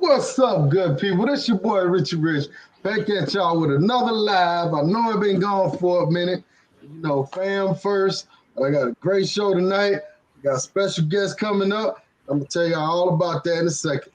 What's up, good people? This your boy Richie Rich back at y'all with another live. I know I've been gone for a minute. You know, fam first, but I got a great show tonight. We got special guests coming up. I'm gonna tell y'all all about that in a second.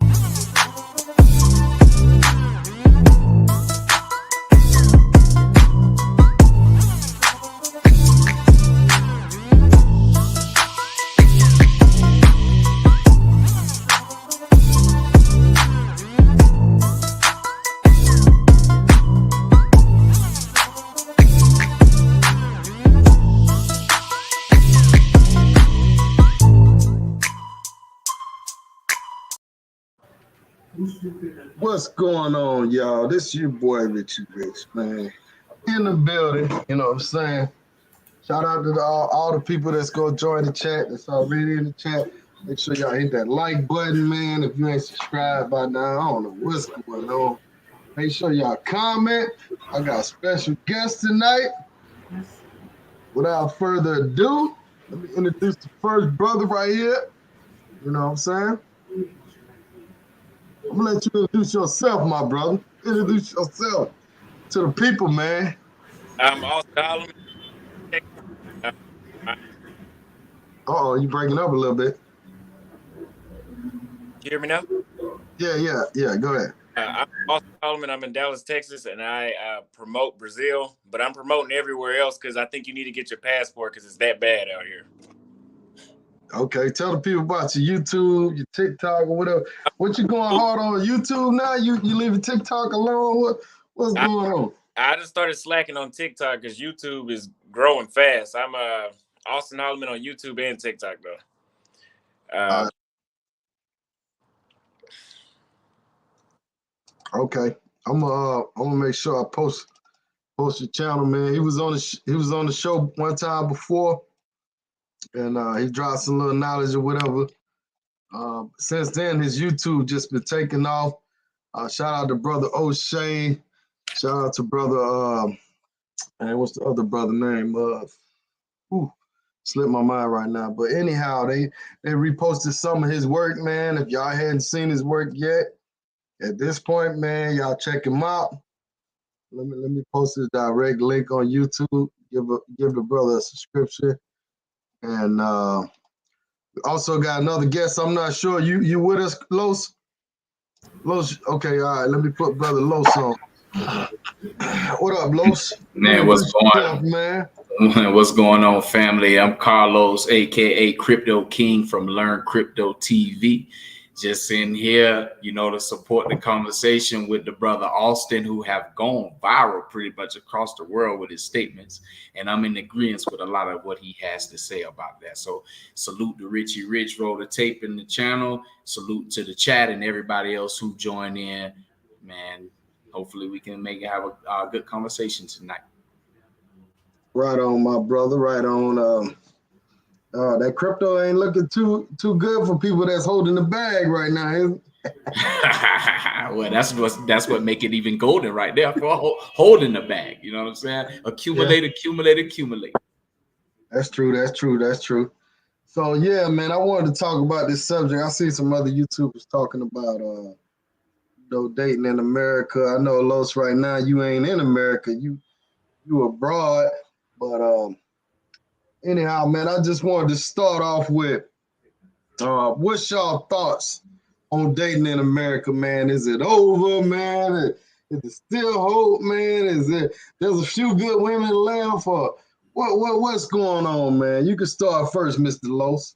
What's going on, y'all? This is your boy Richie Rich, man. In the building, you know what I'm saying? Shout out to all the people that's gonna join the chat, that's already in the chat. Make sure y'all hit that like button, man. If you ain't subscribed by now, I don't know what's going on. Make sure y'all comment. I got a special guest tonight. Without further ado, let me introduce the first brother right here. You know what I'm saying? I'm gonna let you introduce yourself, my brother. Introduce yourself to the people, man. I'm Austin Holloman. Uh-oh, you breaking up a little bit. You hear me now? Yeah. Go ahead. I'm Austin Holloman. I'm in Dallas, Texas, and I promote Brazil, but I'm promoting everywhere else because I think you need to get your passport because it's that bad out here. Okay, tell the people about your YouTube, your TikTok, or whatever. What you going hard on YouTube now? You leaving TikTok alone? What's going on? I just started slacking on TikTok because YouTube is growing fast. I'm Austin Holloman on YouTube and TikTok though. Okay, I'm gonna make sure I post your channel, man. He was on the show one time before, and he dropped some little knowledge or whatever. Since then, his YouTube just been taking off. Shout out to brother O'Shea. Shout out to brother and what's the other brother name? Slipped my mind right now. But anyhow, they reposted some of his work, man. If y'all hadn't seen his work yet, at this point, man, y'all check him out. Let me post his direct link on YouTube. Give the brother a subscription. And we also got another guest. I'm not sure. You with us, Los? Los, okay, all right. Let me put brother Los on. What up, Los? Man, what's going on, man? What's going on, family? I'm Carlos, aka Crypto King from Learn Crypto TV. Just in here, to support the conversation with the brother Austin, who have gone viral pretty much across the world with his statements. And I'm in agreement with a lot of what he has to say about that. So salute to Richie Rich, roll the tape in the channel. Salute to the chat and everybody else who joined in. Man, hopefully we can have a good conversation tonight. Right on, my brother. Right on. That crypto ain't looking too good for people that's holding the bag right now. Well, that's what make it even golden right there for holding the bag. You know what I'm saying? Accumulate. That's true. So yeah, man, I wanted to talk about this subject. I see some other YouTubers talking about dating in America. I know Los right now you ain't in America. You abroad, but anyhow, man, I just wanted to start off with what's y'all thoughts on dating in America, man? Is it over, man? Is it still hope, man? There's a few good women left for what's going on, man? You can start first, Mr. Los.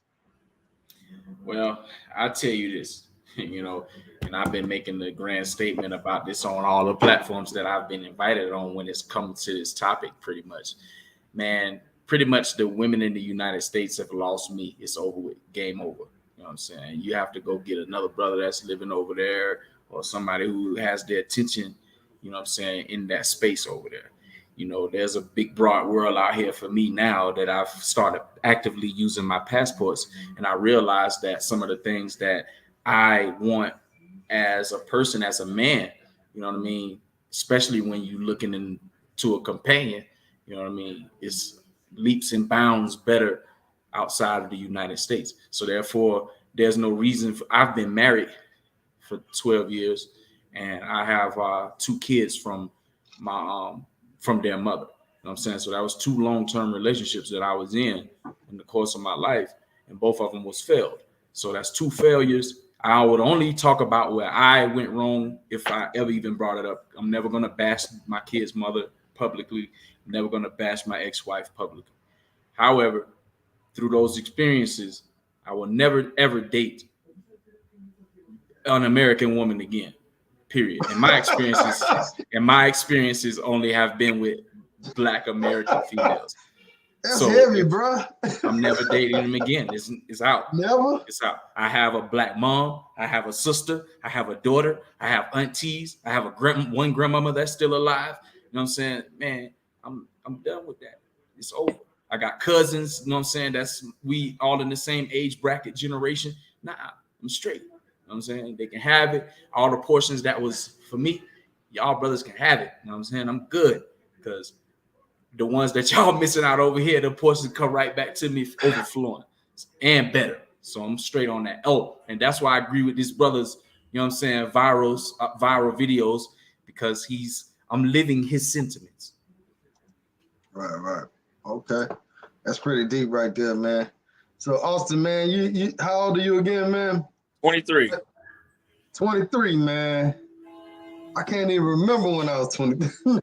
Well, I'll tell you this, and I've been making the grand statement about this on all the platforms that I've been invited on when it's come to this topic, pretty much. Man, pretty much the women in the United States have lost me. It's over with. Game over. You know what I'm saying? You have to go get another brother that's living over there or somebody who has their attention, you know what I'm saying, in that space over there. There's a big, broad world out here for me now that I've started actively using my passports. And I realized that some of the things that I want as a person, as a man, you know what I mean, especially when you're looking into a companion, you know what I mean, it's leaps and bounds better outside of the United States. So therefore, there's no reason I've been married for 12 years, and I have 2 kids from my from their mother. You know what I'm saying? So that was 2 long-term relationships that I was in the course of my life, and both of them was failed. So that's 2 failures. I would only talk about where I went wrong if I ever even brought it up. I'm never gonna bash my kid's mother publicly. I'm never gonna bash my ex-wife publicly. However, through those experiences, I will never ever date an American woman again. Period. And my experiences only have been with Black American females. That's heavy, bro. I'm never dating them again. It's out. Never? It's out. I have a Black mom. I have a sister. I have a daughter. I have aunties. I have one grandmama that's still alive. You know what I'm saying? Man, I'm done with that. It's over. I got cousins, you know what I'm saying? That's we all in the same age bracket generation. Nah, I'm straight. You know what I'm saying? They can have it. All the portions that was for me, y'all brothers can have it. You know what I'm saying? I'm good because the ones that y'all missing out over here, the portions come right back to me overflowing and better. So I'm straight on that. Oh, and that's why I agree with these brothers, you know what I'm saying, viral videos, because I'm living his sentiments. Right. Okay. That's pretty deep right there, man. So Austin, man, you how old are you again, man? 23. 23, man. I can't even remember when I was 23.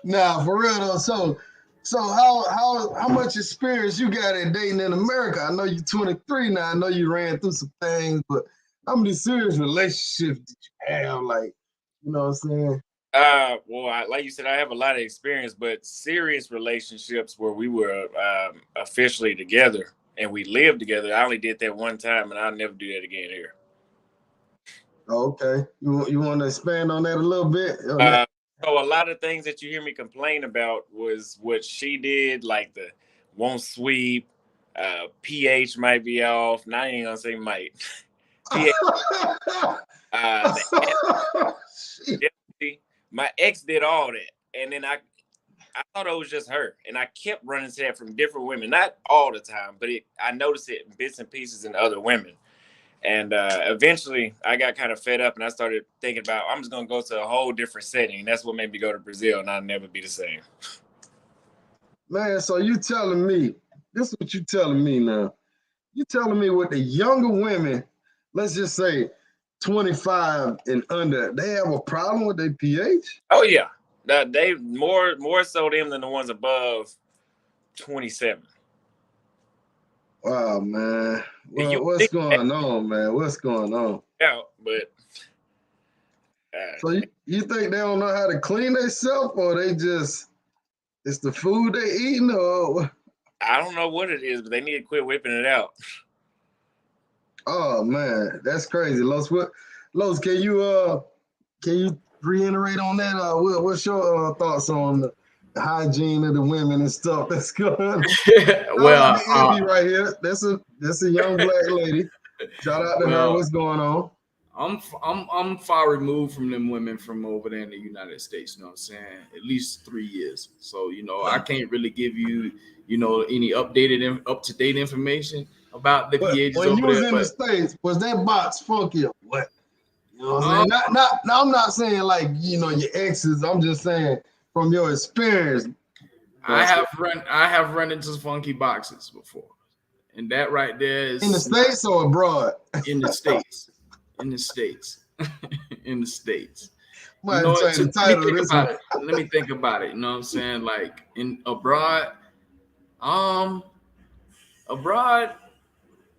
Nah, for real though. So how much experience you got at dating in America? I know you're 23 now. I know you ran through some things, but how many serious relationships did you have? Like, you know what I'm saying? Well, like you said, I have a lot of experience, but serious relationships where we were officially together and we lived together, I only did that one time, and I'll never do that again here. Okay. You want to expand on that a little bit? So a lot of things that you hear me complain about was what she did, like the won't sweep, pH might be off. Now I ain't gonna say might. pH. My ex did all that, and then I thought it was just her, and I kept running to that from different women, not all the time, but I noticed it in bits and pieces in other women. And eventually I got kind of fed up, and I started thinking about, I'm just going to go to a whole different setting. And that's what made me go to Brazil, and I'll never be the same. Man, so you telling me, this is what you telling me now. You telling me with the younger women, let's just say 25 and under, they have a problem with their pH? Oh, yeah. They more so them than the ones above 27. Wow, man. Well, what's going on, man? What's going on? Yeah, but so you think they don't know how to clean themselves, or they just it's the food they eating, or I don't know what it is, but they need to quit whipping it out. Oh man, that's crazy. Los, can you reiterate on that? What's your thoughts on the hygiene of the women and stuff that's going on? Well, right here. That's a young Black lady. Shout out to her. What's going on? I'm far removed from them women from over there in the United States. You know what I'm saying? At least 3 years. So I can't really give you any updated up to date information about the pHs when over you was there. In the States, was that box funky or what? You know what I'm saying? I'm not saying like your exes. I'm just saying from your experience. I have run into funky boxes before, and that right there is in the States or abroad. In the States, in the States, in the States. Let me think about it. You know what I'm saying? Like in abroad,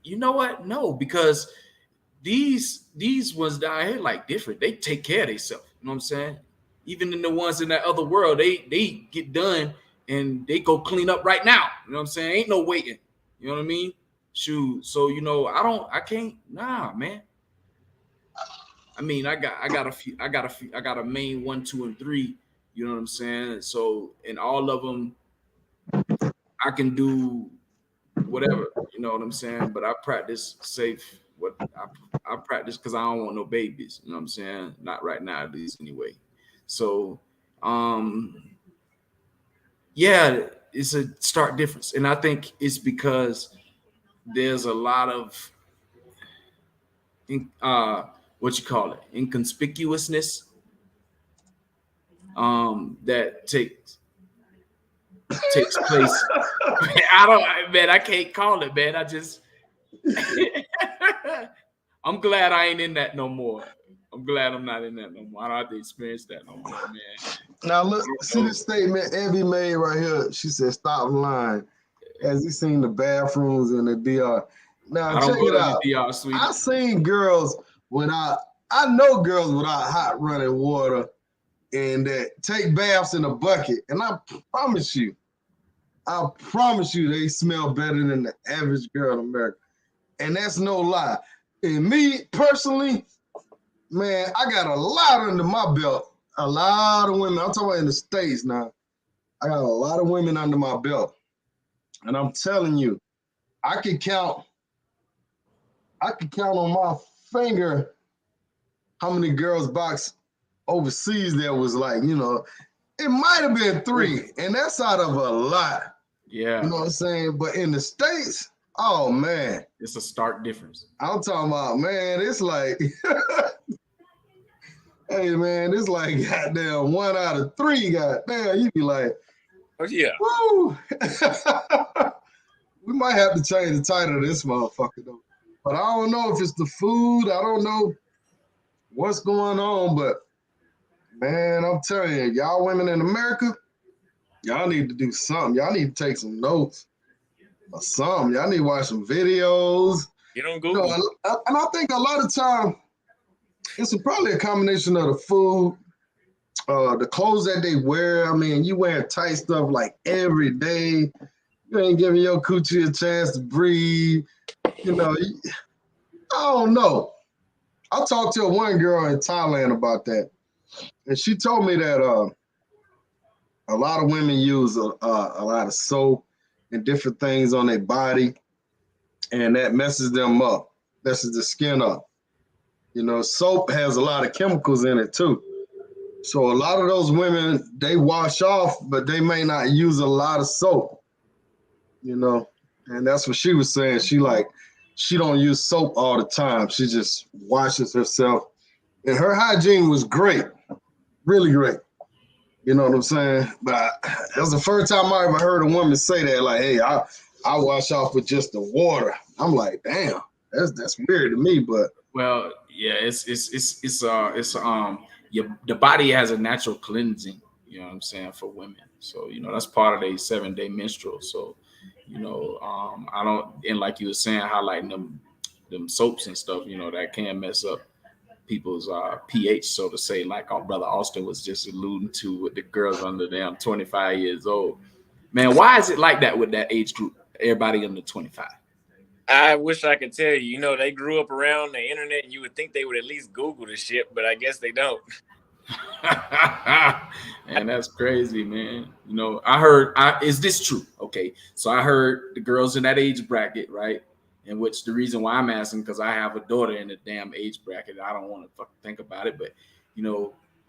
you know what? No, because these ones down here like different. They take care of themselves. You know what I'm saying? Even in the ones in that other world, they get done and they go clean up right now. You know what I'm saying? Ain't no waiting. You know what I mean? Shoot. So I can't. Nah, man. I mean, I got a main 1, 2, and 3. You know what I'm saying? So in all of them, I can do whatever. You know what I'm saying? But I practice safe. What I practice because I don't want no babies. You know what I'm saying? Not right now, at least anyway. So, yeah, it's a stark difference, and I think it's because there's a lot of what you call it, inconspicuousness that takes place. I can't call it, man. I just I'm glad I ain't in that no more. I'm glad I'm not in that no more. I don't have to experience that no more, man. Now look, see this statement Evie made right here. She said, "Stop lying." Has he seen the bathrooms in the DR? Now check it out. DR, sweetie. I seen girls without. I know girls without hot running water and that take baths in a bucket, and I promise you, they smell better than the average girl in America, and that's no lie. And me personally, man, I got a lot under my belt. A lot of women. I'm talking about in the States now. I got a lot of women under my belt. And I'm telling you, I could count on my finger how many girls box overseas there was like, it might have been 3, and that's out of a lot. Yeah. You know what I'm saying? But in the States, oh man. It's a stark difference. I'm talking about, man, it's like hey man, it's like goddamn 1 out of 3, goddamn. You be like, oh yeah. Woo. We might have to change the title of this motherfucker though. But I don't know if it's the food. I don't know what's going on, but man, I'm telling you, y'all women in America, y'all need to do something. Y'all need to take some notes or something. Y'all need to watch some videos. Get on Google. And I think a lot of time, it's probably a combination of the food, the clothes that they wear. I mean, you wearing tight stuff like every day. You ain't giving your coochie a chance to breathe. I don't know. I talked to one girl in Thailand about that, and she told me that a lot of women use a lot of soap and different things on their body, and that messes them up, messes the skin up. Soap has a lot of chemicals in it too. So a lot of those women, they wash off, but they may not use a lot of soap. And that's what she was saying. She don't use soap all the time. She just washes herself. And her hygiene was great, really great. You know what I'm saying? But it was the first time I ever heard a woman say that, like, hey, I wash off with just the water. I'm like, damn, that's weird to me, but. Well, yeah, the body has a natural cleansing, you know what I'm saying, for women. So, that's part of their 7-day menstrual. So, I don't, and like you were saying, highlighting them soaps and stuff, that can mess up people's pH, so to say, like our brother Austin was just alluding to with the girls under them 25 years old. Man, why is it like that with that age group? Everybody under 25. I wish I could tell you. They grew up around the internet, and you would think they would at least Google the shit, but I guess they don't. Man, that's crazy, man. I heard. Is this true? Okay, so I heard the girls in that age bracket, right? In which the reason why I'm asking, because I have a daughter in the damn age bracket. I don't want to fucking think about it, but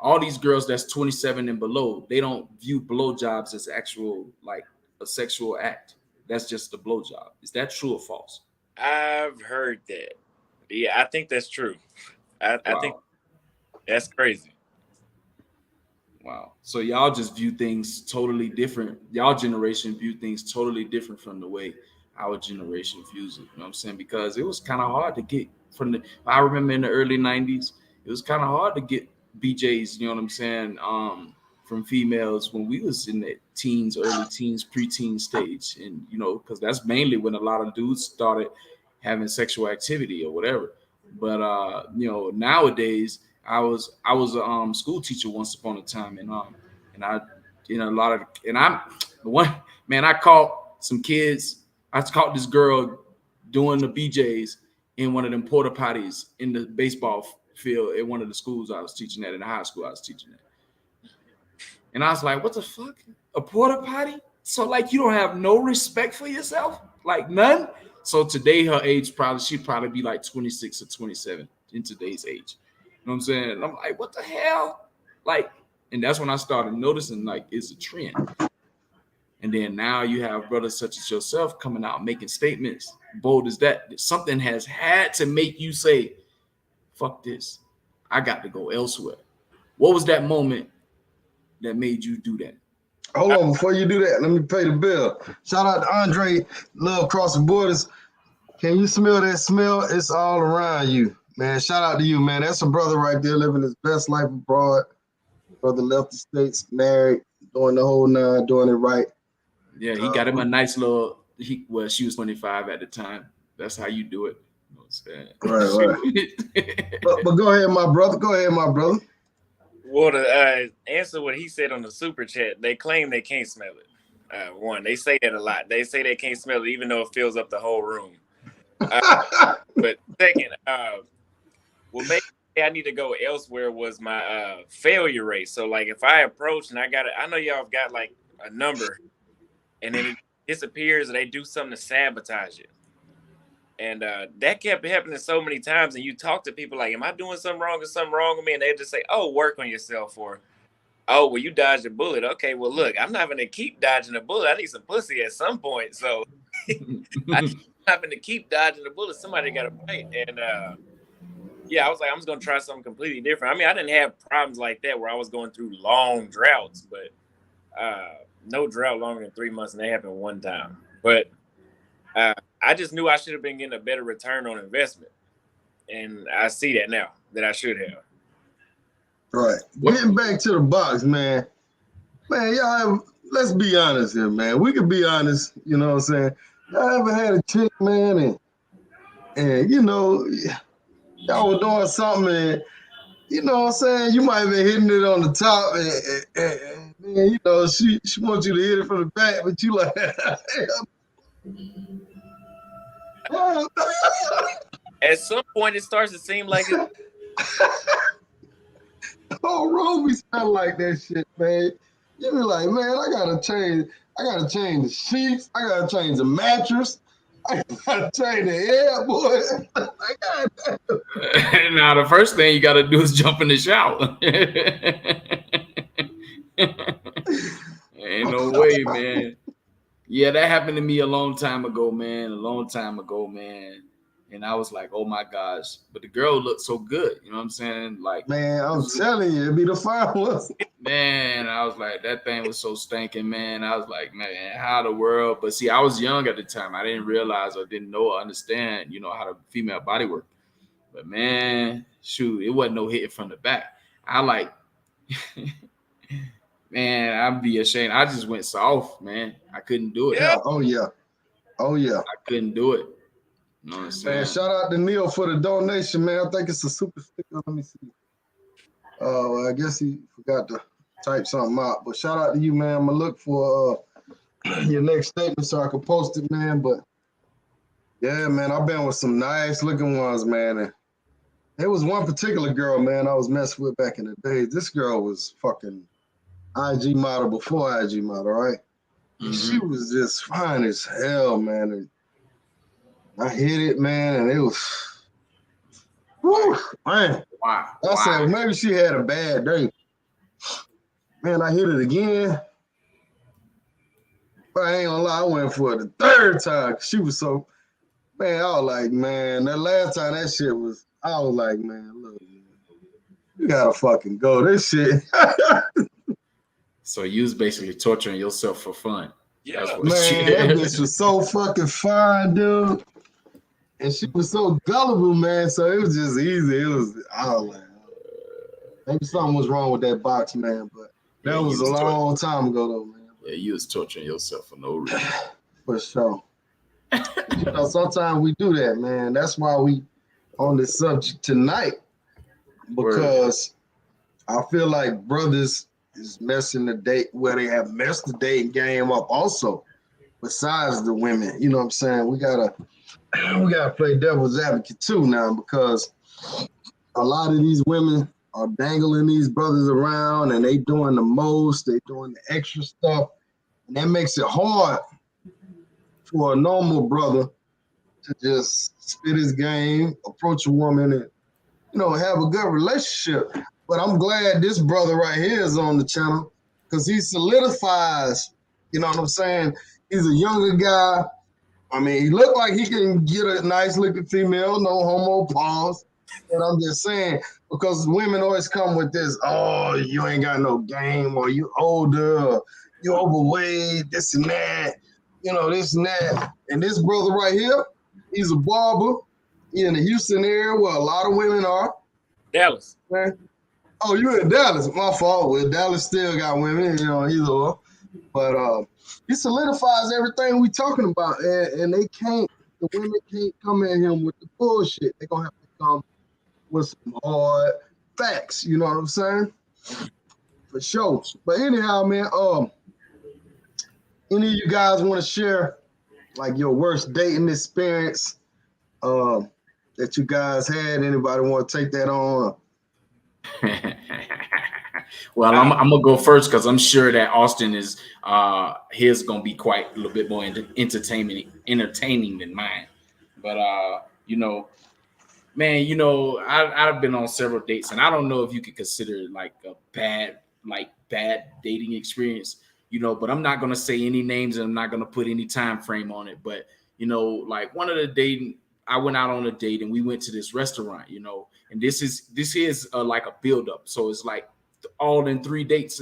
all these girls that's 27 and below, they don't view blowjobs as actual like a sexual act. That's just a blowjob. Is that true or false? I've heard that. Yeah, I think that's true. I think that's crazy. Wow. So y'all just view things totally different. Y'all generation view things totally different from the way our generation views it. You know what I'm saying? Because it was kind of hard to get I remember in the early 90s, it was kind of hard to get BJs, you know what I'm saying, from females when we was in the teens, early teens, preteen stage. And, because that's mainly when a lot of dudes started having sexual activity or whatever. But, nowadays, I was a school teacher once upon a time, and I caught some kids. I caught this girl doing the BJs in one of them porta potties in the baseball field at one of the schools I was teaching at, in the high school I was teaching at. And I was like, what the fuck? A porta potty? So like you don't have no respect for yourself? Like none? So today her age she'd probably be like 26 or 27 in today's age. You know what I'm saying? And I'm like, what the hell? Like, and that's when I started noticing like it's a trend. And then now you have brothers such as yourself coming out making statements bold as that. Something has had to make you say, fuck this. I got to go elsewhere. What was that moment that made you do that? Hold on, before you do that, let me pay the bill. Shout out to Andre, Love Crossing Borders. Can you smell that smell? It's all around you, man. Shout out to you, man. That's a brother right there living his best life abroad. Brother left the States, married, doing the whole nine, doing it right. Yeah, he got him a nice little. Well, she was 25 at the time. That's how you do it. You know what I'm saying? Right. but go ahead, my brother. Go ahead, my brother. Well, to answer what he said on the super chat, they claim they can't smell it. One, they say that a lot. They say they can't smell it, even though it fills up the whole room. But second, what made me I need to go elsewhere was my failure rate. So, like, if I approach and I know y'all have got like a number, and then it disappears, and they do something to sabotage it. And that kept happening so many times. And you talk to people like, am I doing something wrong or something wrong with me? And they just say, oh, work on yourself. Or, oh, well, you dodged a bullet. Okay, well, look, I'm not going to keep dodging a bullet. I need some pussy at some point. So I'm not going to keep dodging a bullet. Somebody got to bite. And yeah, I was like, I'm just going to try something completely different. I mean, I didn't have problems like that where I was going through long droughts, but no drought longer than 3 months. And they happened one time. But I just knew I should have been getting a better return on investment. And I see that now, that I should have. Right. Getting back to the box, man. Man, y'all, let's be honest here, man. We can be honest, you know what I'm saying? Y'all ever had a chick, man, and you know, y'all were doing something, and you know what I'm saying? You might have been hitting it on the top, and you know, she wants you to hit it from the back, but you like, at some point, it starts to seem like it. Oh, Roby sound like that shit, man. You be like, man, I gotta change the sheets, I gotta change the mattress, I gotta change the air, boy. Now, the first thing you gotta do is jump in the shower. Ain't no way, man. Yeah, that happened to me a long time ago, man. And I was like, oh my gosh. But the girl looked so good. You know what I'm saying? Like, man, I'm telling you, it'd be the fire ones. Man, I was like, that thing was so stinking, man. I was like, man, how the world? But see, I was young at the time. I didn't realize or didn't know or understand, you know, how the female body worked. But man, shoot, it wasn't no hitting from the back. I like, man, I'd be ashamed. I just went soft, man. I couldn't do it. Yeah. Oh yeah. I couldn't do it. You know what I'm saying? Man, shout out to Neil for the donation, man. I think it's a super sticker. Let me see. I guess he forgot to type something out. But shout out to you, man. I'm gonna look for your next statement so I can post it, man. But yeah, man, I've been with some nice looking ones, man. And there was one particular girl, man, I was messing with back in the day. This girl was fucking IG model before IG model, right? Mm-hmm. She was just fine as hell, man. And I hit it, man, and it was, whew, man. Wow. I said, maybe she had a bad day. Man, I hit it again. But I ain't gonna lie, I went for it the third time. She was so, man, I was like, man, that last time that shit was, I was like, man, look, man, you gotta fucking go. This shit. So you was basically torturing yourself for fun. Yeah, man, that bitch was so fucking fine, dude. And she was so gullible, man. So it was just easy. I was like, maybe something was wrong with that box, man. But that was a long time ago, though, man. Yeah, you was torturing yourself for no reason. For sure. You know, sometimes we do that, man. That's why we on this subject tonight. Because I feel like brothers is messing the date where they have messed the dating game up also. Besides the women, you know what I'm saying? We gotta play devil's advocate too now, because a lot of these women are dangling these brothers around and they doing the most, they doing the extra stuff, and that makes it hard for a normal brother to just spit his game, approach a woman, and you know, have a good relationship. But I'm glad this brother right here is on the channel because he solidifies, you know what I'm saying? He's a younger guy. I mean, he looked like he can get a nice looking female, no homo pause. And I'm just saying, because women always come with this, oh, you ain't got no game, or you older, or you overweight, this and that, this and that. And this brother right here, he's a barber. He in the Houston area where a lot of women are. Dallas. Man. Oh, you in Dallas? My fault. Well, Dallas still got women, either or. But he solidifies everything we talking about, and the women can't come at him with the bullshit. They're gonna have to come with some hard facts, you know what I'm saying? For sure. But anyhow, man, any of you guys want to share like your worst dating experience that you guys had? Anybody want to take that on? Well, I'm gonna go first because I'm sure that Austin is his gonna be quite a little bit more entertaining than mine. But man, I've been on several dates, and I don't know if you could consider it like a bad dating experience, but I'm not gonna say any names and I'm not gonna put any time frame on it. But like one of the dating, I went out on a date and we went to this restaurant, and this is like a buildup. So it's like all in 3 dates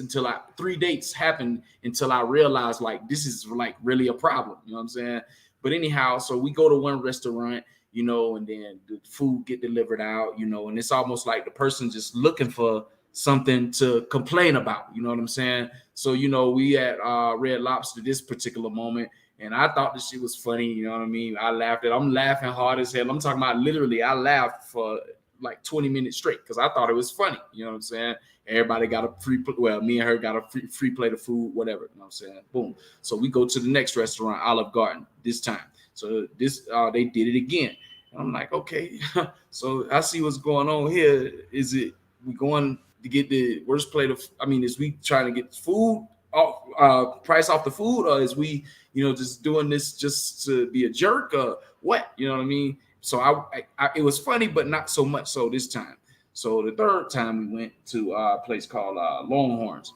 three dates happened until I realized like this is like really a problem. You know what I'm saying? But anyhow, so we go to one restaurant, and then the food get delivered out, and it's almost like the person just looking for something to complain about. You know what I'm saying? So, we at Red Lobster this particular moment, and I thought this shit was funny. You know what I mean? I laughed I'm laughing hard as hell. I'm talking about literally, I laughed for like 20 minutes straight because I thought it was funny. You know what I'm saying? Everybody got me and her got a free plate of food, whatever. You know what I'm saying? Boom. So we go to the next restaurant, Olive Garden, this time. So this, they did it again. And I'm like, okay. So I see what's going on here. Is it we going to get the worst plate of, is we trying to get food off, price off the food, or is we, just doing this just to be a jerk or what? You know what I mean? So I it was funny, but not so much so this time. So the third time we went to a place called Longhorns.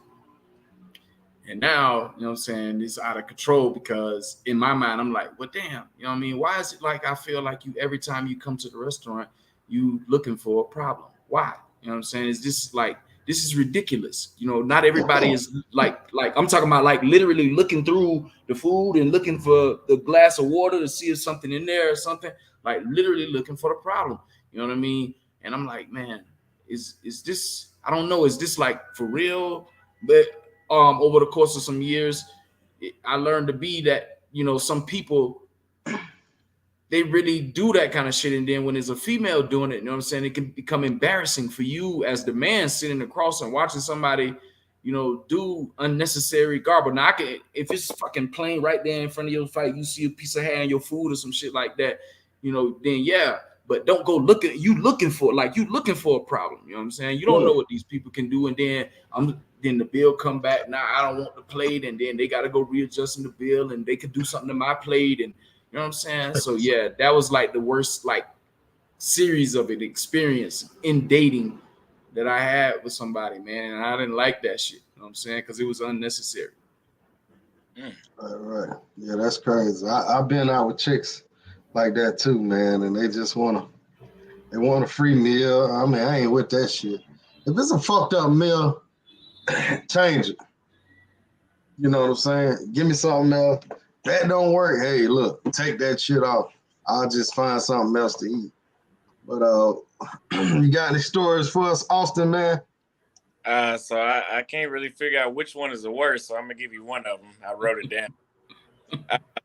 And now, you know what I'm saying, it's out of control because in my mind, I'm like, well, damn, you know what I mean? Why is it like I feel like every time you come to the restaurant, you looking for a problem? Why? You know what I'm saying? Is this like, this is ridiculous. Not everybody is like I'm talking about like literally looking through the food and looking for the glass of water to see if something in there or something, like literally looking for the problem. You know what I mean? And I'm like, man, is this, I don't know, is this like for real? But over the course of some years, I learned to be that, some people, they really do that kind of shit. And then when there's a female doing it, you know what I'm saying, it can become embarrassing for you as the man sitting across and watching somebody, do unnecessary garble. Now, if it's fucking plain right there in front of your fight, you see a piece of hair in your food or some shit like that, then yeah. But don't go looking for a problem. You know what I'm saying? You don't know what these people can do. And then the bill come back. Now I don't want the plate. And then they got to go readjusting the bill and they could do something to my plate. And you know what I'm saying? So yeah, that was like the worst like series of an experience in dating that I had with somebody, man. And I didn't like that shit. You know what I'm saying? Because it was unnecessary. All right. Yeah, that's crazy. I've been out with chicks like that too, man, and they just want a free meal. I ain't with that shit. If it's a fucked up meal, change it. You know what I'm saying? Give me something else. That don't work. Hey, look, take that shit off. I'll just find something else to eat. But you got any stories for us, Austin, man? So I can't really figure out which one is the worst, so I'm gonna give you one of them. I wrote it down.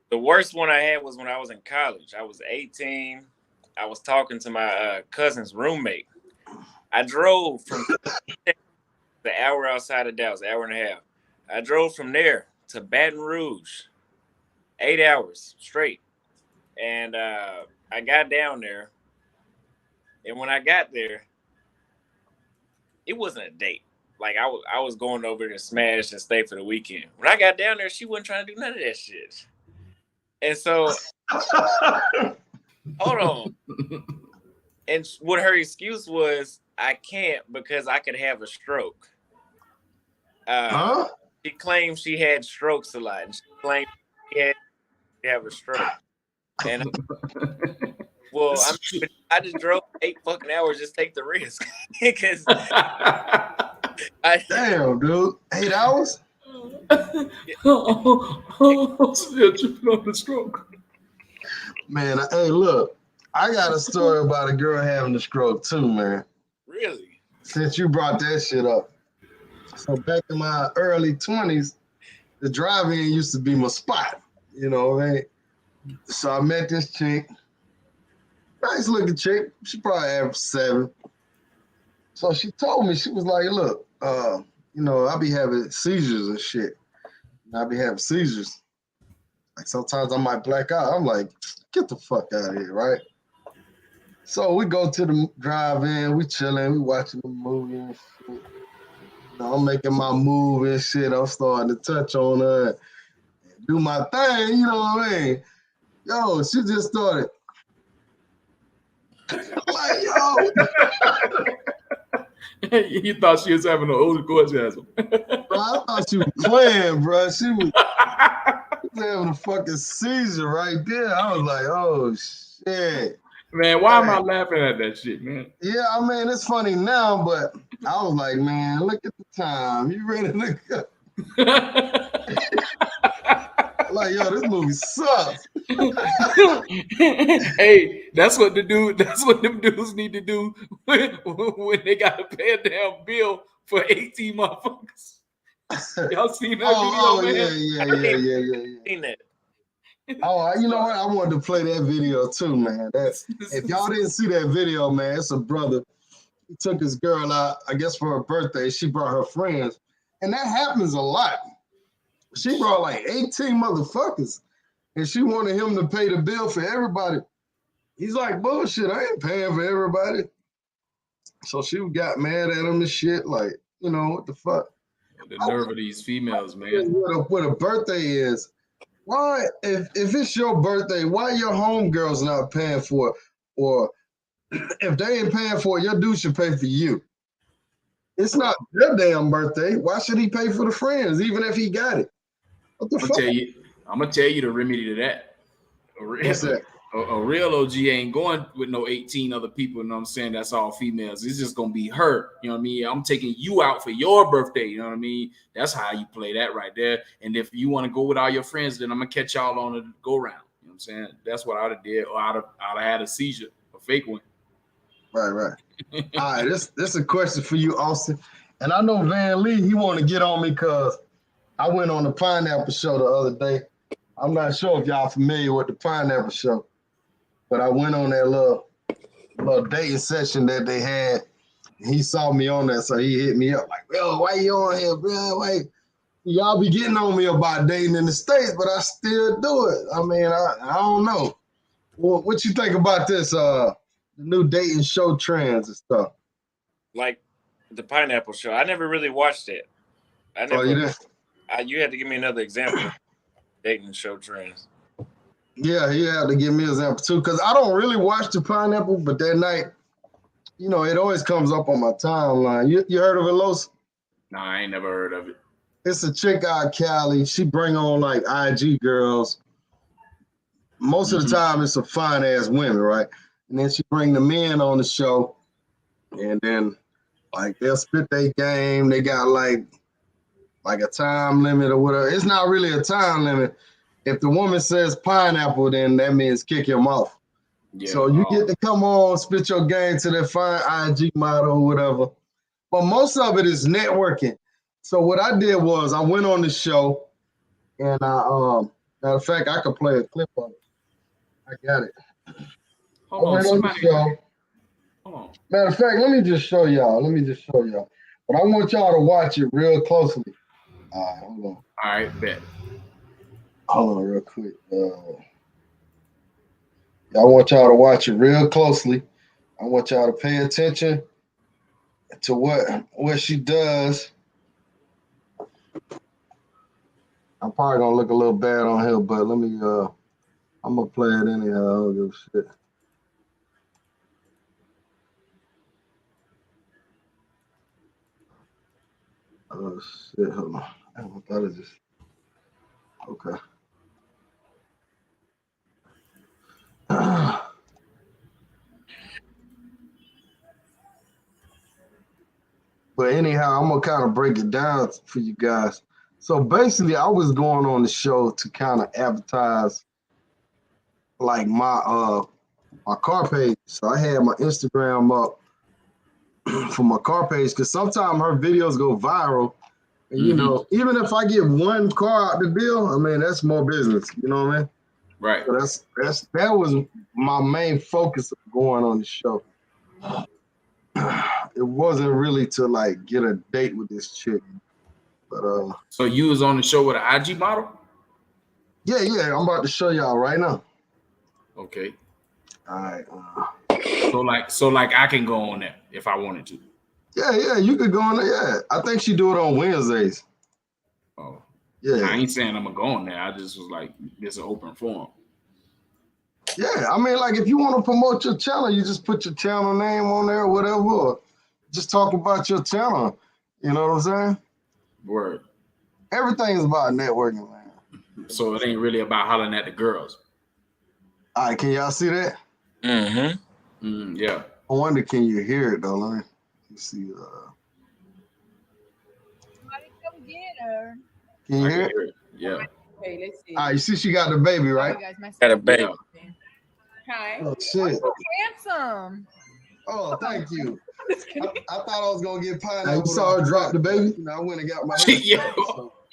The worst one I had was when I was in college. I was 18. I was talking to my cousin's roommate. I drove from the hour outside of Dallas, hour and a half. I drove from there to Baton Rouge, 8 hours straight. And I got down there. And when I got there, it wasn't a date. Like I was going over to smash and stay for the weekend. When I got down there, she wasn't trying to do none of that shit. And so, hold on. And what her excuse was, I can't because I could have a stroke. She claimed she had strokes a lot. And she claimed she had to have a stroke. And Well, I just drove 8 fucking hours. Just take the risk because damn, dude, 8 hours. Still tripping on the stroke. Man, hey, look, I got a story about a girl having a stroke too, man. Really? Since you brought that shit up. So back in my early 20s, the drive-in used to be my spot, you know, right? So I met this chick, nice looking chick. She probably averaged 7. So she told me, she was like, look, you know, I be having seizures and shit. I be having seizures. Like sometimes I might black out. I'm like, get the fuck out of here, right? So we go to the drive-in, we chilling, we watching the movie and shit. You know, I'm making my move and shit. I'm starting to touch on her and do my thing, you know what I mean? Yo, she just started. I'm like, yo. You thought she was having an old orgasm. Bro, I thought she was playing, bro. She was having a fucking seizure right there. I was like, oh, shit. Man, why am I laughing at that shit, man? Yeah, I mean, it's funny now, but I was like, man, look at the time. You ready to go? Like, yo, this movie sucks. Hey, that's what them dudes need to do when they gotta pay a damn bill for 18 motherfuckers. Y'all seen that video, man? Yeah. Seen that. Oh, you know what? I wanted to play that video too, man. If y'all didn't see that video, man, it's a brother. He took his girl out, I guess for her birthday. She brought her friends. And that happens a lot. She brought like 18 motherfuckers. And she wanted him to pay the bill for everybody. He's like, bullshit, I ain't paying for everybody. So she got mad at him and shit, like, you know, what the fuck? The nerve of these females, man. What a birthday is. Why, if it's your birthday, why your homegirls not paying for it? Or if they ain't paying for it, your dude should pay for you. It's not their damn birthday. Why should he pay for the friends, even if he got it? What the fuck? I'm gonna tell you the remedy to that. What's that? A real OG ain't going with no 18 other people, you know what I'm saying? That's all females. It's just gonna be her, you know what I mean? I'm taking you out for your birthday, you know what I mean? That's how you play that right there. And if you want to go with all your friends, then I'm gonna catch y'all on the go round. You know what I'm saying? That's what I'd have did, or I'd have had a seizure, a fake one. Right. All right, this is a question for you, Austin. And I know Van Lee, he want to get on me because I went on the Pineapple Show the other day. I'm not sure if y'all familiar with the Pineapple Show, but I went on that little dating session that they had. He saw me on there, so he hit me up like, yo, why you on here, bro? Why y'all be getting on me about dating in the States, but I still do it. I mean, I don't know. Well, what you think about this, the new dating show trends and stuff? Like the Pineapple Show. I never really watched it. You did? You had to give me another example. Dating show trends. Yeah, he had to give me an example too, because I don't really watch the Pineapple, but that night, you know, it always comes up on my timeline. You heard of it, Los? Nah, I ain't never heard of it. It's a chick out Cali. She bring on like IG girls. Most of the time, it's some fine ass women, right? And then she bring the men on the show, and then like they'll spit their game. They got like a time limit or whatever. It's not really a time limit. If the woman says pineapple, then that means kick him off. Yeah, so you get to come on, spit your game to that fine IG model or whatever. But most of it is networking. So what I did was I went on the show, and matter of fact, I could play a clip of it. I got it. Hold on. Matter of fact, let me just show y'all. But I want y'all to watch it real closely. All right, hold on. All right, bet. Hold on real quick. I want y'all to watch it real closely. I want y'all to pay attention to what she does. I'm probably gonna look a little bad on here, but let me I'm gonna play it anyhow. I don't give a shit. Oh shit, hold on. I thought it just okay. But anyhow, I'm gonna kind of break it down for you guys. So basically, I was going on the show to kind of advertise like my car page. So I had my Instagram up for my car page because sometimes her videos go viral. And you know, even if I get one car out the deal, I mean that's more business. You know what I mean? Right. So that was my main focus of going on the show. It wasn't really to like get a date with this chick, but So you was on the show with an IG model? yeah, I'm about to show y'all right now. Okay. All right. So like I can go on there if I wanted to. Yeah, you could go on there. Yeah, I think she do it on Wednesdays. Oh. Yeah. I ain't saying I'm gonna go on there. I just was like, it's an open forum. Yeah, I mean, like if you want to promote your channel, you just put your channel name on there or whatever. Or just talk about your channel. You know what I'm saying? Word. Everything's about networking, man. So it ain't really about hollering at the girls. All right, can y'all see that? Yeah. I wonder, can you hear it though? Let me see. Somebody come get her. Can you I hear can it? hear it. Yeah. Okay, let's see. All right, you see she got the baby, right? Sorry, guys, my Got a son- baby. Hi. Oh shit! Handsome. Oh, thank you. Just kidding. I thought I was gonna get pineapple. You saw her drop the baby. You know, I went and got my. Yeah.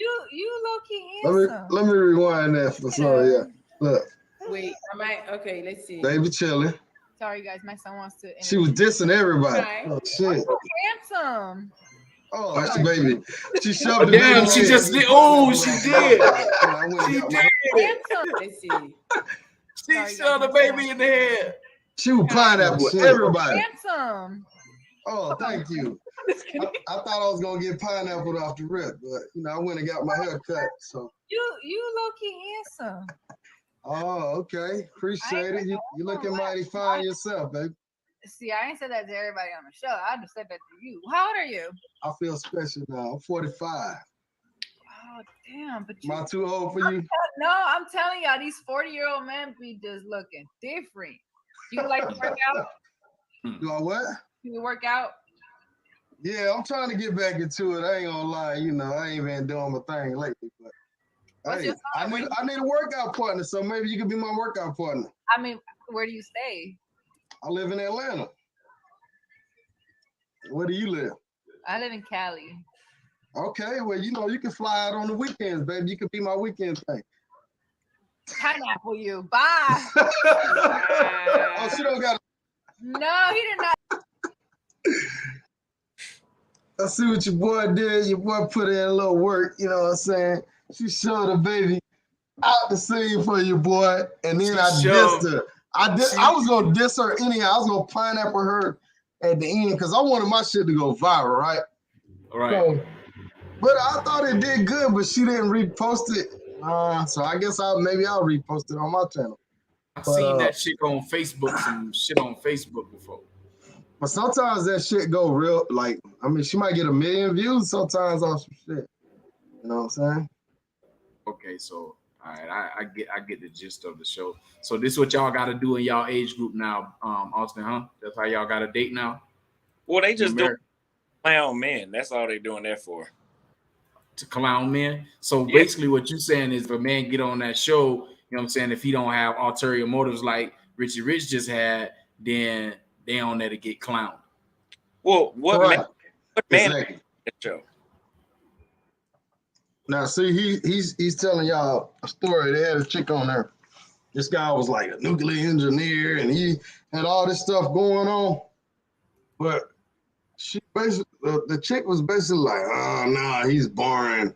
You low key handsome. Let me rewind that for sorry. Yeah, look, Wait, okay, let's see. baby chilling. Sorry guys, my son wants to. She was dissing everybody. Hi. Oh shit! Handsome. Oh, that's the baby. She shoved the Damn, baby. she in. just did. Oh, she did. You know, I went and She got my- did. Handsome. Let's see. She Sorry, shoved the guys. baby in the head. She was pineapple with everybody. Handsome. Oh, thank you. Just kidding. I thought I was gonna get pineapple off the rip, but you know, I went and got my hair cut. So. You low key handsome. Oh, okay. Appreciate it. You looking mighty fine yourself, baby. See, I ain't said that to everybody on the show. I just said that to you. How old are you? I feel special now. I'm 45. Oh damn, but you Am I too old for you? no, I'm telling y'all, these 40-year-old men be just looking different. You like to work out? Do I what? You work out? Yeah, I'm trying to get back into it. I ain't gonna lie, you know, I ain't been doing my thing lately, but What's hey, your sign? I need a workout partner, so maybe you could be my workout partner. I mean, where do you stay? I live in Atlanta. Where do you live? I live in Cali. Okay, well, you know, you can fly out on the weekends, baby. You could be my weekend thing. Pineapple you. Bye. Oh, she don't got. No, he did not. I see what your boy did. Your boy put in a little work, you know what I'm saying? She showed the baby out the scene for you, boy. And then I dissed her. I was gonna diss her anyhow. I was gonna pineapple her at the end because I wanted my shit to go viral, right? Right. So, but I thought it did good, but she didn't repost it. So I guess maybe I'll repost it on my channel. I've seen that shit on Facebook, some shit on Facebook before. But sometimes that shit go real, like, I mean, she might get 1 million views sometimes on some shit. You know what I'm saying? Okay, so all right, I get the gist of the show. So this is what y'all got to do in y'all age group now, Austin, huh? That's how y'all got a date now. Well, they just do clown men. That's all they doing that for. To clown men. So basically, what you're saying is, if a man get on that show, you know what I'm saying, if he don't have ulterior motives like Richie Rich just had, then they on there to get clowned. Well, what man exactly. that show? Now, see, he's telling y'all a story. They had a chick on there. This guy was like a nuclear engineer, and he had all this stuff going on. But she basically, the chick was basically like, "Oh no, he's boring.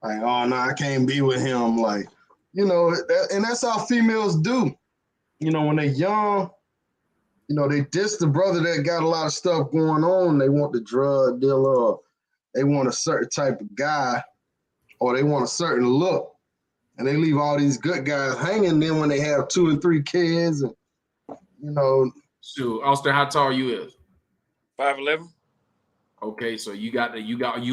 Like, oh no, I can't be with him." Like, you know, and that's how females do. You know, when they're young, you know, they diss the brother that got a lot of stuff going on. They want the drug dealer, or they want a certain type of guy, or they want a certain look. And they leave all these good guys hanging. Then when they have 2 and 3 kids, and you know. So, Austin, how tall you is? 5'11". Okay, so you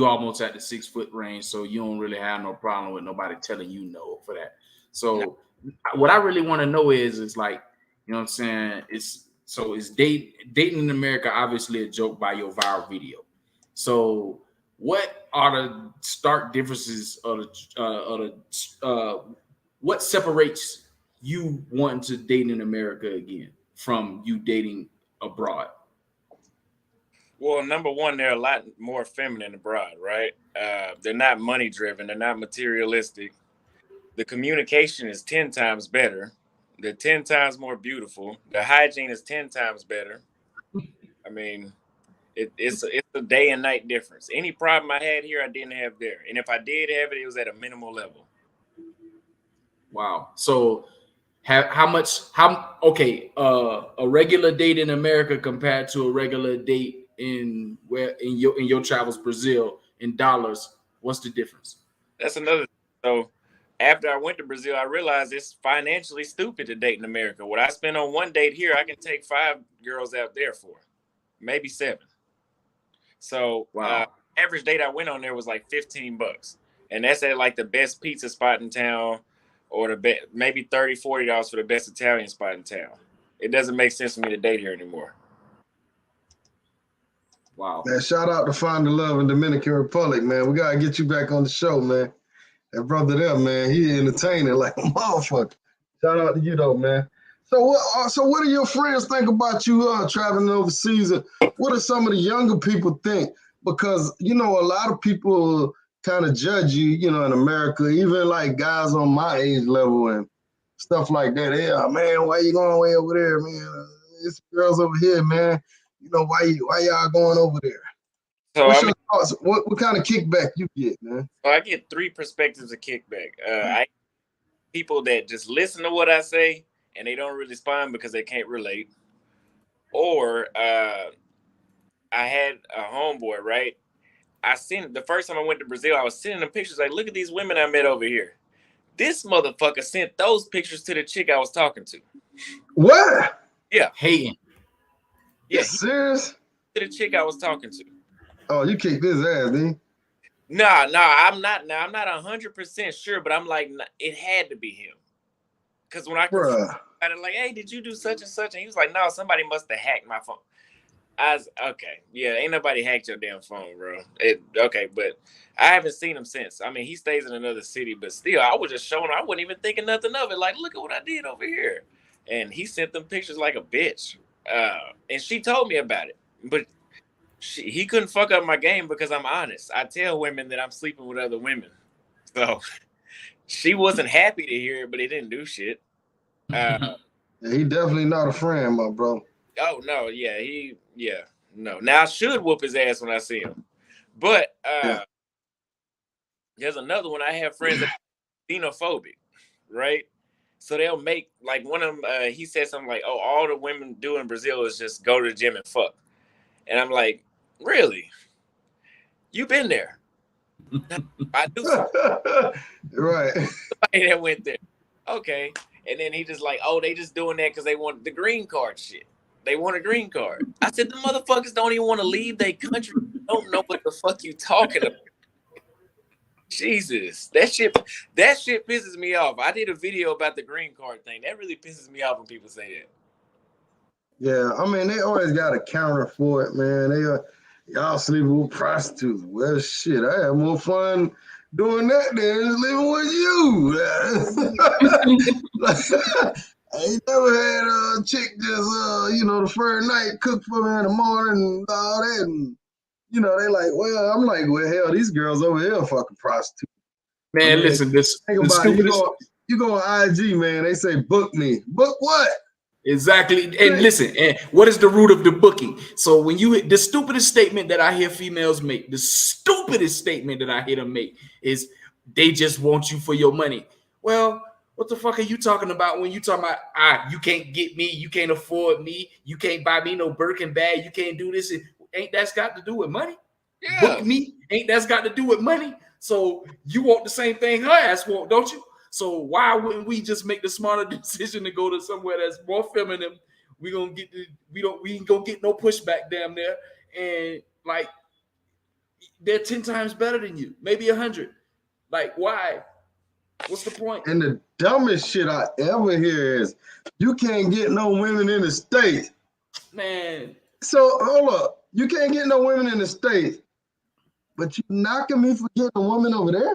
almost at the 6 foot range, so you don't really have no problem with nobody telling you no for that. So what I really want to know is like, you know what I'm saying? Is dating in America obviously a joke by your viral video. So, what are the stark differences what separates you wanting to date in America again from you dating abroad? Well, number one, they're a lot more feminine abroad, right? They're not money driven. They're not materialistic. The communication is 10 times better. They're 10 times more beautiful. The hygiene is 10 times better. I mean, it's a day and night difference. Any problem I had here, I didn't have there. And if I did have it, it was at a minimal level. Wow. So a regular date in America compared to a regular date in your travels, Brazil, in dollars, what's the difference? That's another. So after I went to Brazil, I realized it's financially stupid to date in America. What I spend on one date here, I can take 5 girls out there for, maybe 7. So wow. Average date I went on there was like $15, and that's at like the best pizza spot in town, or maybe $30-$40 for the best Italian spot in town. It doesn't make sense for me to date here anymore. Wow. Man, shout out to Find the Love in Dominican Republic, man. We gotta get you back on the show, man. That brother there, man, he entertaining like a motherfucker. Shout out to you though, man. So what do your friends think about you traveling overseas? What do some of the younger people think? Because, you know, a lot of people kind of judge you, you know, in America, even like guys on my age level and stuff like that. Yeah, man, why you going way over there, man? It's girls over here, man. You know, why y'all going over there? So What's your thoughts? What kind of kickback you get, man? So I get 3 perspectives of kickback. I people that just listen to what I say and they don't really respond because they can't relate. Or I had a homeboy, right? The first time I went to Brazil, I was sending them pictures like, look at these women I met over here. This motherfucker sent those pictures to the chick I was talking to. What? Yeah. Hating. Yeah. You serious? To the chick I was talking to. Oh, you kicked his ass, dude. No, I'm not 100% sure, but I'm like, it had to be him. Because when I confronted him, like, hey, did you do such and such? And he was like, no, somebody must have hacked my phone. I was, okay, yeah, ain't nobody hacked your damn phone, bro. Okay, but I haven't seen him since. I mean, he stays in another city, but still, I was just showing him. I wasn't even thinking nothing of it. Like, look at what I did over here. And he sent them pictures like a bitch. And she told me about it. But he couldn't fuck up my game because I'm honest. I tell women that I'm sleeping with other women. So she wasn't happy to hear it, but it didn't do shit. He definitely not a friend, my bro. Oh, no, yeah, no. Now I should whoop his ass when I see him. But there's another one. I have friends that are xenophobic, right? So they'll make, like, one of them, he said something like, oh, all the women do in Brazil is just go to the gym and fuck. And I'm like, really? You been there? I do something. Right. Somebody that went there. Okay. And then he just like, oh, they just doing that because they want the green card shit. They want a green card. I said, the motherfuckers don't even want to leave their country. They don't know what the fuck you talking about. Jesus. That shit pisses me off. I did a video about the green card thing. That really pisses me off when people say that. Yeah, I mean, they always got a counter for it, man. Y'all sleeping with prostitutes. Well, shit, I had more fun doing that than living with you. I ain't never had a chick just, the first night cook for me in the morning and all that. And, they like, well, I'm like, well, hell, these girls over here are fucking prostitutes. Man, listen, think about it. You go on IG, man, they say, book me. Book what? Exactly. And listen, and what is the root of the booking? So when the stupidest statement that I hear females make, the stupidest statement that I hear them make is they just want you for your money. Well, what the fuck are you talking about when you talking about, you can't get me, you can't afford me, you can't buy me no Birkin bag, you can't do this. Ain't that's got to do with money? Yeah. Book me, ain't that's got to do with money? So you want the same thing her ass want, don't you? So why wouldn't we just make the smarter decision to go to somewhere that's more feminine? We ain't gonna get no pushback damn there, and like they're 10 times better than you, maybe 100. Like why? What's the point? And the dumbest shit I ever hear is you can't get no women in the States. Man. So hold up, you can't get no women in the States, But you knocking me for getting a woman over there?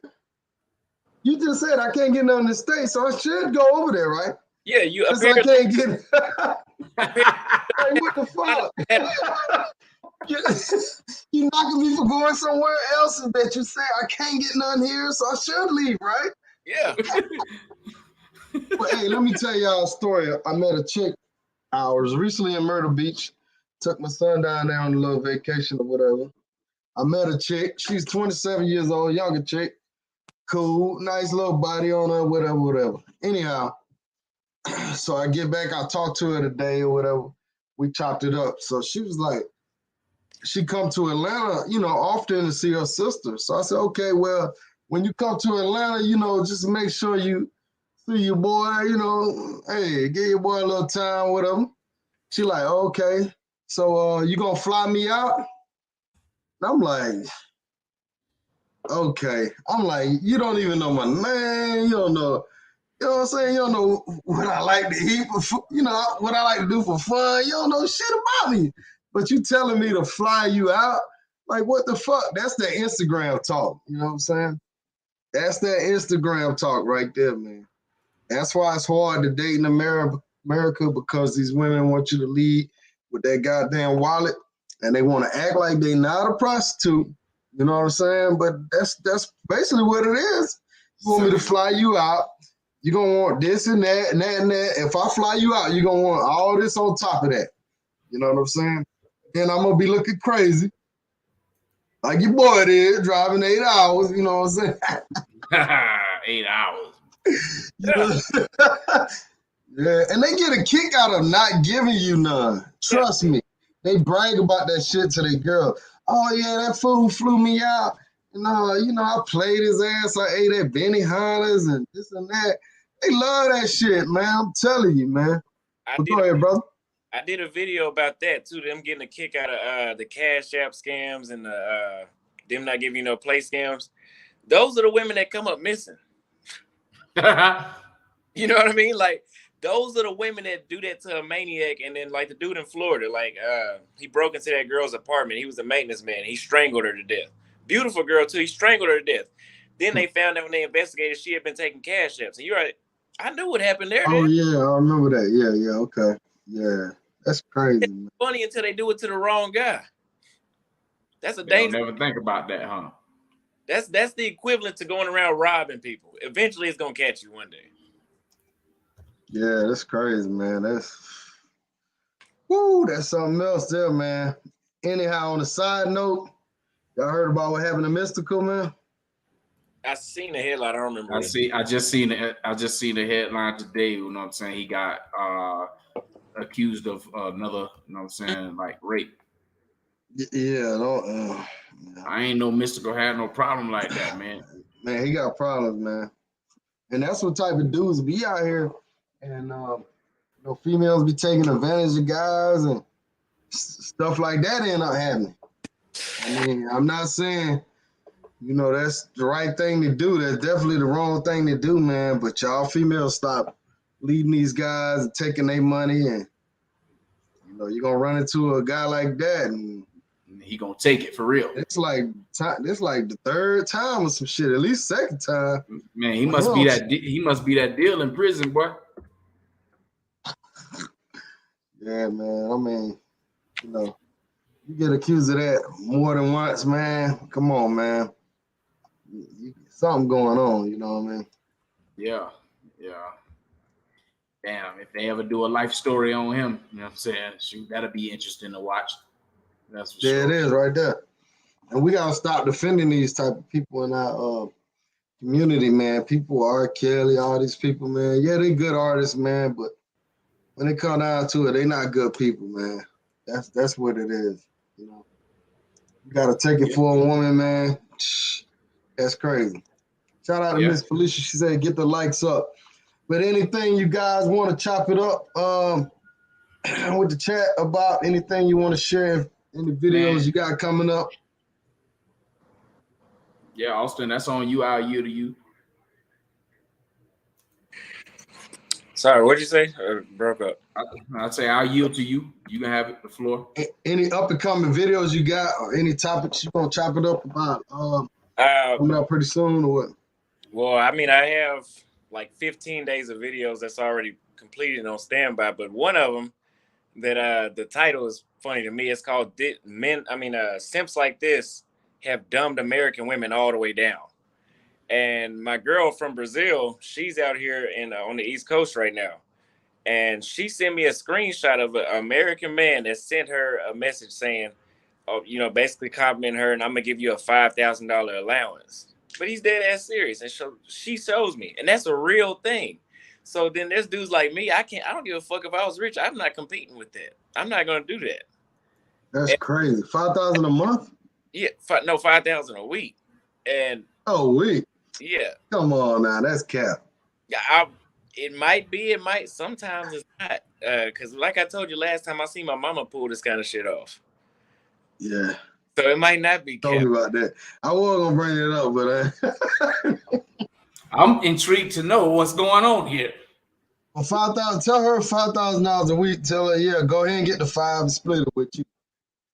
You just said I can't get none in the States, so I should go over there, right? Yeah, you Since I apparently, can't get like, what the fuck? You knocking me for going somewhere else and that you say I can't get none here, so I should leave, right? yeah. But hey, let me tell y'all a story. I met a chick. I was recently in Myrtle Beach. Took my son down there on a little vacation or whatever. I met a chick. She's 27 years old, younger chick. Cool, nice little body on her, whatever. Anyhow, so I get back, I talked to her today or whatever. We chopped it up. So she was like, she come to Atlanta, often to see her sister. So I said, okay, well, when you come to Atlanta, just make sure you see your boy, hey, give your boy a little time, whatever. She like, okay, so you gonna fly me out? And I'm like, okay. I'm like, you don't even know my name. You don't know, you know what I'm saying? You don't know what I like to eat for, what I like to do for fun. You don't know shit about me. But you telling me to fly you out? Like, what the fuck? That's that Instagram talk. You know what I'm saying? That's that Instagram talk right there, man. That's why it's hard to date in America because these women want you to lead with that goddamn wallet and they want to act like they not a prostitute. You know what I'm saying? But that's basically what it is. You want me to fly you out. You're going to want this and that and that and that. If I fly you out, you're going to want all this on top of that. You know what I'm saying? Then I'm going to be looking crazy. Like your boy did, driving 8 hours. You know what I'm saying? 8 hours. Yeah, and they get a kick out of not giving you none. Trust me. They brag about that shit to their girl. Oh, yeah, that fool flew me out. I played his ass. I ate at Benihana's and this and that. They love that shit, man. I'm telling you, man. Go ahead, brother. I did a video about that, too. Them getting a kick out of the Cash App scams and them not giving you no play scams. Those are the women that come up missing. You know what I mean? Like, those are the women that do that to a maniac. And then, like, the dude in Florida, like, he broke into that girl's apartment. He was a maintenance man. He strangled her to death. Beautiful girl, too. He strangled her to death. Then they found out when they investigated she had been taking cash apps. And you're right. I knew what happened there. Oh, yeah. I remember that. Yeah. Okay. Yeah. That's crazy. It's funny until they do it to the wrong guy. That's a danger. Never think about that, huh? That's the equivalent to going around robbing people. Eventually, it's going to catch you one day. Yeah, that's crazy, man. That's something else there, man. Anyhow, on a side note, y'all heard about what happened to Mystical, man? I seen the headline. I don't remember. I just seen the headline today. You know what I'm saying? He got accused of another, you know what I'm saying, like rape. Yeah, I ain't no Mystical had no problem like that, man. Man, he got problems, man. And that's what type of dudes be out here. And females be taking advantage of guys and stuff like that end up happening. I mean, I'm not saying, that's the right thing to do. That's definitely the wrong thing to do, man. But y'all females stop leading these guys and taking their money, and you're gonna run into a guy like that, and he gonna take it for real. It's like the third time or some shit, at least second time. Man, he must be that deal in prison, boy. Yeah, man. I mean, you get accused of that more than once, man. Come on, man. Something going on, you know what I mean? Yeah. Damn, if they ever do a life story on him, you know what I'm saying? Shoot, that'll be interesting to watch. That's for sure. It is right there. And we gotta stop defending these type of people in our community, man. People, R. Kelly, all these people, man. Yeah, they good artists, man, but when it come down to it, they not good people, man. That's what it is, You gotta take it for a woman, man. That's crazy. Shout out to Miss Felicia. She said, get the likes up. But anything you guys want to chop it up with the chat about, anything you want to share, any videos you got coming up? Yeah, Austin, that's on you, our year to you. Sorry, what'd you say? Broke up. I'd say I'll yield to you. You can have the floor. Any up and coming videos you got, or any topics you gonna chop it up about? Coming out pretty soon, or what? Well, I mean, I have like 15 days of videos that's already completed on standby, but one of them that the title is funny to me. It's called Simps Like This Have Dumbed American Women All the Way Down. And my girl from Brazil, she's out here on the East Coast right now. And she sent me a screenshot of an American man that sent her a message saying, basically complimenting her, and I'm going to give you a $5,000 allowance. But he's dead ass serious. And she shows me. And that's a real thing. So then there's dudes like me. I don't give a fuck if I was rich. I'm not competing with that. I'm not going to do that. That's crazy. 5,000 a month? Yeah. 5,000 a week. And a week? Yeah. Come on now. That's cap. It might be. It might. Sometimes it's not. Because like I told you last time, I seen my mama pull this kind of shit off. Yeah. So it might not be. Told me about that. I was gonna bring it up, but I'm intrigued to know what's going on here. Well, 5,000. Tell her $5,000 a week. Tell her, yeah, go ahead and get the 5 and split it with you.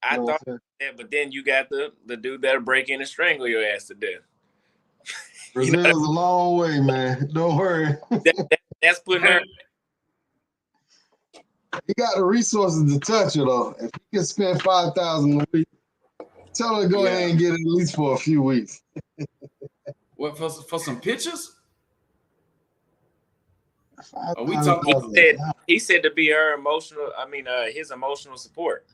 I thought that, but then you got the dude that'll break in and strangle your ass to death. Brazil's a long way, man. Don't worry. That's putting her. He got the resources to touch it though. If he can spend 5,000 a week, tell her to go ahead and get it at least for a few weeks. What for some pictures? Are we talking? He said to be her emotional. His emotional support.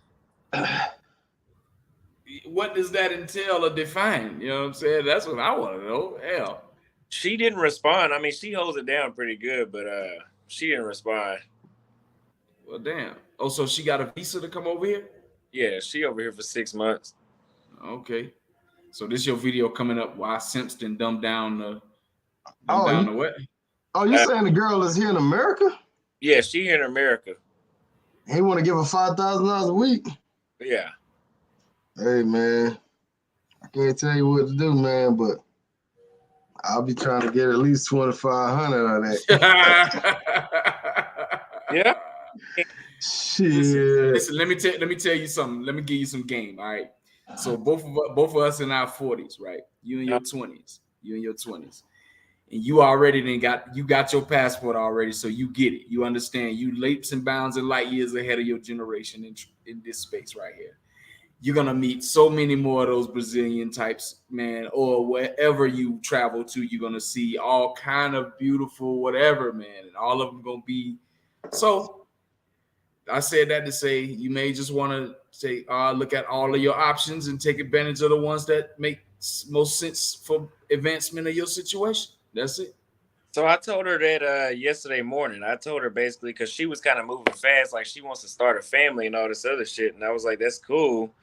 What does that entail or define? You know what I'm saying? That's what I want to know. Hell. She didn't respond. I mean, she holds it down pretty good, but she didn't respond. Well, damn. Oh, so she got a visa to come over here? Yeah, she over here for 6 months. Okay. So this your video coming up while Simpson dumbed down the what? Oh, you saying the girl is here in America? Yeah, she here in America. He want to give her $5,000 a week? Yeah. Hey, man. I can't tell you what to do, man, but I'll be trying to get at least 2,500 out of that. Yeah. Shit. Listen, let me tell you something. Let me give you some game. All right. So both of us in our 40s, right? You in your 20s. And you already got your passport already, so you get it. You understand. You leaps and bounds and light years ahead of your generation in this space right here. You're gonna meet so many more of those Brazilian types, man, or wherever you travel to, you're gonna see all kind of beautiful whatever, man, and all of them gonna be. So I said that to say you may just want to say, look at all of your options and take advantage of the ones that make most sense for advancement of your situation. That's it. So I told her that yesterday morning. I told her basically because she was kind of moving fast, like she wants to start a family and all this other shit. And I was like, that's cool.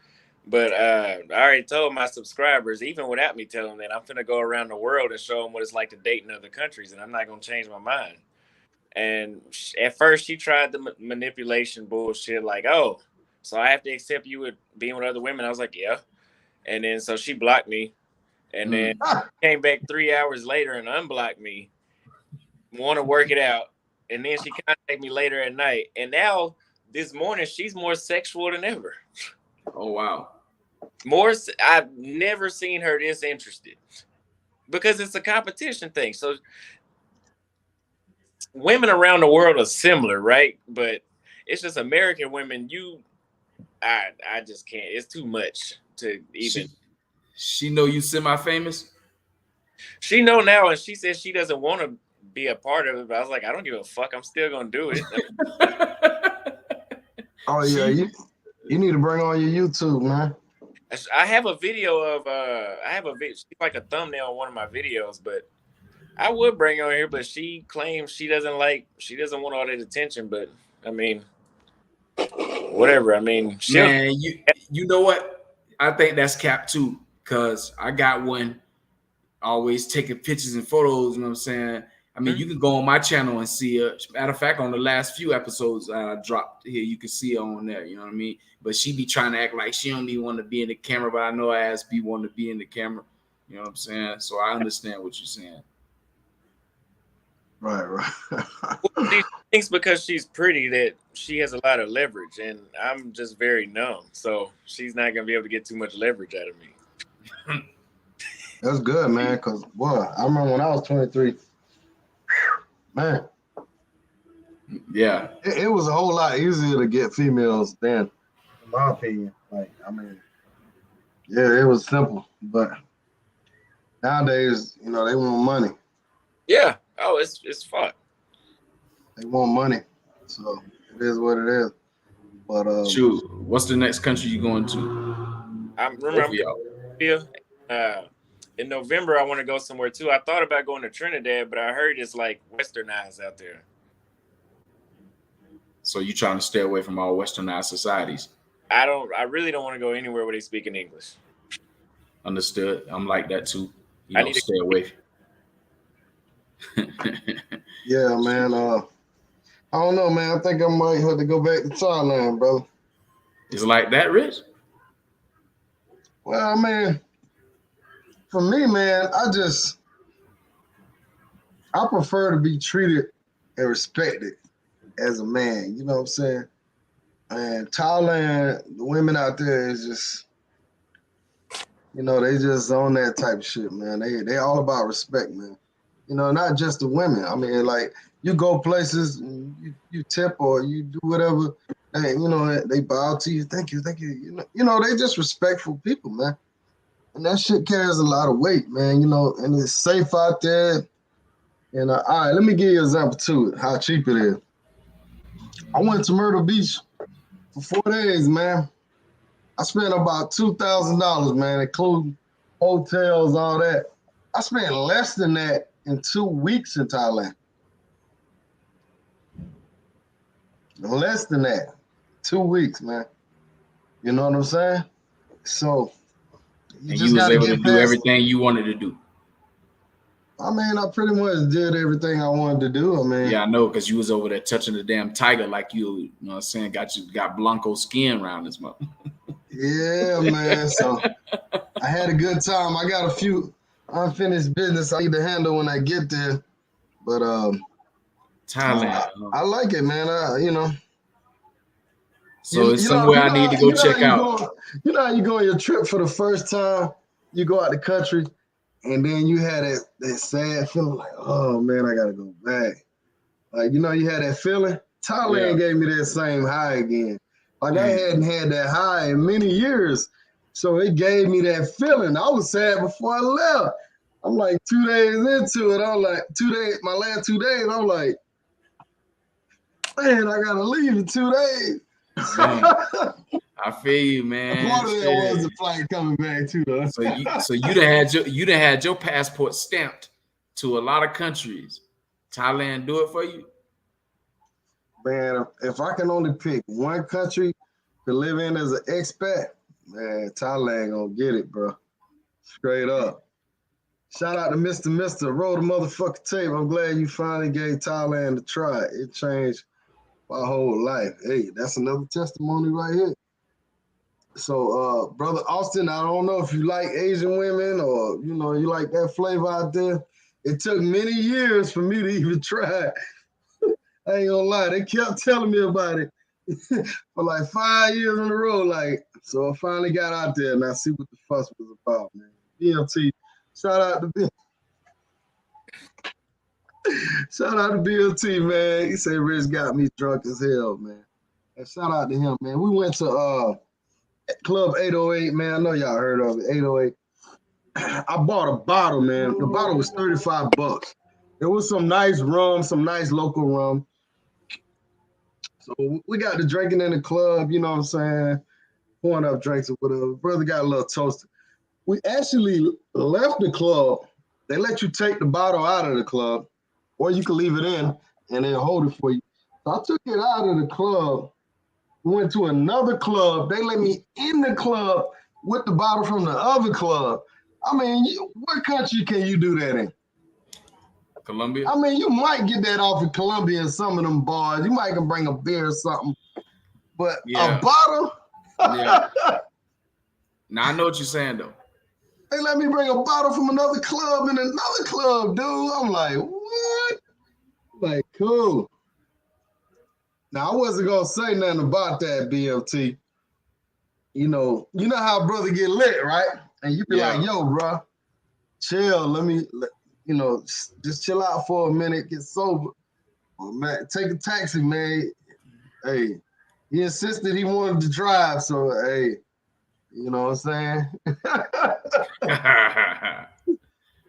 But I already told my subscribers, even without me telling them that, I'm finna go around the world and show them what it's like to date in other countries, and I'm not gonna change my mind. And at first, she tried the manipulation bullshit, like, oh, so I have to accept you with being with other women. I was like, yeah. And then so she blocked me, and then came back 3 hours later and unblocked me. Want to work it out, and then she contacted me later at night, and now this morning she's more sexual than ever. Oh wow. I've never seen her this interested because it's a competition thing. So women around the world are similar, right? But it's just American women. I just can't. It's too much to even. She know you semi-famous? She know now, and she says she doesn't want to be a part of it. But I was like, I don't give a fuck. I'm still gonna do it. Oh yeah, you need to bring on your YouTube, man. I have a video of she's like a thumbnail on one of my videos, but I would bring her on here, but she claims she doesn't want all that attention. But I mean, whatever. I mean, man, you know what? I think that's cap too, because I got one always taking pictures and photos, you know what I'm saying? I mean, you can go on my channel and see her. Matter of fact, on the last few episodes I dropped here, you can see her on there, you know what I mean? But she be trying to act like she don't even want to be in the camera, but I know her ass be wanting to be in the camera, you know what I'm saying? So I understand what you're saying. Right. She thinks because she's pretty that she has a lot of leverage, and I'm just very numb, so she's not gonna be able to get too much leverage out of me. That's good, man. Cause boy, I remember when I was 23, man. Yeah. It was a whole lot easier to get females then, in my opinion. Like, I mean, yeah, it was simple, but nowadays, you know, they want money. Yeah. Oh, it's fun. They want money, so it is what it is. But Shoot, what's the next country you going to? I'm Both of y'all. here. In November, I want to go somewhere too. I thought about going to Trinidad, but I heard it's like westernized out there. So you trying to stay away from all westernized societies? I really don't want to go anywhere where they speak in English. Understood. I'm like that too. You know, need to stay away. yeah, man. I don't know, man. I think I might have to go back to Thailand, brother. It's like that, Rich? Well, man, for me, man, I prefer to be treated and respected as a man. You know what I'm saying? And Thailand, the women out there is just, you know, they just on that type of shit, man. They all about respect, man. You know, not just the women. I mean, like, you go places, and you tip or you do whatever, and you know they bow to you. Thank you. You know they just respectful people, man. And that shit carries a lot of weight, man. You know, and it's safe out there. And all right, let me give you an example too, how cheap it is. I went to Myrtle Beach for 4 days, man. I spent about $2,000, man, including hotels, all that. I spent less than that in 2 weeks in Thailand. Less than that. 2 weeks, man. You know what I'm saying? So you was able to do everything you wanted to do. I mean, I pretty much did everything I wanted to do. I mean, yeah, I know, because you was over there touching the damn tiger like you know what I'm saying, got Blanco skin around this mother. Yeah, man. So I had a good time. I got a few unfinished business I need to handle when I get there. But Thailand. I like it, man. You know. So it's somewhere I need to go check out. You know how you go on your trip for the first time, you go out the country, and then you had that sad feeling like, oh man, I gotta go back. Like, you know, you had that feeling. Thailand gave me that same high again. Like I hadn't had that high in many years. So it gave me that feeling. I was sad before I left. I'm like 2 days into it. I'm like, my last 2 days, I'm like, man, I gotta leave in 2 days. I feel you, man. Part of that was the flight coming back too, though. So you done had your passport stamped to a lot of countries. Thailand do it for you? Man, if I can only pick one country to live in as an expat, man, Thailand gonna get it, bro. Straight up. Shout out to Mr. Roll the motherfucking tape. I'm glad you finally gave Thailand a try. It changed my whole life. Hey, that's another testimony right here. So, Brother Austin, I don't know if you like Asian women or, you know, you like that flavor out there. It took many years for me to even try. I ain't gonna lie, they kept telling me about it for like 5 years in a row. Like, so I finally got out there and I see what the fuss was about, man. BLT, shout out to BLT, man. He said Rich got me drunk as hell, man. And shout out to him, man. We went to Club 808, man. I know y'all heard of it, 808. I bought a bottle, man. The bottle was $35. There was some nice rum, some nice local rum. So we got to drinking in the club, you know what I'm saying? Pouring up drinks or whatever. Brother got a little toasted. We actually left the club. They let you take the bottle out of the club, or you can leave it in and they'll hold it for you. So I took it out of the club. We went to another club. They let me in the club with the bottle from the other club. I mean, what country can you do that in? Colombia? I mean, you might get that off in Colombia in some of them bars. You might can bring a beer or something. But a bottle? Yeah. Now, I know what you're saying, though. They let me bring a bottle from another club in another club, dude. I'm like, what? Cool. Now I wasn't gonna say nothing about that, BMT. You know how brother get lit, right? And you be like, yo, bro, chill. Just chill out for a minute, get sober. Oh, man, take a taxi, man. Hey, he insisted he wanted to drive, so hey, you know what I'm saying?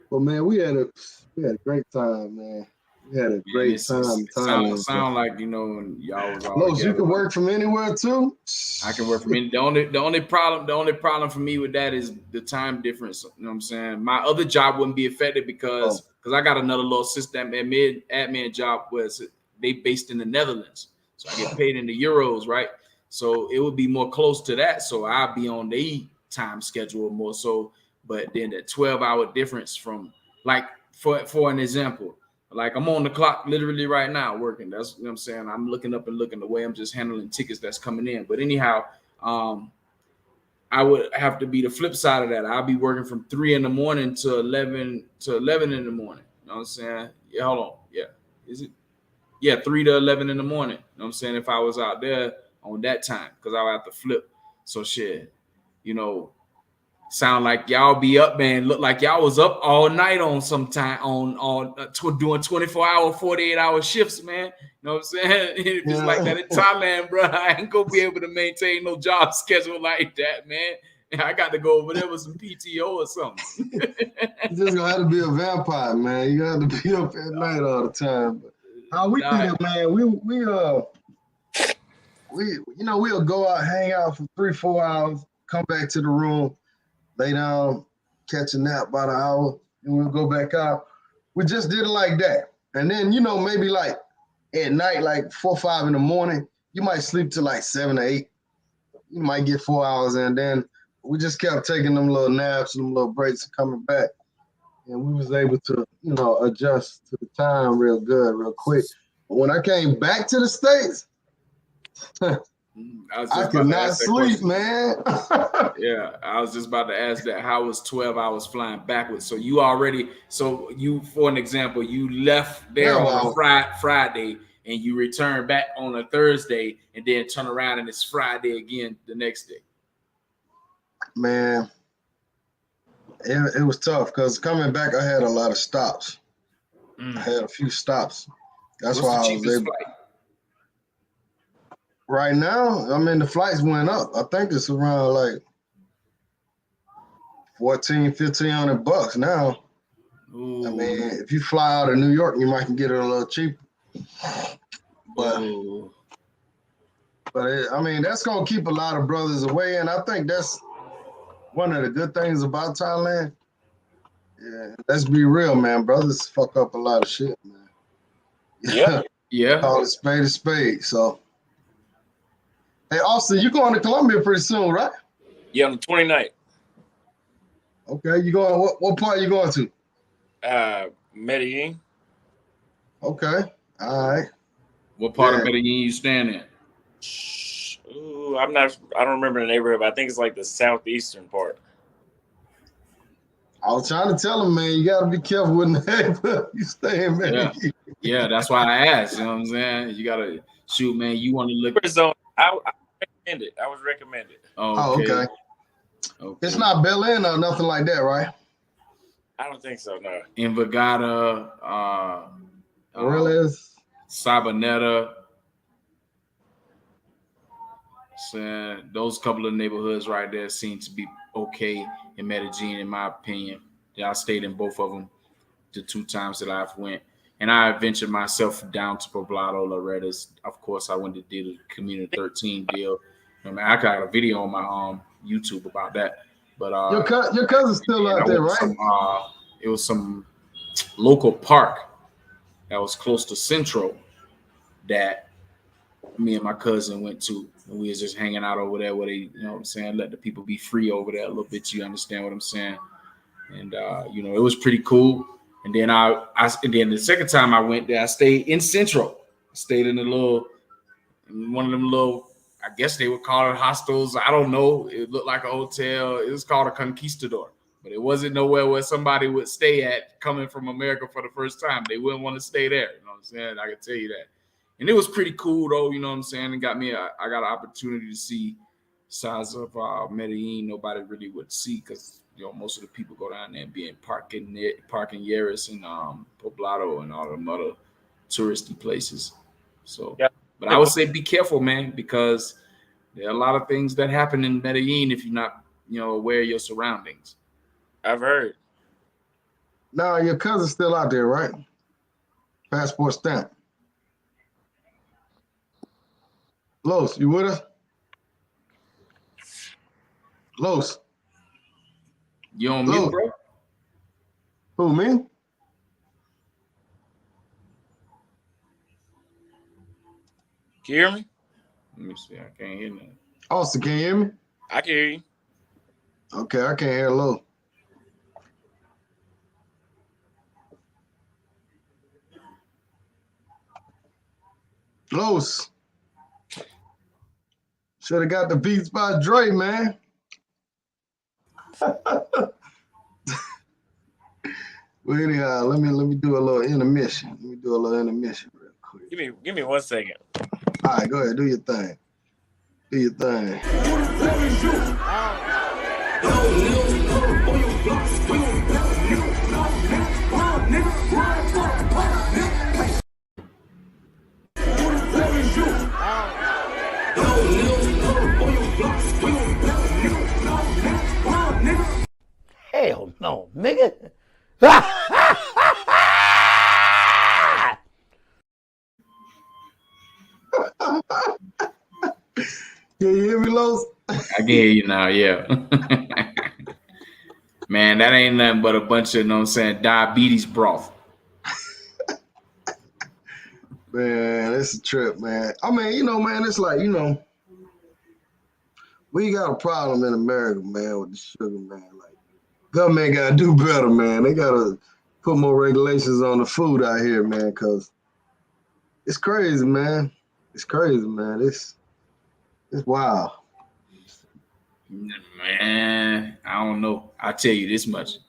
But man, we had a great time, man. We had a great time. Sound like y'all was all Los, you can work from anywhere too. I can work from any. The only problem for me with that is the time difference. You know what I'm saying? My other job wouldn't be affected because I got another little system admin job where they based in the Netherlands, so I get paid in the euros, right? So it would be more close to that. So I'll be on the time schedule more so. But then the 12-hour difference from, like, for an example, like I'm on the clock literally right now working. That's what I'm saying. I'm looking up and looking the way I'm just handling tickets that's coming in. But anyhow, I would have to be the flip side of that. I'll be working from 3 in the morning to 11 in the morning. You know what I'm saying? Yeah, hold on. Yeah. Is it? Yeah, 3 to 11 in the morning. You know what I'm saying? If I was out there on that time, because I would have to flip. So shit, sound like y'all be up, man. Look like y'all was up all night on sometime doing 24-hour, 48-hour shifts, man. You know what I'm saying? If it's like that in Thailand, bro, I ain't gonna be able to maintain no job schedule like that, man. I got to go over there with some PTO or something. You just gonna have to be a vampire, man. You got to be up at night all the time. But how we did it, man? We'll go out, hang out for 3-4 hours, come back to the room, lay down, catch a nap about an hour, and we'll go back out. We just did it like that. And then, maybe like at night, like 4 or 5 in the morning, you might sleep till like 7 or 8. You might get 4 hours, and then we just kept taking them little naps and them little breaks and coming back. And we was able to, adjust to the time real good, real quick. But when I came back to the States, I could not sleep, man. Yeah, I was just about to ask that. How was 12 hours flying backwards? So for an example, you left there on a Friday and you return back on a Thursday and then turn around and it's Friday again the next day. Man, it was tough because coming back, I had a lot of stops. I had a few stops. That's why I was able. Flight? Right now, the flights went up. I think it's around like $1,500 now. Ooh. If you fly out of New York, you might can get it a little cheaper. But that's gonna keep a lot of brothers away, and I think that's one of the good things about Thailand. Yeah, let's be real, man. Brothers fuck up a lot of shit, man. Yeah. Call it spade a spade. So, hey, Austin, you going to Colombia pretty soon, right? Yeah, on the 29th. Okay, you going? What part are you going to? Medellin. Okay, all right. What part of Medellin you staying in? Ooh, I don't remember the neighborhood, but I think it's like the southeastern part. I was trying to tell him, man, you got to be careful with the neighborhood you stay in, man. Yeah, that's why I asked. You know what I'm saying? You got to shoot, man. You want to look. I recommend it. I was recommended. Oh, okay. It's not Bel-Air or nothing like that, right? I don't think so, no. Envigada, Sabaneta. So those couple of neighborhoods right there seem to be okay in Medellin, in my opinion. I stayed in both of them the 2 times that I've went. And I ventured myself down to Poblado, Loretas. Of course, I went to do the Community 13 deal. I got a video on my YouTube about that. But your cousin's still out there, right? It was some local park that was close to Centro that me and my cousin went to. And we was just hanging out over there where they, let the people be free over there a little bit. You understand what I'm saying? And it was pretty cool. And then then the second time I went there, I stayed in Centro. I stayed in one of them little, I guess they would call it hostels. I don't know. It looked like a hotel. It was called a Conquistador. But it wasn't nowhere where somebody would stay at coming from America for the first time. They wouldn't want to stay there. You know what I'm saying? I can tell you that. And it was pretty cool though, you know what I'm saying? It got me, I got an opportunity to see sides of Medellin nobody really would see because, you know, most of the people go down there and be in Parking Yaris and Poblado and all them other touristy places. So, yeah. But I would say be careful, man, because there are a lot of things that happen in Medellin if you're not, you know, aware of your surroundings. I've heard. Now your cousin's still out there, right? Passport stamp. Los, you with us? Los. You on mute, bro? Who, me? Can you hear me? Let me see. I can't hear nothing. Austin, can you hear me? I can hear you. Okay, I can't hear Lo. Los. Should have got the beats by Dre, man. Well, anyhow, let me do a little intermission. Real quick. Give me 1 second. All right, go ahead, do your thing. Hell no, nigga. Can you hear me, Los? I can hear you now, yeah. Man, that ain't nothing but a bunch of, you know what I'm saying, diabetes broth. Man, it's a trip, man. I mean, you know, man, it's like, you know, we got a problem in America, man, with the sugar, man. Like, government got to do better, man. They got to put more regulations on the food out here, man, because it's crazy, man. It's wild. Man, I don't know. I'll tell you this much.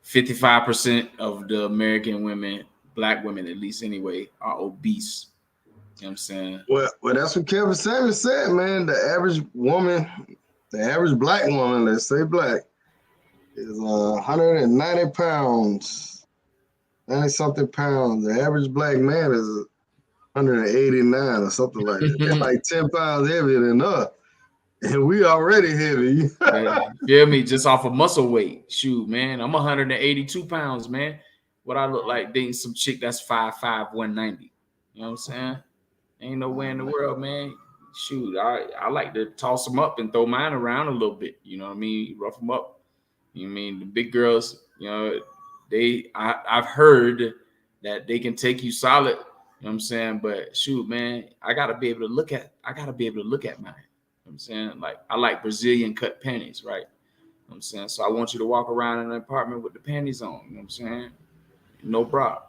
55% of the American women, black women at least anyway, are obese. You know what I'm saying? Well, that's what Kevin Samuels said, man. The average black woman, let's say black, is 190 pounds, 90-something pounds. The average black man is 189 or something like that. They're like 10 pounds heavier than us. And we already heavy. Feel me? Just off of muscle weight. Shoot, man. I'm 182 pounds, man. What I look like dating some chick that's 5'5", 190. You know what I'm saying? Ain't no way in the world, man. Shoot, I like to toss them up and throw mine around a little bit. You know what I mean? Rough them up. You know what I mean? The big girls, you know, I've heard that they can take you solid. You know what I'm saying? But shoot, man, I gotta be able to look at mine. You know what I'm saying? Like, I like Brazilian cut panties, right? You know what I'm saying? So I want you to walk around in an apartment with the panties on. You know what I'm saying? No problem.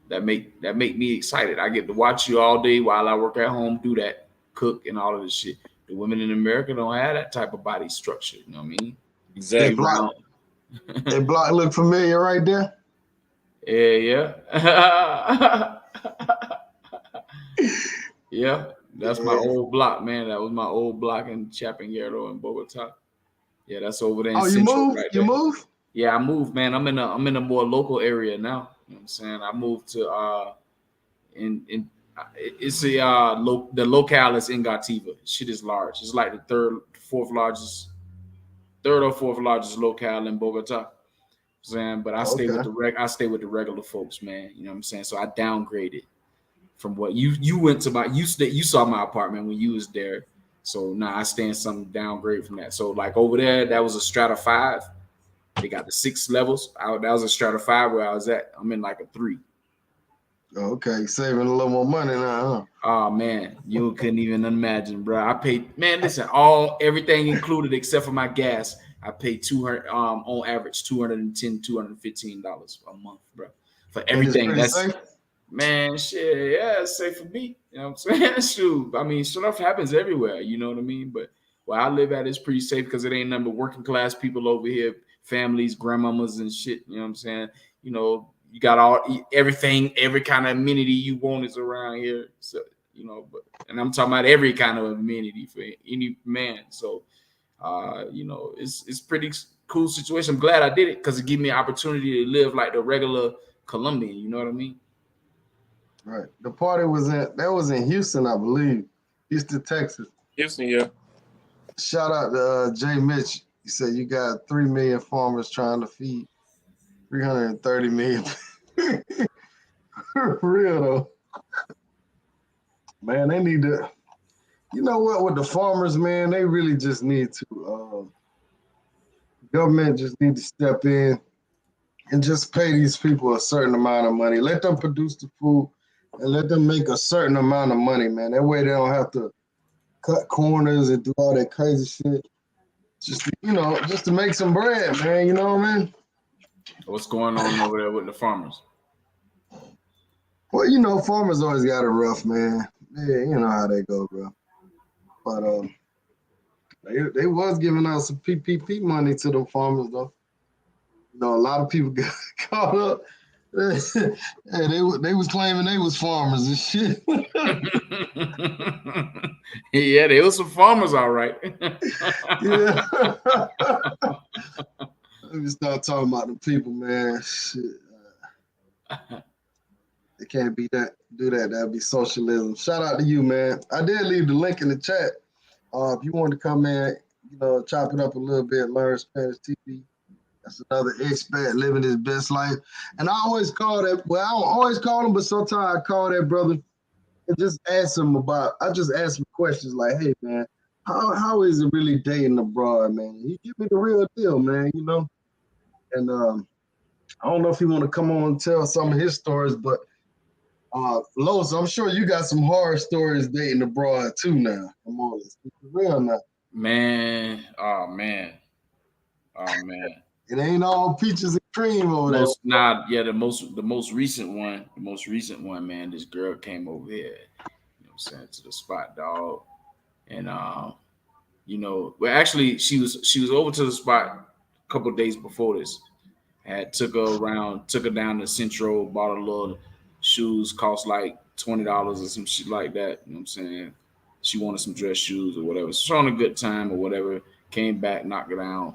That make me excited. I get to watch you all day while I work at home, do that, cook and all of this shit. The women in America don't have that type of body structure. You know what I mean? Exactly. That block look familiar right there? Yeah. Yeah. That's my old block, man. That was my old block in Chapinero in Bogota. Yeah, that's over there in you Central. moved? Right You there. moved? Yeah, I moved, man. I'm in a more local area now. You know what I'm saying? I moved to it's the locale is Engativa. Shit is large. It's like the third or fourth largest locale in Bogota. Saying, but I stay with the regular folks, man. You know what I'm saying? So I downgraded from what you went to you saw my apartment when you was there. So now I stay in some downgrade from that. So like over there, that was a strata 5. They got the 6 levels. That was a strata 5 where I was at. I'm in like a 3. Okay, saving a little more money now, huh? Oh man, you couldn't even imagine, bro. I paid, man. Listen, everything included except for my gas. I paid $200 on average $210, $215 a month, bro, for everything. That's safe? Man, shit, yeah, it's safe for me. You know what I'm saying? Shoot, I mean, stuff happens everywhere. You know what I mean? But where I live at is pretty safe because it ain't nothing but working class people over here families, grandmamas and shit. You know what I'm saying? You know, you got everything, every kind of amenity you want is around here. So, you know, and I'm talking about every kind of amenity for any man. So, you know, it's pretty cool situation. I'm glad I did it because it gave me an opportunity to live like the regular Colombian. You know what I mean? Right. The party was in Houston, I believe. Houston, Texas. Houston, yeah. Shout out to Jay Mitch. He said you got 3 million farmers trying to feed 330 million. For real though. Man, they need to, you know what, with the farmers, man, they really just need to, government just need to step in and just pay these people a certain amount of money. Let them produce the food and let them make a certain amount of money, man. That way they don't have to cut corners and do all that crazy shit. Just to, you know, just to make some bread, man. You know what I mean? What's going on over there with the farmers? Well, you know, farmers always got it rough, man. Yeah, you know how they go, bro. But they was giving out some PPP money to them farmers, though. You know, a lot of people got caught up. Hey, they was claiming they was farmers and shit. Yeah, they was some farmers, all right. Yeah. Let me start talking about the people, man. Shit. They can't do that. That'd be socialism. Shout out to you, man. I did leave the link in the chat. If you want to come in, you know, chop it up a little bit, learn Spanish TV. That's another expat living his best life. And I always call that, well, I don't always call him, but sometimes I call that brother and just ask him questions like, hey, man, how is it really dating abroad, man? He give me the real deal, man, you know? And I don't know if he want to come on and tell some of his stories, but Los, I'm sure you got some horror stories dating abroad too now. Come on, let's keep it real now. Man, oh man. It ain't all peaches and cream over there. The most recent one, man. This girl came over here, you know what I'm saying, to the spot, dog. And you know, well, actually, she was over to the spot a couple of days before this. Took her down to Central, bought a little shoes, cost like $20 or some shit like that. You know what I'm saying? She wanted some dress shoes or whatever. She on a good time or whatever. Came back, knocked it down.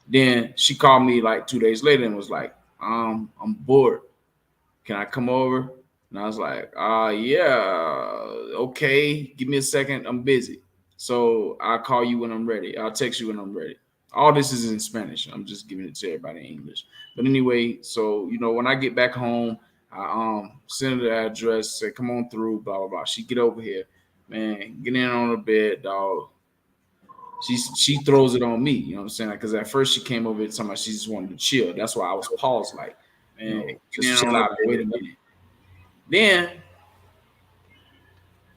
Then she called me like 2 days later and was like, I'm bored. Can I come over? And I was like, yeah, okay. Give me a second. I'm busy. So I'll call you when I'm ready. I'll text you when I'm ready. All this is in Spanish. I'm just giving it to everybody in English. But anyway, so, you know, when I get back home, I send her the address, say, come on through, blah, blah, blah. She get over here, man, get in on the bed, dog. She throws it on me, you know what I'm saying? Because at first she came over here talking about she just wanted to chill. That's why I was paused, like, man, just chill out. Wait a minute. Then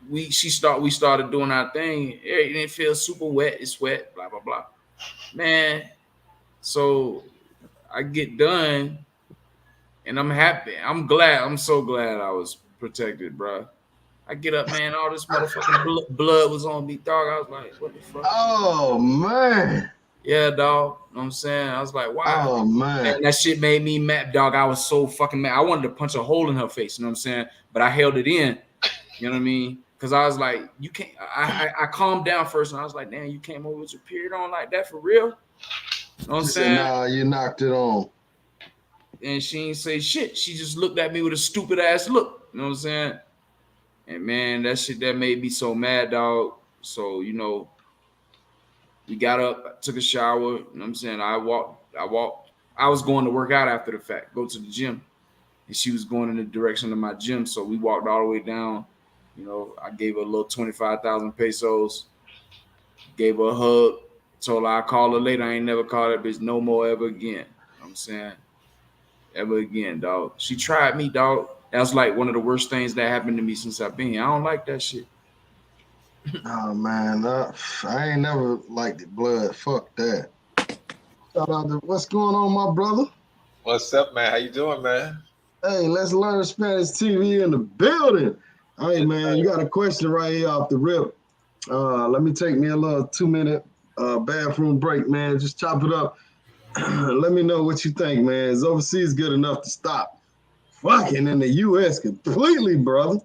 we started doing our thing. It didn't feel super wet. It's wet, blah, blah, blah. Man, so I get done and I'm happy. I'm so glad I was protected, bro. I get up, man, all this motherfucking blood was on me, dog. I was like, what the fuck? Oh, man. Yeah, dog. You know what I'm saying? I was like, wow. Oh, man. That shit made me mad, dog. I was so fucking mad. I wanted to punch a hole in her face, you know what I'm saying? But I held it in, you know what I mean? Because I was like, you can't, I calmed down first, and I was like, damn, you came over with your period on like that for real? You know what I'm saying? Nah, you knocked it on. And she ain't say shit. She just looked at me with a stupid ass look, you know what I'm saying? And man, that shit that made me so mad, dog. So, you know, we got up, took a shower, you know what I'm saying? I walked. I was going to work out after the fact, go to the gym. And she was going in the direction of my gym. So we walked all the way down. You know, I gave her a little 25,000 pesos, gave her a hug, told her I'll call her later. I ain't never called that bitch no more ever again. You know what I'm saying? Ever again, dog. She tried me, dog. That's like one of the worst things that happened to me since I've been here. I don't like that shit. Oh, man. I ain't never liked it, blood. Fuck that. Shout out to what's going on, my brother? What's up, man? How you doing, man? Hey, let's learn Spanish TV in the building. Hey, man, you got a question right here off the rip. Let me take me a little 2-minute bathroom break, man. Just chop it up. Let me know what you think, man. Is overseas good enough to stop fucking in the U.S. completely, brother?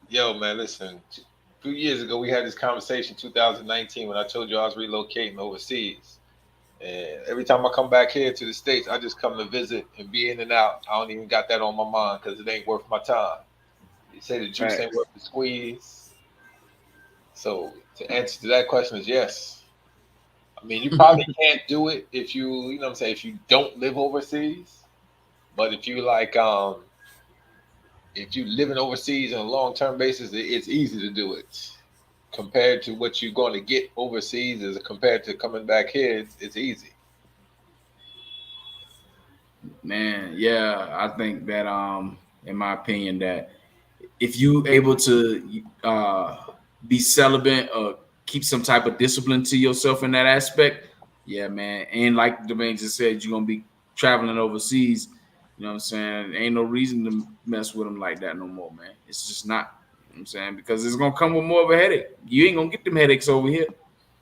Yo, man, listen. A few years ago, we had this conversation, 2019, when I told you I was relocating overseas. And every time I come back here to the States, I just come to visit and be in and out. I don't even got that on my mind because it ain't worth my time. You say the juice ain't worth the squeeze. So to answer to that question is yes. I mean, you probably can't do it if you know what I'm saying, if you don't live overseas. But if you like, if you living overseas on a long-term basis, it's easy to do it. Compared to what you're going to get overseas, as compared to coming back here, it's easy. Man, yeah, I think that in my opinion, that if you able to be celibate or keep some type of discipline to yourself in that aspect, yeah, man. And like Dwayne just said, you're gonna be traveling overseas. You know what I'm saying? Ain't no reason to mess with them like that no more, man. It's just not. You know what I'm saying, because it's gonna come with more of a headache. You ain't gonna get them headaches over here.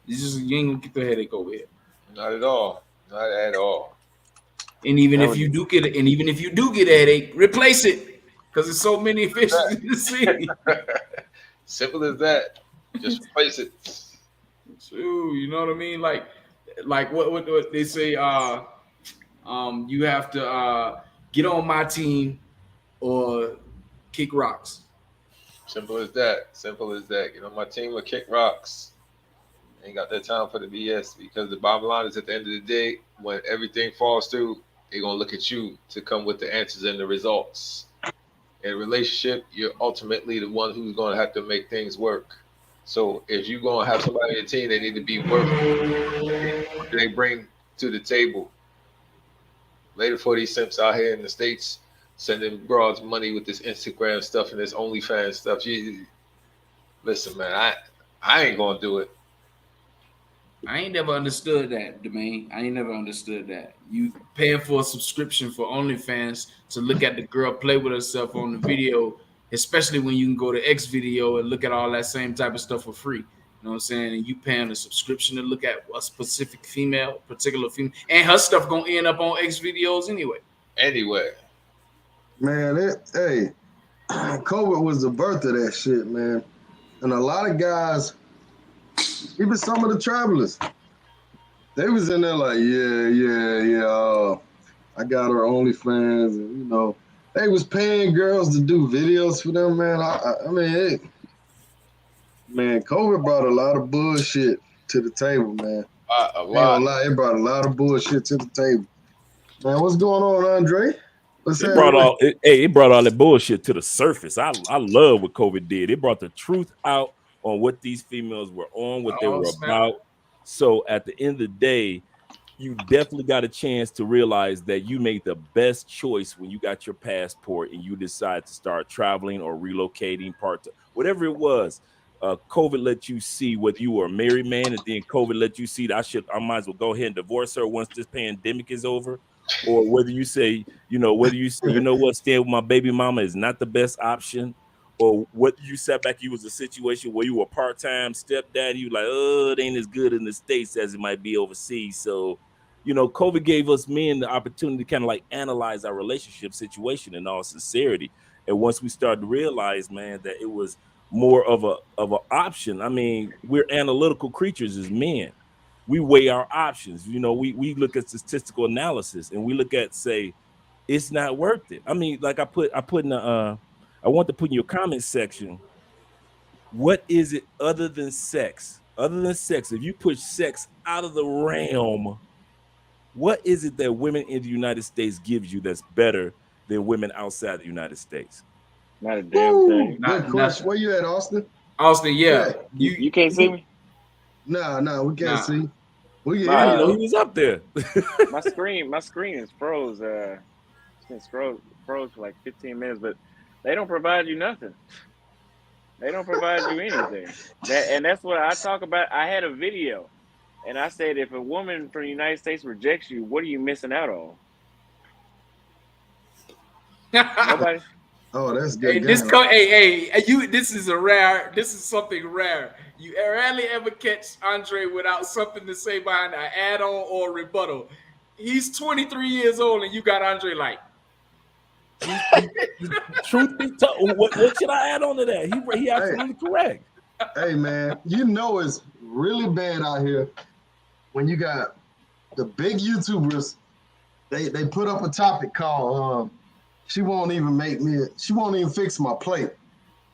You ain't gonna get the headache over here. Not at all. Not at all. And even if you do get a headache, replace it, because there's so many fishes in the sea. Simple as that. Just replace it. True, you know what I mean? Like what they say, you have to get on my team or kick rocks. Simple as that. Simple as that. Get on my team or kick rocks. Ain't got that time for the BS, because the bottom line is, at the end of the day, when everything falls through, they're gonna look at you to come with the answers and the results. In a relationship, you're ultimately the one who's gonna have to make things work. So if you're gonna have somebody on your team, they need to be worth what they bring to the table. Later for these simps out here in the States sending broads money with this Instagram stuff and this OnlyFans stuff. Listen, man, I ain't gonna do it. I ain't never understood that, Domain. I ain't never understood that. You paying for a subscription for OnlyFans to look at the girl play with herself on the video, especially when you can go to X video and look at all that same type of stuff for free. You know what I'm saying? And you paying a subscription to look at a specific particular female, and her stuff gonna end up on X videos anyway. Anyway. Man, COVID was the birth of that shit, man. And a lot of guys, even some of the travelers, they was in there like, yeah. I got her OnlyFans, and you know, they was paying girls to do videos for them, man. I mean, man, COVID brought a lot of bullshit to the table, man. A lot. It brought a lot of bullshit to the table, man. What's going on, Andre? It brought all that bullshit to the surface. I love what COVID did. It brought the truth out on what these females were on, what they were about. So at the end of the day, you definitely got a chance to realize that you made the best choice when you got your passport and you decided to start traveling or relocating, whatever it was. COVID let you see whether you were a married man, and then COVID let you see that I might as well go ahead and divorce her once this pandemic is over. Or whether you say, you know what, staying with my baby mama is not the best option. Or what you sat back, you was a situation where you were part-time stepdad, you like, it ain't as good in the States as it might be overseas. So, you know, COVID gave us men the opportunity to kind of like analyze our relationship situation in all sincerity. And once we started to realize, man, that it was more of an option. I mean, we're analytical creatures as men. We weigh our options. You know, we look at statistical analysis and we look at, say, it's not worth it. I mean, like I want to put in your comment section, what is it other than sex? Other than sex, if you push sex out of the realm, what is it that women in the United States gives you that's better than women outside the United States? Not a damn thing. Good question. Where you at, Austin? Austin, yeah. You can't see me? No, we can't see. He was up there. my screen is froze. It's been froze for like 15 minutes, but they don't provide you nothing. They don't provide you anything. And that's what I talk about. I had a video, and I said, if a woman from the United States rejects you, what are you missing out on? Nobody. Oh, that's good. This is something rare. You rarely ever catch Andre without something to say behind an add-on or rebuttal. He's 23 years old, and you got Andre like. Truth be told, what should I add on to that? He absolutely correct. Hey man, you know it's really bad out here when you got the big YouTubers. They put up a topic called she won't even fix my plate.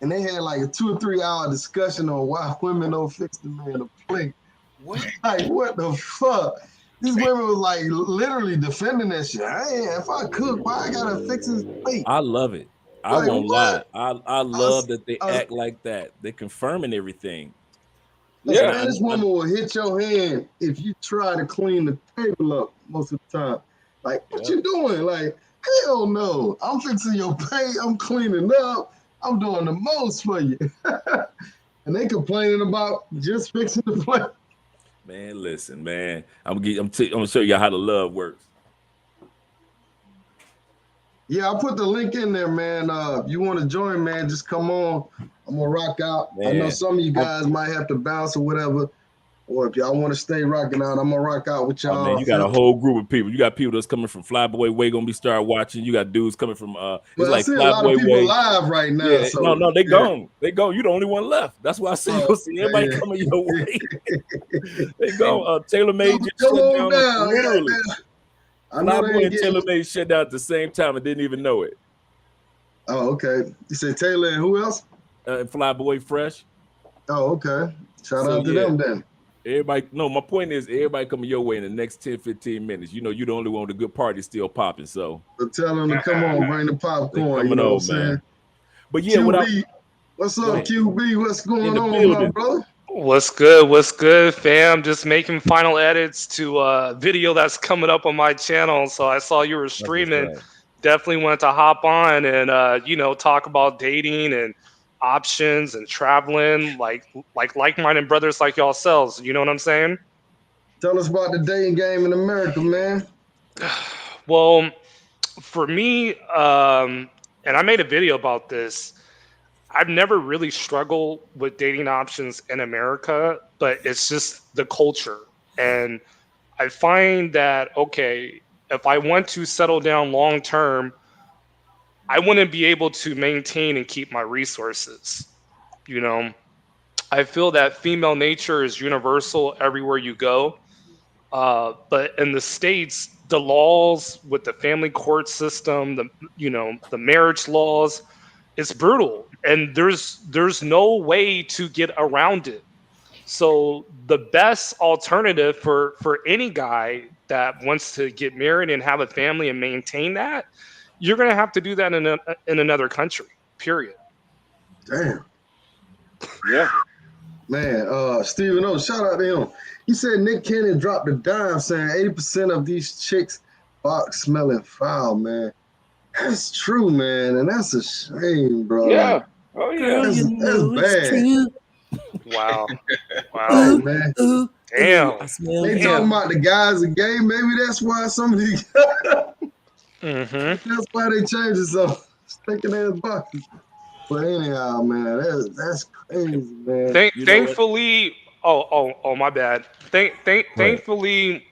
And they had like a 2 or 3 hour discussion on why women don't fix the man a plate. What? Like, what the fuck? These women was like literally defending that shit. If I cook, why I gotta fix his plate? I love it. I Like, won't lie. what? I love that they act like that. They're confirming everything. Yeah, man, this woman will hit your hand if you try to clean the table up most of the time. Like, what you doing? Like, hell no. I'm fixing your plate. I'm cleaning up. I'm doing the most for you. And they complaining about just fixing the plate. Man, listen, man. I'm gonna show you how the love works. Yeah, I'll put the link in there, man. If you want to join, man, just come on. I'm gonna rock out. Man. I know some of you guys might have to bounce or whatever. Or if y'all want to stay rocking out, I'm gonna rock out with y'all. Oh, man, you got a whole group of people. You got people that's coming from Flyboy Way gonna be start watching. You got dudes coming from it's like I see a lot of people Way live right now. Yeah, so, no, they gone. They gone. You the only one left. That's why I see you see everybody coming your way. They go. Taylor Made just shut down. Literally. Flyboy and Taylor Made shut down at the same time and didn't even know it. Oh, okay. You said Taylor and who else? And Flyboy Fresh. Oh, okay. Shout out to them then. Everybody, no, my point is everybody coming your way in the next 10, 15 minutes. You know, you're the only one with a good party still popping. So tell them to come on, bring the popcorn. You know what I'm saying? But yeah, what's up, QB? What's going on, my brother? What's good? What's good, fam? Just making final edits to a video that's coming up on my channel. So I saw you were streaming. Definitely wanted to hop on and talk about dating and options and traveling, like-minded brothers like y'all selves. You know what I'm saying? Tell us about the dating game in America, man. Well, for me, and I made a video about this. I've never really struggled with dating options in America, but it's just the culture. And I find that, okay, if I want to settle down long term, I wouldn't be able to maintain and keep my resources. You know, I feel that female nature is universal everywhere you go. But in the States, the laws with the family court system, the marriage laws, it's brutal. And there's no way to get around it. So the best alternative for any guy that wants to get married and have a family and maintain that, you're going to have to do that in another country, period. Damn. Yeah. Man, Stephen O, shout out to him. He said Nick Cannon dropped a dime saying 80% of these chicks box smelling foul, man. That's true, man. And that's a shame, bro. Yeah. Oh, yeah. That's bad. Wow. Oh, man. Damn. They talking about the guys are gay. Maybe that's why some of these that's why they changed it so stinking ass boxes. But anyhow, man, that's crazy, man. Thankfully, my bad. Thankfully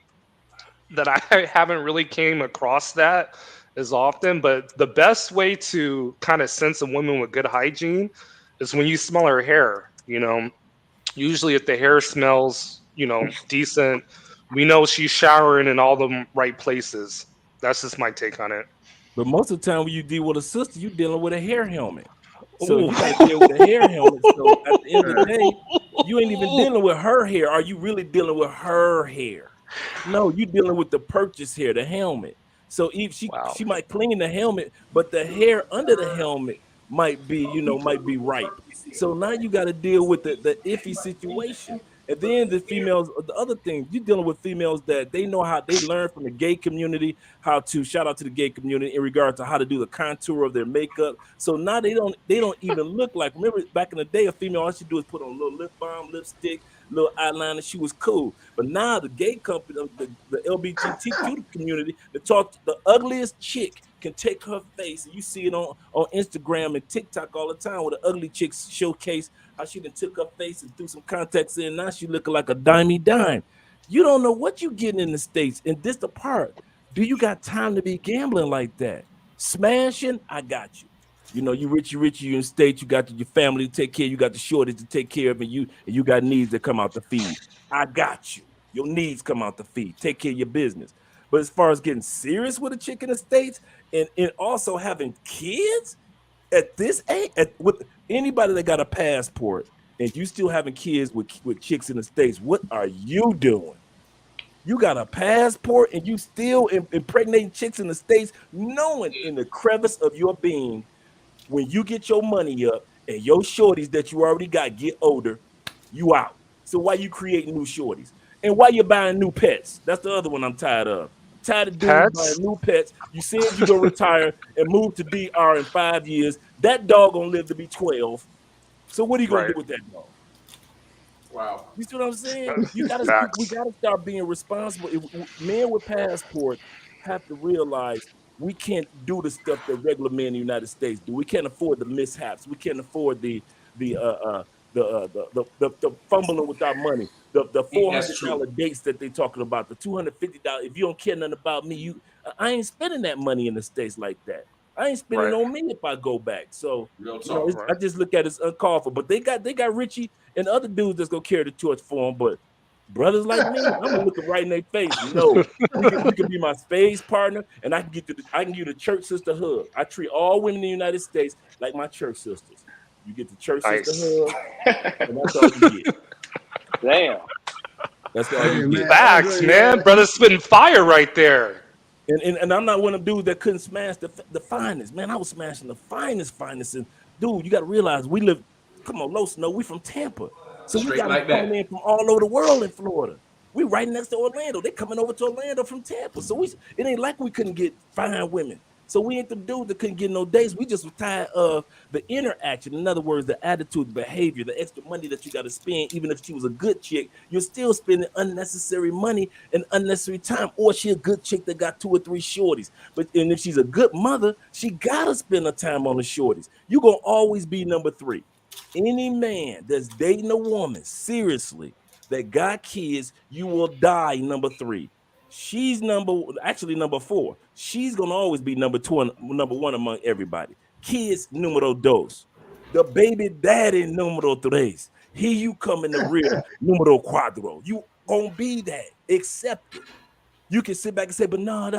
that I haven't really came across that as often, but the best way to kind of sense a woman with good hygiene is when you smell her hair. You know, usually if the hair smells, decent, we know she's showering in all the right places. That's just my take on it. But most of the time when you deal with a sister, you're dealing with a hair helmet. So you got to deal with a hair helmet. So at the end of the day, you ain't even dealing with her hair. Are you really dealing with her hair? No, you're dealing with the purchase hair, the helmet. So if she might clean the helmet, but the hair under the helmet might be ripe. So now you got to deal with the iffy situation. And then the females, the other thing, you're dealing with females that they know how they learn from the gay community, how to shout out to the gay community in regard to how to do the contour of their makeup. So now they don't even look like, remember back in the day, a female, all she do is put on a little lip balm, lipstick, little eyeliner, she was cool. But now the gay company, the LGBTQ community, the ugliest chick can take her face, and you see it on Instagram and TikTok all the time, where the ugly chicks showcase how she done took her face and threw some contacts in. Now she looking like a dimey dime. You don't know what you getting in the States. And this the part. Do you got time to be gambling like that? Smashing, I got you. You know, you rich, you in state, you got your family to take care, you got the shortage to take care of, and you got needs that come out to feed. I got you. Your needs come out to feed. Take care of your business. But as far as getting serious with a chick in the States and also having kids at this age, with anybody that got a passport and you still having kids with chicks in the States, what are you doing? You got a passport and you still impregnating chicks in the States, knowing in the crevice of your being, when you get your money up and your shorties that you already got get older, you out. So why you creating new shorties? And why you buying new pets? That's the other one I'm tired of. I'm tired of dudes buying new pets. You said you're going to retire and move to DR in 5 years. That dog going to live to be 12. So what are you going to do with that dog? Wow. You see what I'm saying? We gotta start being responsible. Men with passports have to realize we can't do the stuff that regular men in the United States do. We can't afford the mishaps. We can't afford the fumbling with our money. The $400 dates that they talking about, the $250. If you don't care nothing about me, I ain't spending that money in the States like that. I ain't spending on me if I go back. So I just look at it as uncalled for. But they got Richie and other dudes that's gonna carry the torch for them. But brothers like me, I'm gonna look them right in their face. You can be my space partner, and I can give you the church sister hug. I treat all women in the United States like my church sisters. You get the church sister hug, and that's all you get. Damn. That's all you get. Facts, man. Brother's spitting fire right there. And I'm not one of them dudes that couldn't smash the finest. Man, I was smashing the finest. And dude, you got to realize we live. Come on, Los Snow. We from Tampa, so we got like coming in from all over the world in Florida. We right next to Orlando. They coming over to Orlando from Tampa, so it ain't like we couldn't get fine women. So we ain't the dude that couldn't get no dates. We just were tired of the interaction. In other words, the attitude, the behavior, the extra money that you got to spend. Even if she was a good chick, you're still spending unnecessary money and unnecessary time. Or she a good chick that got 2 or 3 shorties. And if she's a good mother, she got to spend her time on the shorties. You're going to always be number 3. Any man that's dating a woman, seriously, that got kids, you will die number 3. She's number 4. She's gonna always be number 1 among everybody. Kids numero dos. The baby daddy numero tres. Here you come in the rear numero cuatro. You gonna be that. Accept it. You can sit back and say, but no,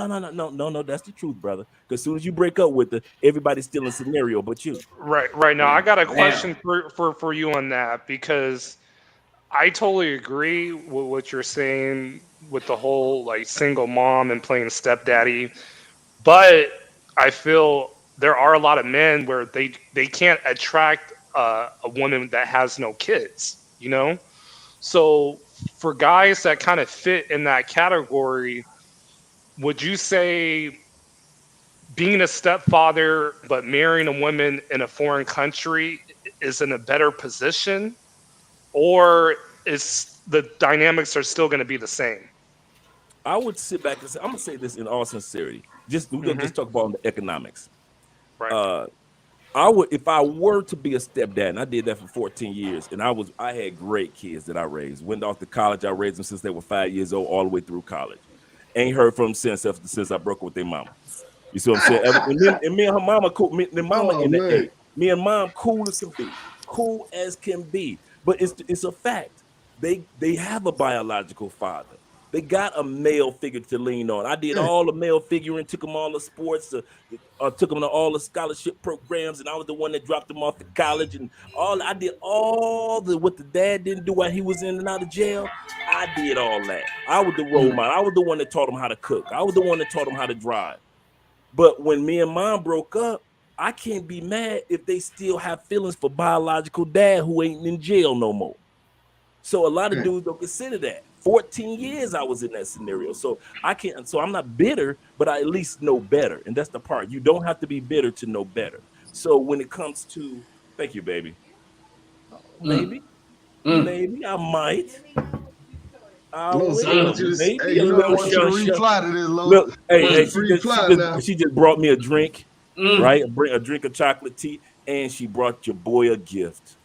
that's the truth, brother. Because as soon as you break up with her, everybody's still in scenario but you. Right now, I got a question for you on that, because I totally agree with what you're saying with the whole like single mom and playing stepdaddy, but I feel there are a lot of men where they can't attract a woman that has no kids, you know? So for guys that kind of fit in that category, would you say being a stepfather but marrying a woman in a foreign country is in a better position, or is the dynamics are still going to be the same? I would sit back and say, I'm gonna say this in all sincerity. We're gonna just talk about the economics. Right. I would, if I were to be a stepdad, and I did that for 14 years, and I had great kids that I raised. Went off to college, I raised them since they were 5 years old, all the way through college. Ain't heard from them since I broke up with their mama. You see what I'm saying? And me and her mama cool. Me and mom cool as can be. Cool as can be. But it's a fact. They have a biological father. They got a male figure to lean on. I did all the male figuring, took them all the sports, took them to all the scholarship programs, and I was the one that dropped them off to college, and I did all what the dad didn't do while he was in and out of jail. I did all that. I was the role model. I was the one that taught them how to cook. I was the one that taught them how to drive. But when me and mom broke up, I can't be mad if they still have feelings for biological dad who ain't in jail no more. So a lot of dudes don't consider that. 14 years I was in that scenario. So I'm not bitter, but I at least know better. And that's the part. You don't have to be bitter to know better. So when it comes to, thank you, baby. Maybe I might. She just brought me a drink, right? A drink of chocolate tea, and she brought your boy a gift.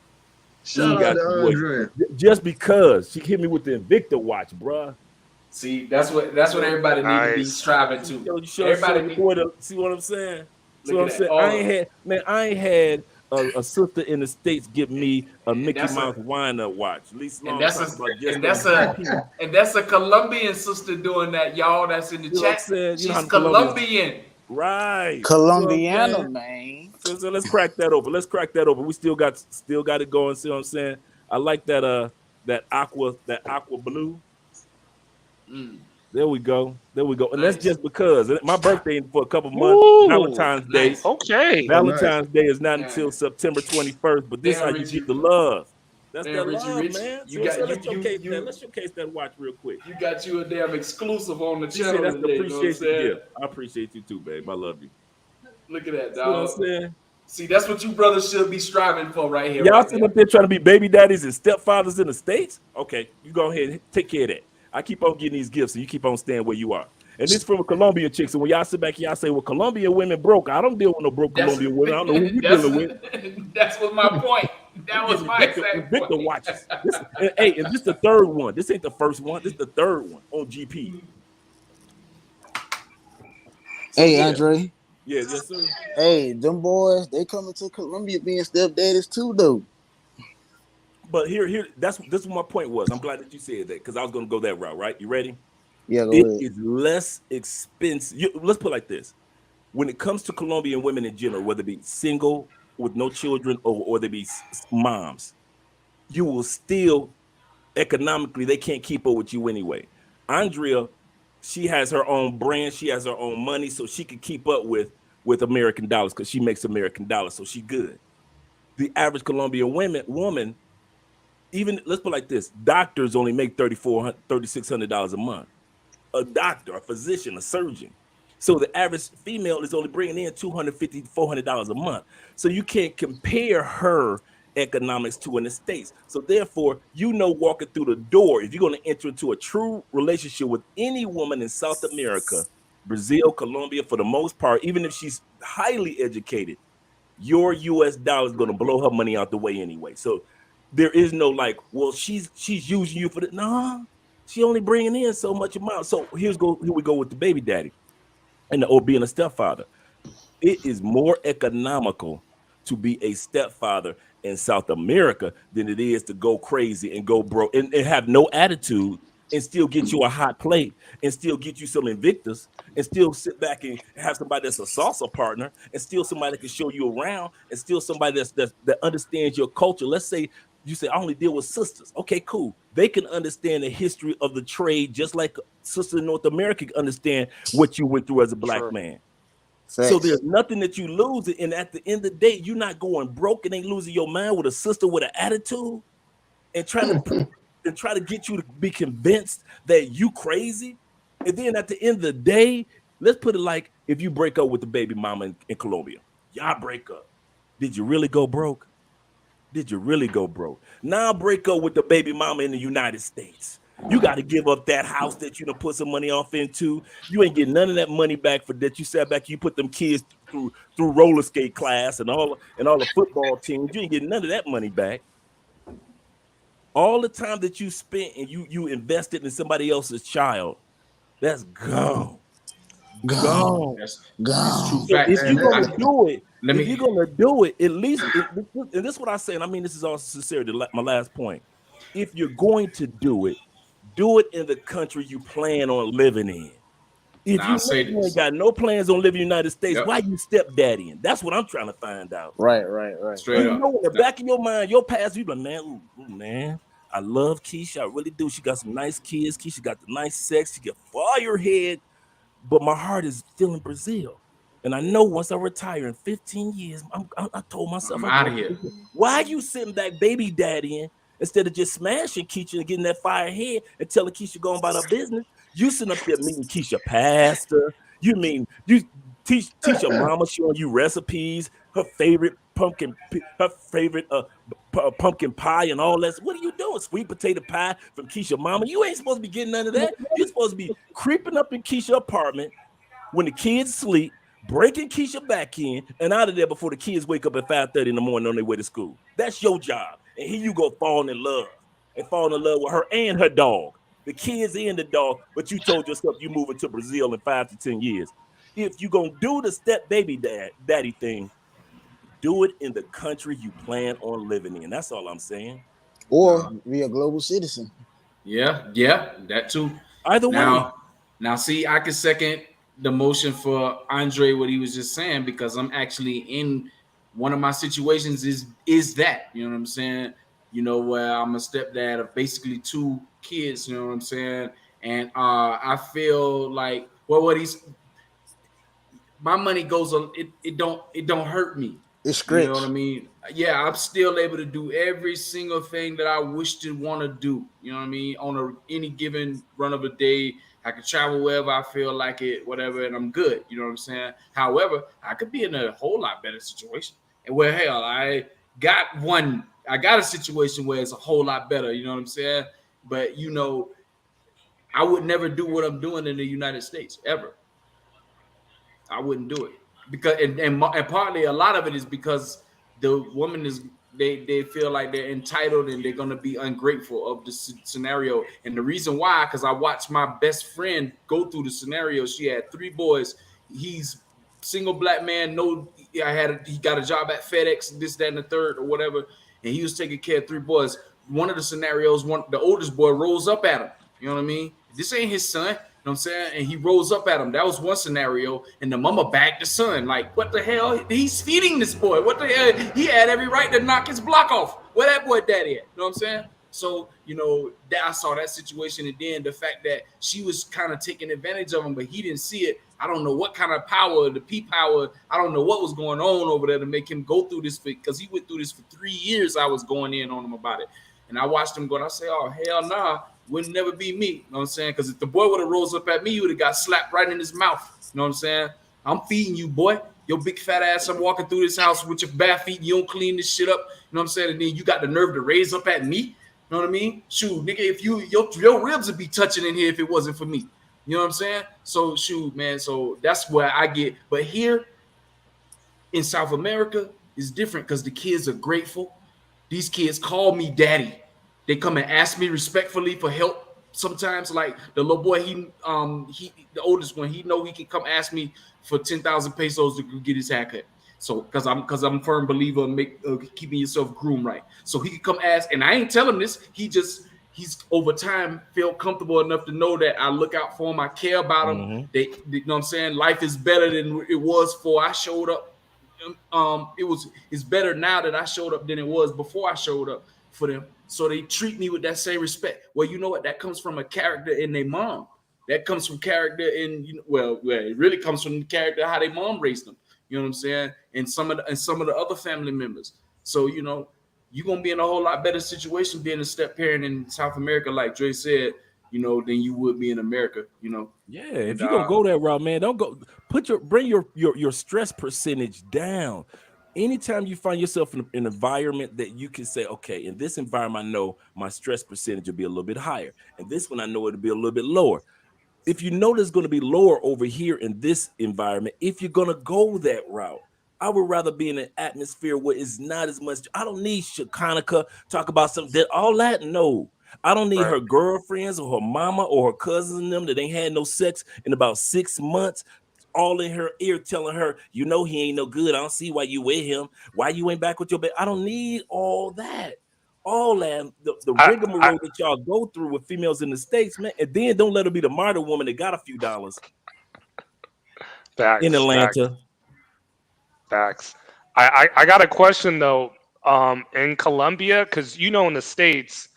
Shout out to Andre. Just because she hit me with the Invicta watch, bruh. See, that's what everybody needs to be striving to. Everybody see what I'm saying? See Look what I'm at saying? that. I ain't had a sister in the States give me a Mickey Mouse wind-up watch. At least and that's a Colombian sister doing that, y'all. That's in the chat. She's Colombian. Right. Colombiana, man. So let's crack that over. We still got it going. See what I'm saying? I like that aqua blue. There we go. And that's just because my birthday for a couple months. Valentine's Day. Okay. Valentine's Day is not until September 21st, but this is how you get the love. That's that love, man. Let's showcase that watch real quick. You got you a damn exclusive on the channel. That's the appreciation gift. I appreciate you too, babe. I love you. Look at that, dog. You know what I'm saying? See, that's what you brothers should be striving for right here. Y'all sitting up there trying to be baby daddies and stepfathers in the States? Okay, you go ahead and take care of that. I keep on getting these gifts, and you keep on staying where you are. And this from a Colombian chick. So when y'all sit back, y'all say, "Well, Colombian women broke." I don't deal with no broke Colombian women. I don't know who you dealing with. That's what my point. That was my exact point. Victor watches. And this is the third one. This ain't the first one. This is the third one on GP. Hey, Andre. Yeah, yes, sir. Hey, them boys, they coming to Colombia being stepdaddies too, though. But here, this is what my point was. I'm glad that you said that because I was going to go that route. Right? You ready? Yeah, go ahead. Is less expensive. Let's put it like this: when it comes to Colombian women in general, whether it be single with no children or they be moms, you will still economically they can't keep up with you anyway. Andrea, she has her own brand, she has her own money, so she can keep up with American dollars because she makes American dollars, so she good. The average Colombian woman, even let's put it like this: doctors only make $3,600 a month. A doctor, a physician, a surgeon. So the average female is only bringing in $250, $400 a month. So you can't compare her economics to in the States. So therefore, walking through the door, if you're going to enter into a true relationship with any woman in South America, Brazil, Colombia, for the most part, even if she's highly educated, your US dollar is going to blow her money out the way anyway. So there is no like, well, she's using you for the no. She only bringing in so much amount. So here we go with the baby daddy or being a stepfather. It is more economical to be a stepfather in South America than it is to go crazy and go broke and have no attitude and still get you a hot plate and still get you some Invictus and still sit back and have somebody that's a salsa partner and still somebody that can show you around and still somebody that understands your culture. Let's say you say, I only deal with sisters. Okay, cool. They can understand the history of the trade just like sisters in North America can understand what you went through as a black man. Thanks. So there's nothing that you lose. And at the end of the day, you're not going broke and ain't losing your mind with a sister with an attitude and trying to get you to be convinced that you crazy. And then at the end of the day, let's put it like if you break up with the baby mama in Colombia, y'all break up. Did you really go broke? Did you really go broke? Now break up with the baby mama in the United States. You got to give up that house that you done put some money off into. You ain't getting none of that money back for that. You sat back, you put them kids through roller skate class and all the football teams. You ain't getting none of that money back. All the time that you spent and you invested in somebody else's child, that's gone. Gone. That's So if you're gonna do it, at least, and this is what I say, and I mean this is all sincerity. My last point: if you're going to do it in the country you plan on living in. If you ain't got no plans on living in the United States, why you stepdaddying? That's what I'm trying to find out. Right. Straight up. In the back of your mind, your past, you like, man, I love Keisha. I really do. She got some nice kids. Keisha got the nice sex. She get firehead. But my heart is still in Brazil. And I know once I retire in 15 years, I told myself, I'm out of here. Why are you sitting back baby daddying instead of just smashing Keisha and getting that fire head and telling Keisha going about her business? You sitting up there meeting Keisha pastor. You teach your mama showing you recipes, her favorite pumpkin pie and all that. What are you doing? Sweet potato pie from Keisha mama. You ain't supposed to be getting none of that. You're supposed to be creeping up in Keisha's apartment when the kids sleep, breaking Keisha back in and out of there before the kids wake up at 5:30 in the morning on their way to school. That's your job. And here you go falling in love with her and her dog. the kids and the dog, but you told yourself you moving to Brazil in 5 to 10 years. If you're gonna do the step baby daddy thing, do it in the country you plan on living in. That's all I'm saying. Or be a global citizen. Yeah, that too. Either way. Now, see, I can second the motion for Andre what he was just saying, because I'm actually in one of my situations is that, you know what I'm saying? You know, where I'm a stepdad of basically 2 kids, you know what I'm saying? And I feel like my money goes on, it don't hurt me. It's stretch. You know what I mean? Yeah, I'm still able to do every single thing that I wish to want to do. You know what I mean? On any given run of a day, I can travel wherever I feel like it, whatever, and I'm good. You know what I'm saying? However, I could be in a whole lot better situation. And where hell, I got a situation where it's a whole lot better. You know what I'm saying? But you know, I would never do what I'm doing in the United States ever. I wouldn't do it. Because and partly a lot of it is because the woman is they feel like they're entitled and they're gonna be ungrateful of the scenario. And the reason why, because I watched my best friend go through the scenario. She had 3 boys. He's single black man. He got a job at FedEx, this, that, and the third, or whatever. And he was taking care of 3 boys. One of the scenarios, the oldest boy rolls up at him. You know what I mean? This ain't his son. You know what I'm saying? And he rose up at him. That was one scenario. And the mama bagged the son. Like, what the hell? He's feeding this boy. What the hell? He had every right to knock his block off. Where that boy daddy at? You know what I'm saying? So, you know, that I saw that situation. And then the fact that she was kind of taking advantage of him, but he didn't see it. I don't know what kind of power, the P power, I don't know what was going on over there to make him go through this, because he went through this for 3 years. I was going in on him about it. And I watched him go, and I say, oh, hell nah. Would never be me, you know what I'm saying? Because if the boy would have rose up at me, you would have got slapped right in his mouth. You know what I'm saying? I'm feeding you, boy. Your big fat ass, I'm walking through this house with your bare feet. You don't clean this shit up. You know what I'm saying? And then you got the nerve to raise up at me. You know what I mean? Shoot, nigga, if your ribs would be touching in here if it wasn't for me. You know what I'm saying? So shoot, man. So that's where I get. But here in South America, it's different because the kids are grateful. These kids call me daddy. They come and ask me respectfully for help. Sometimes, like the little boy, the oldest one, he know he can come ask me for 10,000 pesos to get his haircut. So, because I'm a firm believer in keeping yourself groomed right. So he can come ask, and I ain't telling him this. He's over time felt comfortable enough to know that I look out for him. I care about him. Mm-hmm. They, you know what I'm saying? Life is better than it was before I showed up. It's better now that I showed up than it was before I showed up for them. So they treat me with that same respect. Well, you know what? That comes from a character in their mom. That comes from character in, it really comes from the character how their mom raised them. You know what I'm saying? And some of the other family members. So, you know, you're gonna be in a whole lot better situation being a step parent in South America, like Dre said, you know, than you would be in America, you know. Yeah, if you're gonna go that route, man, don't go bring your stress percentage down. Anytime you find yourself in an environment that you can say, okay, in this environment, I know my stress percentage will be a little bit higher. And this one, I know it'll be a little bit lower. If you know there's going to be lower over here in this environment, if you're going to go that route, I would rather be in an atmosphere where it's not as much. I don't need Shakanika talk about something that all that. No, I don't need her girlfriends or her mama or her cousins and them that ain't had no sex in about 6 months. All in her ear telling her, you know, he ain't no good. I don't see why you with him. Why you ain't back with your baby? I don't need all that. All that, the rigmarole that y'all go through with females in the States, man. And then don't let her be the martyr woman that got a few dollars in Atlanta. Facts. I got a question, though. In Colombia, because, you know, in the States,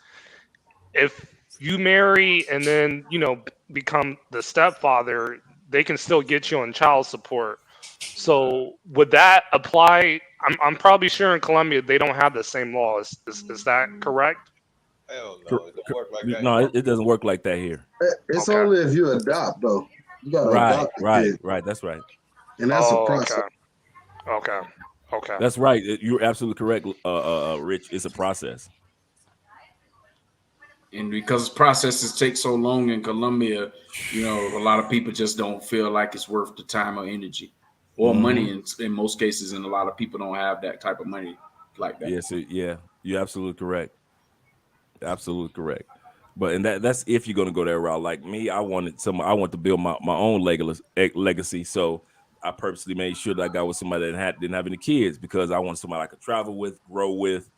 if you marry and then, you know, become the stepfather, they can still get you on child support. So would that apply? I'm probably sure in Colombia they don't have the same laws. Is that correct? Hell no, it don't work like that. No, it doesn't work like that here. It's only if you adopt, though. You gotta adopt right. That's right. And that's a process. Okay. That's right. You're absolutely correct, Rich. It's a process. And because processes take so long in Colombia, you know, a lot of people just don't feel like it's worth the time or energy or money in most cases. And a lot of people don't have that type of money like that. Yes, yeah, you're absolutely correct. Absolutely correct. But and that's if you're gonna go that route. Like me, I want to build my own legacy. So I purposely made sure that I got with somebody that didn't have any kids because I want somebody I could travel with, grow with,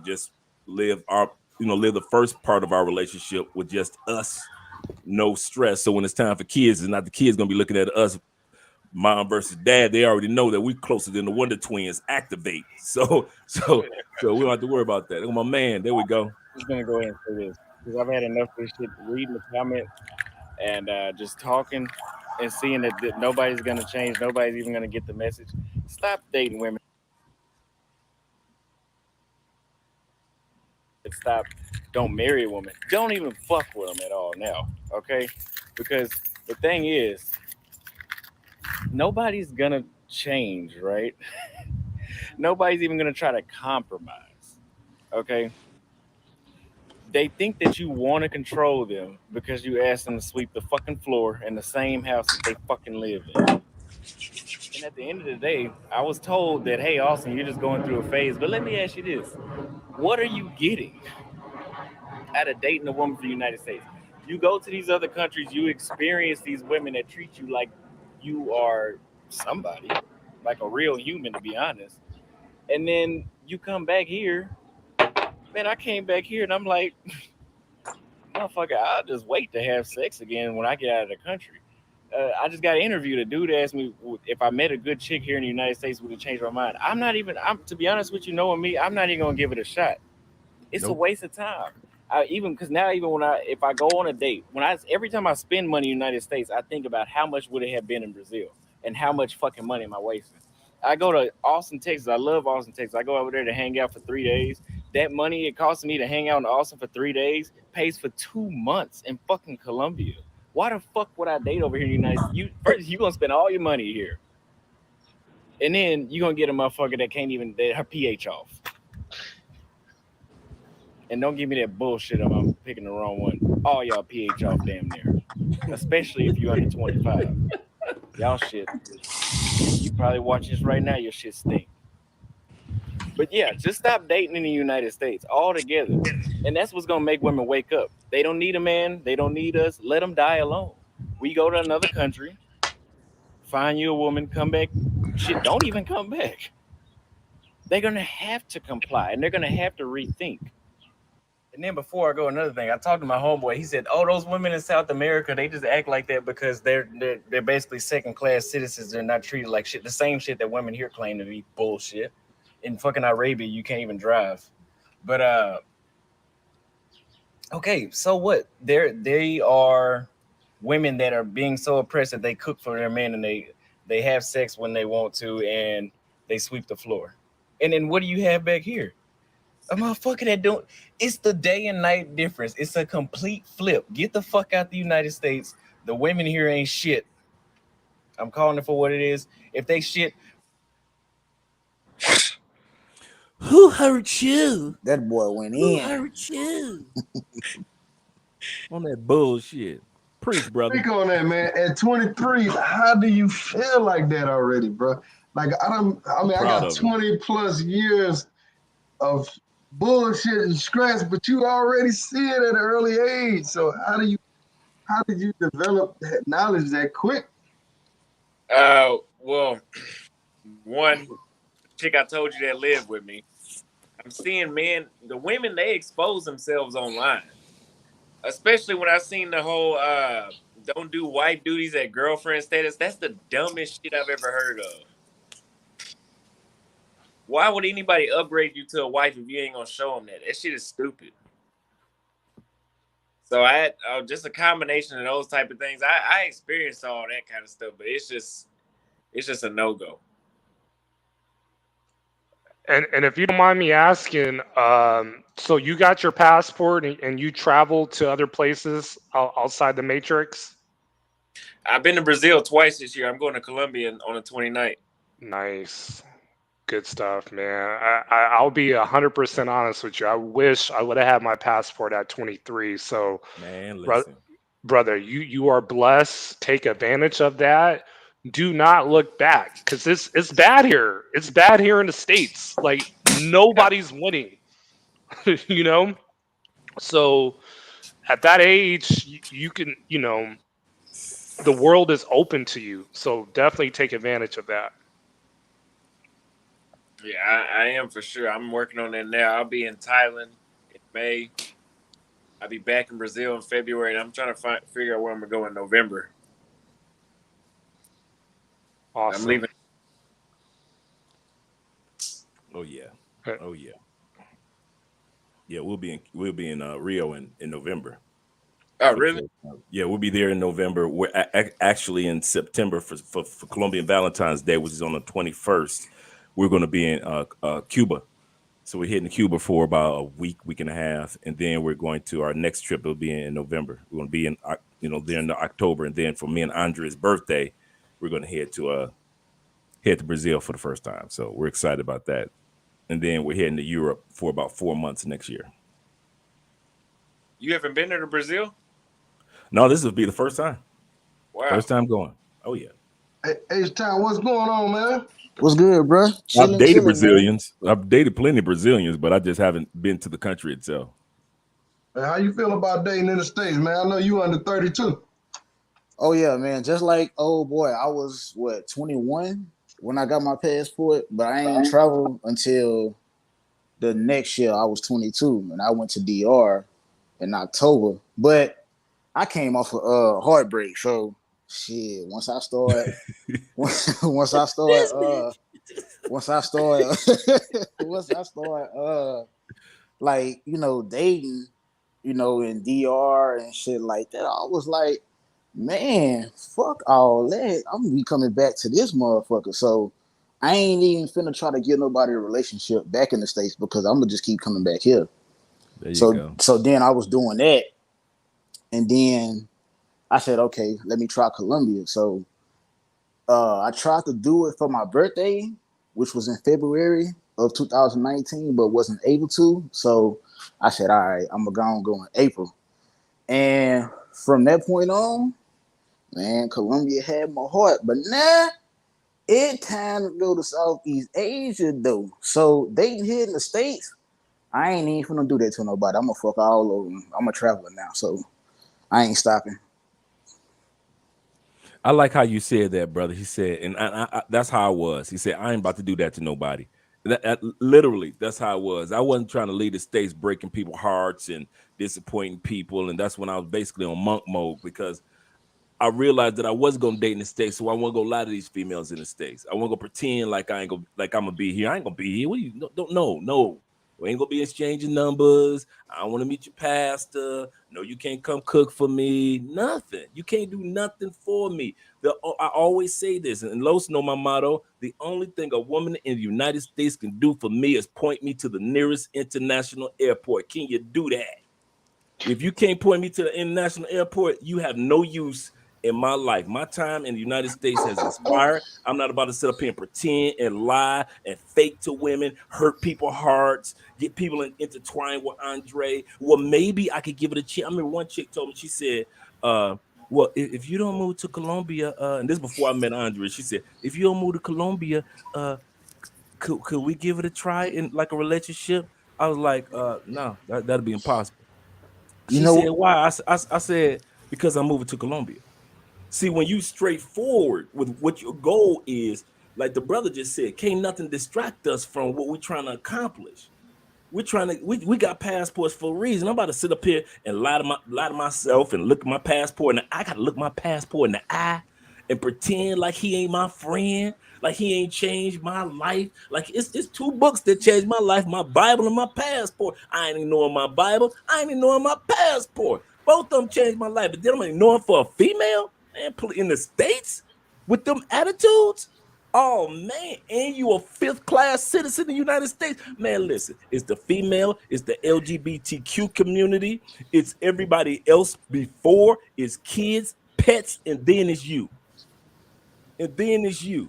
just live the first part of our relationship with just us, no stress. So when it's time for kids, it's not the kids gonna be looking at us, mom versus dad. They already know that we're closer than the Wonder Twins. Activate. So we don't have to worry about that. Oh, my man, there we go. I'm just gonna go ahead and say this because I've had enough of this shit, reading the comments and just talking and seeing that nobody's gonna change, nobody's even gonna get the message. Stop dating women. Don't marry a woman. Don't even fuck with them at all now, okay? Because the thing is, nobody's gonna change, right? Nobody's even gonna try to compromise, okay? They think that you want to control them because you ask them to sweep the fucking floor in the same house that they fucking live in. And at the end of the day, I was told that, hey, Austin, you're just going through a phase. But let me ask you this. What are you getting out of dating a woman from the United States? You go to these other countries, you experience these women that treat you like you are somebody, like a real human, to be honest. And then you come back here. Man, I came back here and I'm like, motherfucker, I'll just wait to have sex again when I get out of the country. I just got interviewed. A dude asked me if I met a good chick here in the United States, would it change my mind? To be honest with you, knowing me, I'm not even gonna give it a shot. It's a waste of time. If I go on a date, every time I spend money in the United States, I think about how much would it have been in Brazil and how much fucking money am I wasting. I go to Austin, Texas. I love Austin, Texas. I go over there to hang out for 3 days. That money it costs me to hang out in Austin for 3 days pays for 2 months in fucking Colombia. Why the fuck would I date over here in the United States? First, you're going to spend all your money here. And then you're going to get a motherfucker that can't even get her pH off. And don't give me that bullshit of I'm picking the wrong one. All y'all pH off damn near. Especially if you're under 25. Y'all shit. You probably watch this right now, your shit stink. But yeah, just stop dating in the United States altogether. And that's what's going to make women wake up. They don't need a man. They don't need us. Let them die alone. We go to another country, find you a woman, come back. Shit, don't even come back. They're going to have to comply, and they're going to have to rethink. And then before I go, another thing, I talked to my homeboy. He said, "Oh, those women in South America, they just act like that because they're basically second-class citizens. They're not treated like shit. The same shit that women here claim to be bullshit. In fucking Arabia, you can't even drive." But okay, so what? They are women that are being so oppressed that they cook for their men and they have sex when they want to and they sweep the floor. And then what do you have back here? A motherfucker that don't. It's the day and night difference. It's a complete flip. Get the fuck out the United States. The women here ain't shit. I'm calling it for what it is. If they shit. Who hurt you? That boy went Who in. hurt you? On that bullshit. Preach, brother. Speak on that, man. At 23, how do you feel like that already, bro? Like I got 20 plus years of bullshit and stress, but you already see it at an early age. So how did you develop that knowledge that quick? Well, one chick I told you that lived with me, I'm seeing the women, they expose themselves online. Especially when I seen the whole don't do wife duties at girlfriend status. That's the dumbest shit I've ever heard of. Why would anybody upgrade you to a wife if you ain't gonna show them that? That shit is stupid. So I had just a combination of those type of things. I experienced all that kind of stuff, but it's just a no-go. And if you don't mind me asking, so you got your passport and you traveled to other places outside the Matrix? I've been to Brazil twice this year. I'm going to Colombia on the 29th. Nice. Good stuff, man. I'll be 100% honest with you. I wish I would have had my passport at 23. So, man, listen. Brother, you are blessed. Take advantage of that. Do not look back because it's bad here. It's bad here in the States. Like nobody's winning, you know. So at that age, you can, the world is open to you. So definitely take advantage of that. Yeah, I am for sure. I'm working on that now. I'll be in Thailand in May. I'll be back in Brazil in February, and I'm trying to figure out where I'm gonna go in November. Awesome. I'm leaving. Oh yeah. Oh yeah. Yeah, we'll be in Rio in November. Oh really? Yeah, we'll be there in November. We're actually in September for Colombian Valentine's Day, which is on the 21st. We're going to be in Cuba. So we're heading to Cuba for about a week and a half, and then we're going to our next trip. It'll be in November. We're going to be in there in October, and then for me and Andre's birthday, we're going to head to Brazil for the first time. So we're excited about that, and then we're heading to Europe for about 4 months next year. You haven't been there to Brazil? No, this will be the first time. Wow. First time going. Oh yeah. Hey, H-Town, what's going on, man? What's good, bro? I've dated Brazilians. Man. I've dated plenty of Brazilians, but I just haven't been to the country itself. Hey, how you feel about dating in the States, man? I know you under 32. Oh yeah, man. Just like boy, I was 21 when I got my passport, but I ain't traveled until the next year. I was 22 and I went to DR in October. But I came off of heartbreak, so shit. Once I start like dating, in DR and shit like that, I was like, man, fuck all that. I'm gonna be coming back to this motherfucker. So I ain't even finna try to get nobody a relationship back in the States because I'm gonna just keep coming back here. There you go. So then I was doing that, and then I said, okay, let me try Colombia. So I tried to do it for my birthday, which was in February of 2019, but wasn't able to. So I said, all right, I'm gonna go in April. And from that point on, man, Colombia had my heart. But now it's time to go to Southeast Asia, though. So dating here in the States, I ain't even gonna do that to nobody. I'm gonna fuck all over them. I'm a traveler now, so I ain't stopping. I like how you said that, brother. He said, and I that's how I was. He said, I ain't about to do that to nobody. Literally, that's how I was. I wasn't trying to lead the States, breaking people's hearts and disappointing people. And that's when I was basically on monk mode because I realized that I wasn't gonna date in the States, so I want to go lie to these females in the States. I want to go pretend like I'm gonna be here. I ain't gonna be here. What do you don't know? No. We ain't gonna be exchanging numbers. I don't want to meet your pastor. No, you can't come cook for me. Nothing. You can't do nothing for me. I always say this, and Los know my motto. The only thing a woman in the United States can do for me is point me to the nearest international airport. Can you do that? If you can't point me to the international airport, you have no use in my life. My time in the United States has expired. I'm not about to sit up here and pretend and lie and fake to women, hurt people's hearts, get people intertwined with Andre. Well, maybe I could give it a chance. I remember one chick told me, she said, well, if you don't move to Colombia, and this before I met Andre, she said, if you don't move to Colombia, could we give it a try in like a relationship? I was like, no, that'd be impossible. She said, why? I said, because I'm moving to Colombia. See, when you straightforward with what your goal is, like the brother just said, can't nothing distract us from what we're trying to accomplish. We're trying to, we got passports for a reason. I'm about to sit up here and lie to myself and look at my passport, and I gotta look my passport in the eye and pretend like he ain't my friend, like he ain't changed my life. Like it's two books that changed my life, my Bible and my passport. I ain't ignoring my Bible, I ain't ignoring my passport. Both of them changed my life, but then I'm ignoring for a female? Man, in the States with them attitudes, oh man, and you a fifth-class citizen in the United States. Man, listen, it's the female, it's the LGBTQ community, it's everybody else before, it's kids, pets, and then it's you. And then it's you.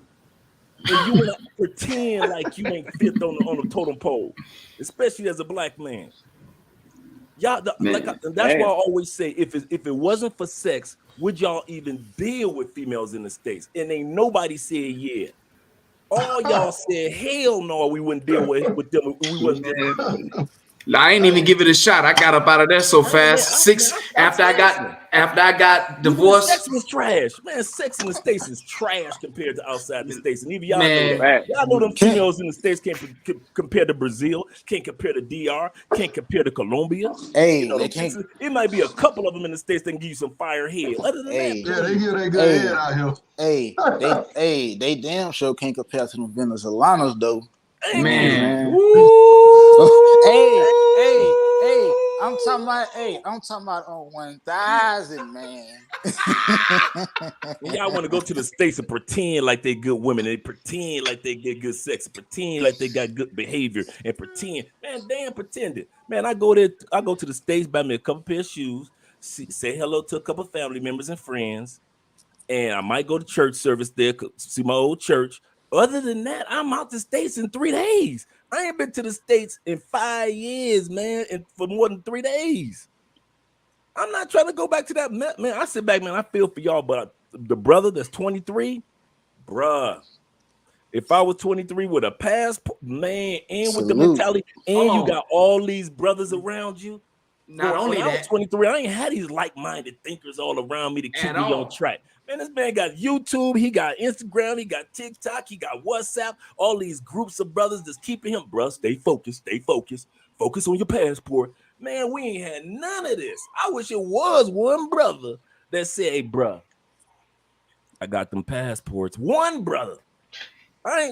And you want to pretend like you ain't fifth on the totem pole, especially as a black man. Y'all, that's why I always say, if it wasn't for sex, would y'all even deal with females in the States? And ain't nobody said yeah. All y'all said hell no, we wouldn't deal with them. We wouldn't. I ain't even give it a shot. I got up out of there so fast. After I got divorced. Sex was trash, man. Sex in the States is trash compared to outside the States, and even y'all know Man. that. Y'all know them females in the States can't compare to Brazil, can't compare to DR, can't compare to Colombia. Hey, You know, they can't. it might be a couple of them in the States that can give you some fire head. Other than Hey, Yeah, they give that good head out here. they damn sure can't compare to them Venezolanos though. Man. Hey, I'm talking about on 1,000, man. And y'all want to go to the States and pretend like they good women, they pretend like they get good sex, pretend like they got good behavior, and pretend, man, damn pretended. Man, I go to the States, buy me a couple pair of shoes, say hello to a couple family members and friends, and I might go to church service there, see my old church. Other than that, I'm out the States in 3 days. I ain't been to the States in 5 years, man, and for more than 3 days. I'm not trying to go back to that, man. I sit back, man. I feel for y'all, but the brother that's 23, bruh. If I was 23 with a passport, man, and with the mentality, and you got all these brothers around you. Not only when that, I was 23, I ain't had these like-minded thinkers all around me to keep me on track. Man, this man got YouTube, he got Instagram, he got TikTok, he got WhatsApp, all these groups of brothers that's keeping him, bruh, stay focused, focus on your passport. Man, we ain't had none of this. I wish it was one brother that said, hey, bruh, I got them passports. One brother.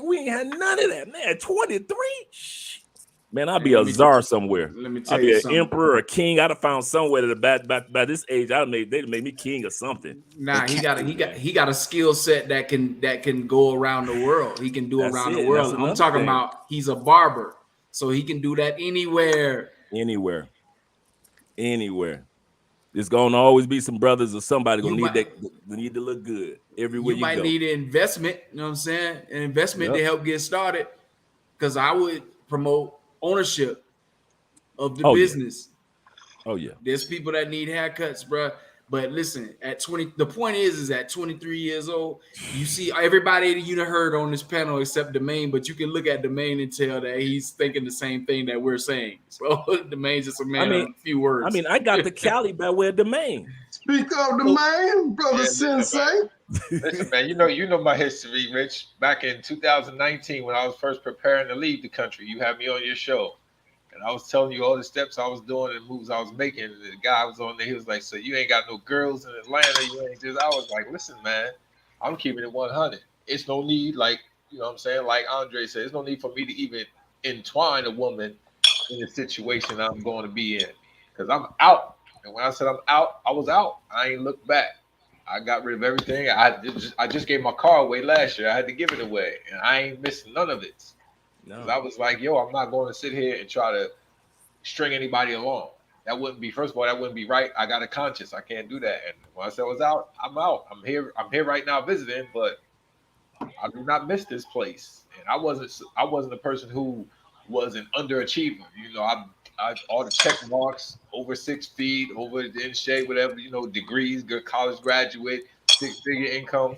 We ain't had none of that, man. 23? Shh. Man, I'll be a czar somewhere. Let me tell I'll be you an something. emperor, a king. I'd have found somewhere that by this age, they'd make me king or something. Nah, he got a skill set that can go around the world. He can do around the world. I'm talking about he's a barber, so he can do that anywhere. Anywhere. There's gonna always be some brothers or somebody gonna need to look good everywhere you go. You might need an investment, you know what I'm saying? An investment to help get started. Because I would promote ownership of the business. Oh yeah. There's people that need haircuts, bro. But listen, at 20, the point is at 23 years old, you see everybody that you heard on this panel except Domain, but you can look at Domain and tell that he's thinking the same thing that we're saying. So Domain's just a man of a few words. I mean, I got the Cali by way of Domain. Speak of Domain, brother Sensei. Listen, man, you know my history, Rich. Back in 2019, when I was first preparing to leave the country, you had me on your show. And I was telling you all the steps I was doing and moves I was making. And the guy was on there. He was like, so you ain't got no girls in Atlanta. You ain't just. I was like, listen, man, I'm keeping it 100. It's no need, like, you know what I'm saying? Like Andre said, there's no need for me to even entwine a woman in the situation I'm going to be in. Because I'm out. And when I said I'm out, I was out. I ain't looked back. I got rid of everything. I just gave my car away last year. I had to give it away. And I ain't missing none of it. No. I was like, yo, I'm not going to sit here and try to string anybody along. That wouldn't be, first of all, that wouldn't be right. I got a conscience. I can't do that. And when I said I was out, I'm out. I'm here right now visiting, but I do not miss this place. And I wasn't a person who was an underachiever. You know, I all the check marks, over 6 feet, over in shape, whatever, you know, degrees, good college graduate, 6-figure income.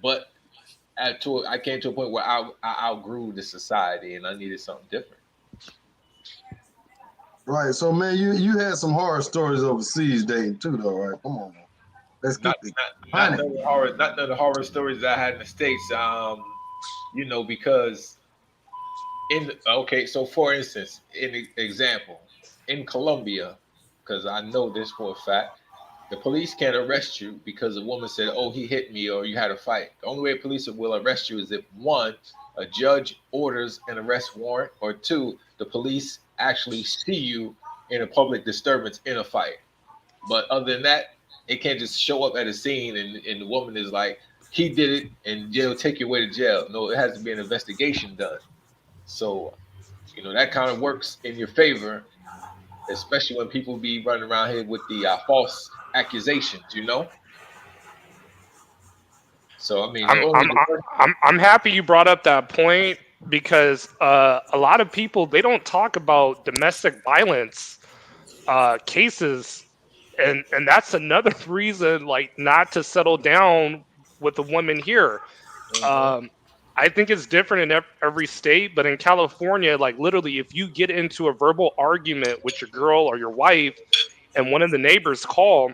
But I came to a point where I outgrew the society and I needed something different. Right. So, man, you had some horror stories overseas dating too, though, right? Come on, man. Let's keep it. Not none of the horror stories that I had in the States. You know, because so for instance, in the example, in Colombia, because I know this for a fact, the police can't arrest you because a woman said, oh, he hit me or you had a fight. The only way police will arrest you is if, 1, a judge orders an arrest warrant, or 2, the police actually see you in a public disturbance in a fight. But other than that, it can't just show up at a scene and the woman is like, he did it and they'll take you away to jail. No, it has to be an investigation done. So, you know, that kind of works in your favor, especially when people be running around here with the false accusations, you know. So I mean, I'm happy you brought up that point because a lot of people, they don't talk about domestic violence cases, and that's another reason like not to settle down with a woman here. I think it's different in every state, but in California, like literally, if you get into a verbal argument with your girl or your wife, and one of the neighbors call,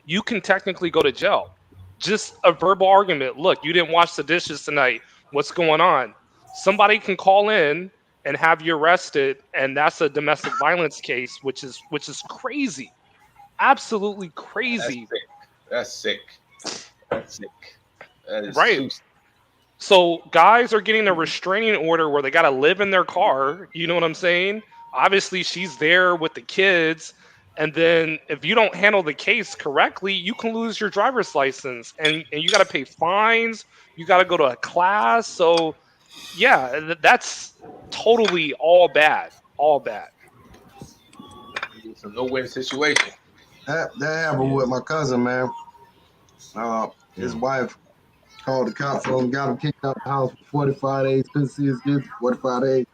you can technically go to jail. Just a verbal argument. Look, you didn't wash the dishes tonight. What's going on? Somebody can call in and have you arrested, and that's a domestic violence case, which is crazy, absolutely crazy. That's sick. That is right. too- So guys are getting a restraining order where they got to live in their car. You know what I'm saying? Obviously, she's there with the kids. And then if you don't handle the case correctly, you can lose your driver's license. And you got to pay fines. You got to go to a class. So, yeah, that's totally all bad. All bad. It's a no-win situation. That happened with my cousin, man. His wife called the cops on him, got him kicked out the house for 45 days, couldn't see his kids for 45 days.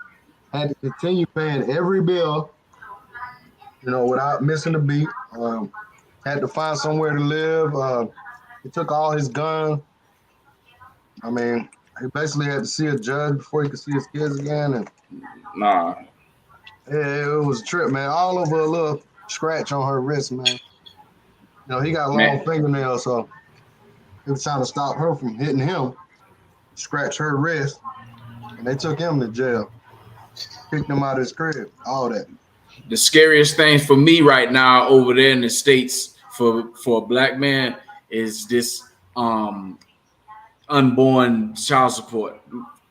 Had to continue paying every bill, without missing a beat. Had to find somewhere to live. He took all his guns. I mean, he basically had to see a judge before he could see his kids again. And it was a trip, man. All over a little scratch on her wrist, man. He got long fingernails, so he was trying to stop her from hitting him, scratch her wrist, and they took him to jail. Kicked him out of his crib, all that. The scariest thing for me right now over there in the States for a black man is this unborn child support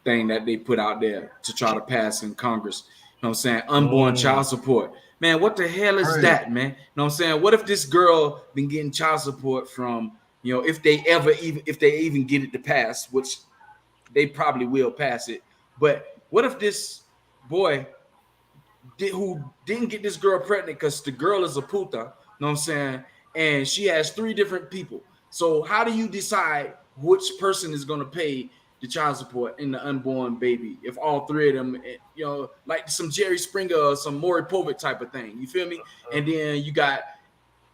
thing that they put out there to try to pass in Congress. You know what I'm saying? Unborn child support. Man, what the hell is that, man? You know what I'm saying? What if this girl been getting child support from, if they even get it to pass, which they probably will pass it. But what if this boy who didn't get this girl pregnant because the girl is a puta, you know what I'm saying? And she has 3 different people. So how do you decide which person is going to pay the child support in the unborn baby if all 3 of them, like some Jerry Springer or some Maury Povich type of thing? You feel me? And then you got,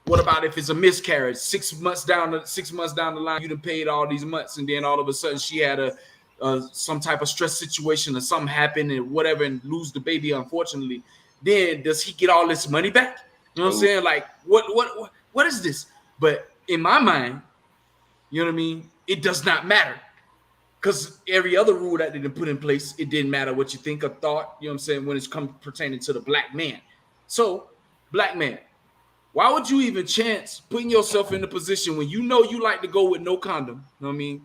what about if it's a miscarriage? 6 months down the line, you done paid all these months, and then all of a sudden she had some type of stress situation or something happened and whatever, and lose the baby, unfortunately. Then does he get all this money back? You know what I'm saying? Like, what is this? But in my mind, you know what I mean? It does not matter. Because every other rule that they didn't put in place, it didn't matter what you think or thought, you know what I'm saying, when it's pertaining to the black man. So, black man, why would you even chance putting yourself in the position when you know you like to go with no condom, you know what I mean?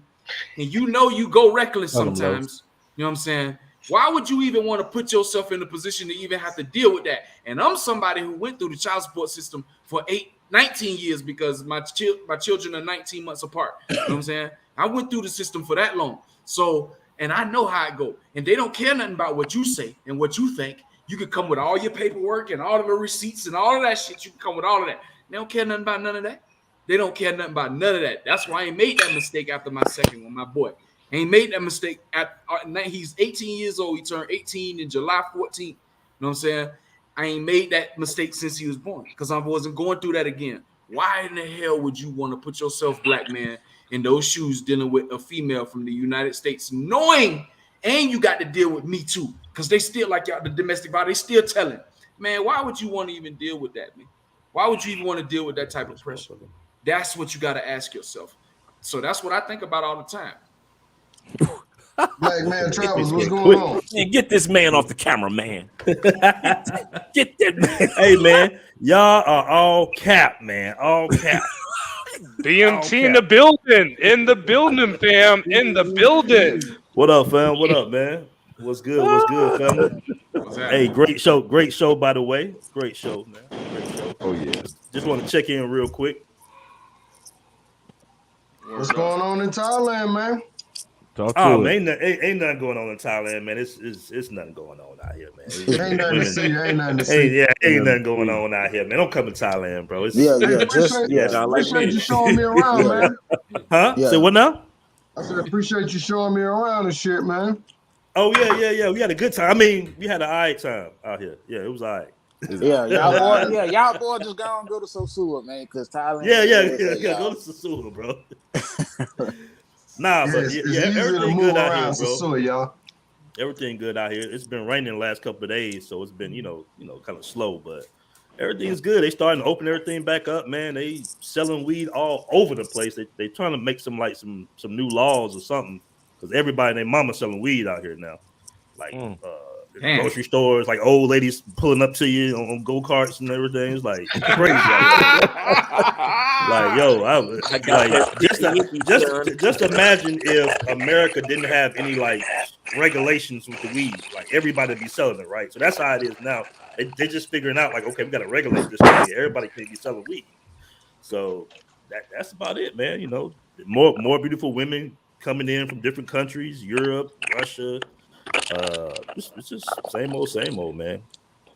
And you know you go reckless sometimes, you know what I'm saying? Why would you even want to put yourself in a position to even have to deal with that? And I'm somebody who went through the child support system for 19 years because my children are 19 months apart, you know what I'm saying? I went through the system for that long. So, and I know how it go. And they don't care nothing about what you say and what you think. You can come with all your paperwork and all of the receipts and all of that shit. You can come with all of that. They don't care nothing about none of that. They don't care nothing about none of that. That's why I ain't made that mistake after my second one, my boy. I ain't made that mistake. He's 18 years old. He turned 18 in July 14th. You know what I'm saying? I ain't made that mistake since he was born because I wasn't going through that again. Why in the hell would you want to put yourself, black man, in those shoes dealing with a female from the United States, knowing, and you got to deal with Me Too, because they still, like y'all, the domestic violence, they still telling. Man, why would you want to even deal with that, man? Why would you even want to deal with that type of pressure? That's what you got to ask yourself. So that's what I think about all the time. Black man Travels, what's going on? Man, get this man off the camera, man. Get that man. Hey, man, y'all are all cap, man. All cap. BMT in the building. In the building, fam. In the building. What up, fam? What up, man? What's good? What's good, family? Hey, great show. Great show, by the way. Great show, man. Great show. Oh, yeah. Just want to check in real quick. What's going on in Thailand, man? Man, ain't nothing going on in Thailand, man. It's nothing going on out here, man. Ain't nothing to see. Ain't nothing to see. Ain't nothing going on out here, man. Don't come to Thailand, bro. Appreciate you showing me around, man. Huh? Yeah. Say what now? I said appreciate you showing me around and shit, man. Oh yeah. We had a good time. I mean, we had an all right time out here. Yeah, it was all right. Y'all boy just go and go to Sosua, man, because Thailand. Yeah, go to Sosua, bro. Nah, Yeah, but it's yeah, easy to everything move good out here, around bro. Sasua, y'all. Everything good out here. It's been raining the last couple of days, so it's been kind of slow, but everything's good. They starting to open everything back up, man. They selling weed all over the place. They trying to make some new laws or something because everybody and their mama selling weed out here now. Like grocery stores, like old ladies pulling up to you on go-karts and everything. It's like crazy out here. Like, yo, just imagine if America didn't have any like regulations with the weed. Like everybody be selling it, right? So that's how it is now. They're just figuring out like, okay, we got to regulate this thing. Everybody can't be selling weed. So that's about it, man. You know, more beautiful women coming in from different countries, Europe, Russia. It's just same old, man.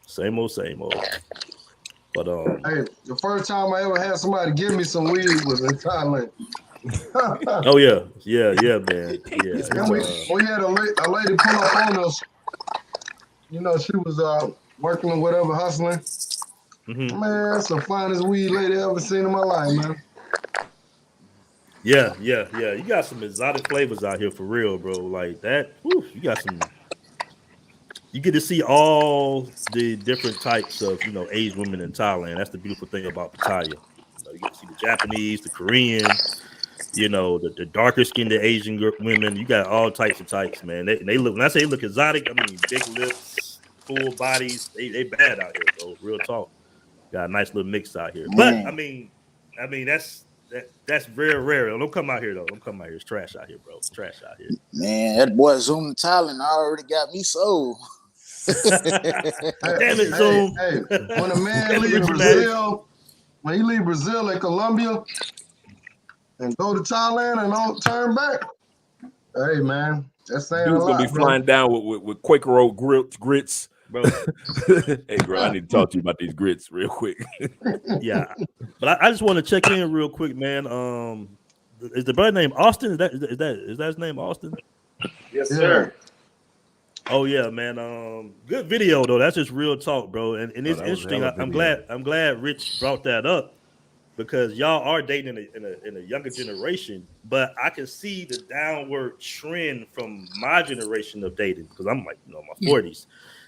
Same old. But hey, the first time I ever had somebody give me some weed was in Thailand. Oh yeah, man. Yeah. And we had a lady pull up on us. You know, she was working or whatever, hustling. Mm-hmm. Man, that's the finest weed lady I ever seen in my life, man. Yeah. You got some exotic flavors out here for real, bro. Like that. Whew, you got some. You get to see all the different types of, Asian women in Thailand. That's the beautiful thing about Pattaya. You get to see the Japanese, the Korean, the darker skinned Asian women. You got all types of types, man. They look, when I say they look exotic, I mean big lips, full bodies. They bad out here, bro. Real talk. Got a nice little mix out here. Man. But I mean that's very rare. Don't come out here though. Don't come out here. It's trash out here, bro. It's trash out here. Man, that boy Zoom to Thailand already got me sold. Damn it, Zoom. Hey, when a man leave Brazil, when he leave Brazil and Colombia and go to Thailand and don't turn back, hey man, that's saying Dude's a lot, gonna be bro. flying down with Quaker Oat grits. Bro. Hey, bro, I need to talk to you about these grits real quick. Yeah, but I just want to check in real quick, man. Is the brother named Austin? Is that his name, Austin? Yes, sir. Oh yeah, man. Good video though. That's just real talk, bro. And it's interesting. I'm glad Rich brought that up because y'all are dating in a younger generation, but I can see the downward trend from my generation of dating because I'm like, my 40s.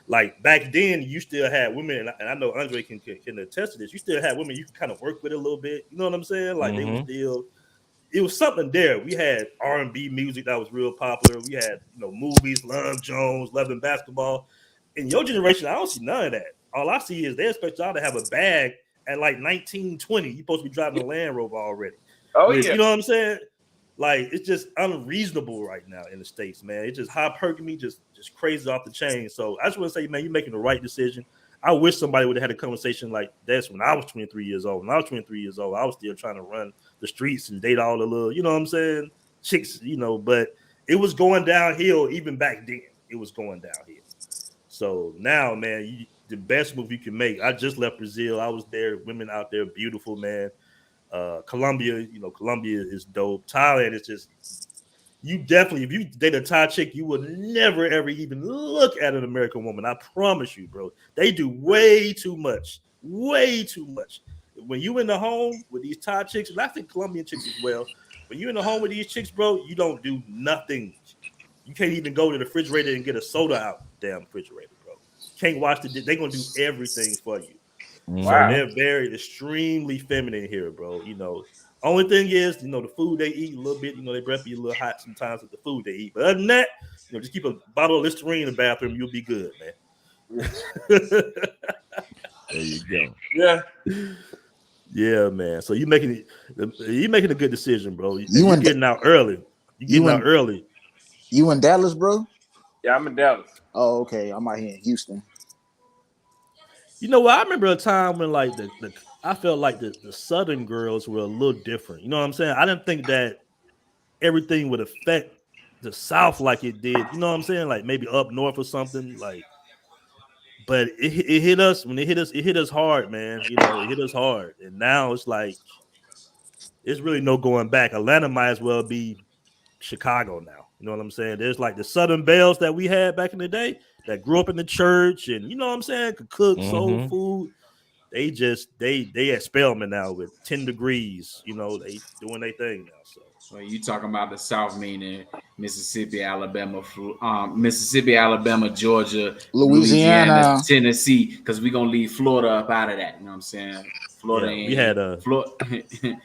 Like back then, you still had women, and I know Andre can attest to this. You still had women you can kind of work with a little bit. You know what I'm saying? Like they were still. It was something there. We had R&B music that was real popular. We had, movies, Love Jones, Love and Basketball. In your generation, I don't see none of that. All I see is they expect y'all to have a bag at like 19, 20. You're supposed to be driving a Land Rover already. Oh, yeah. You know what I'm saying? Like, it's just unreasonable right now in the States, man. It's just hypergamy, just crazy off the chain. So I just want to say, man, you're making the right decision. I wish somebody would have had a conversation like this when I was 23 years old. When I was 23 years old, I was still trying to run the streets and date all the little, you know what I'm saying, chicks, but it was going downhill even back then. It was going downhill. So now, man, the best move you can make. I just left Brazil. I was there. Women out there, beautiful, man. Colombia, Colombia is dope. Thailand is just, you definitely, if you date a Thai chick, you would never, ever even look at an American woman. I promise you, bro. They do way too much. Way too much. When you in the home with these Thai chicks, and I think Colombian chicks as well, when you in the home with these chicks, bro, you don't do nothing. You can't even go to the refrigerator and get a soda out the damn refrigerator, bro. Can't watch they're going to do everything for you. Wow. So they're very extremely feminine here, bro. Only thing is, the food they eat a little bit, their breath be a little hot sometimes with the food they eat. But other than that, just keep a bottle of Listerine in the bathroom, you'll be good, man. There you go. Yeah. Yeah, man. So you're making a good decision, bro. You're getting out early. Early. You in Dallas, bro? Yeah, I'm in Dallas. Oh, okay. I'm out here in Houston. You know what? I remember a time when like I felt like the Southern girls were a little different. You know what I'm saying? I didn't think that everything would affect the South like it did. You know what I'm saying? Like maybe up north or something. Like, but it hit us when it hit us hard, man. It hit us hard, and now it's like there's really no going back. Atlanta might as well be Chicago now. You know what I'm saying? There's like the Southern belles that we had back in the day that grew up in the church and you know what I'm saying, could cook soul food. They at Spelman now with 10 degrees. They doing their thing now. So So you talking about the South, meaning Mississippi, Alabama, Georgia, Louisiana. Tennessee, because we're gonna leave Florida up out of that. You know what I'm saying? Florida. Yeah, we had Florida.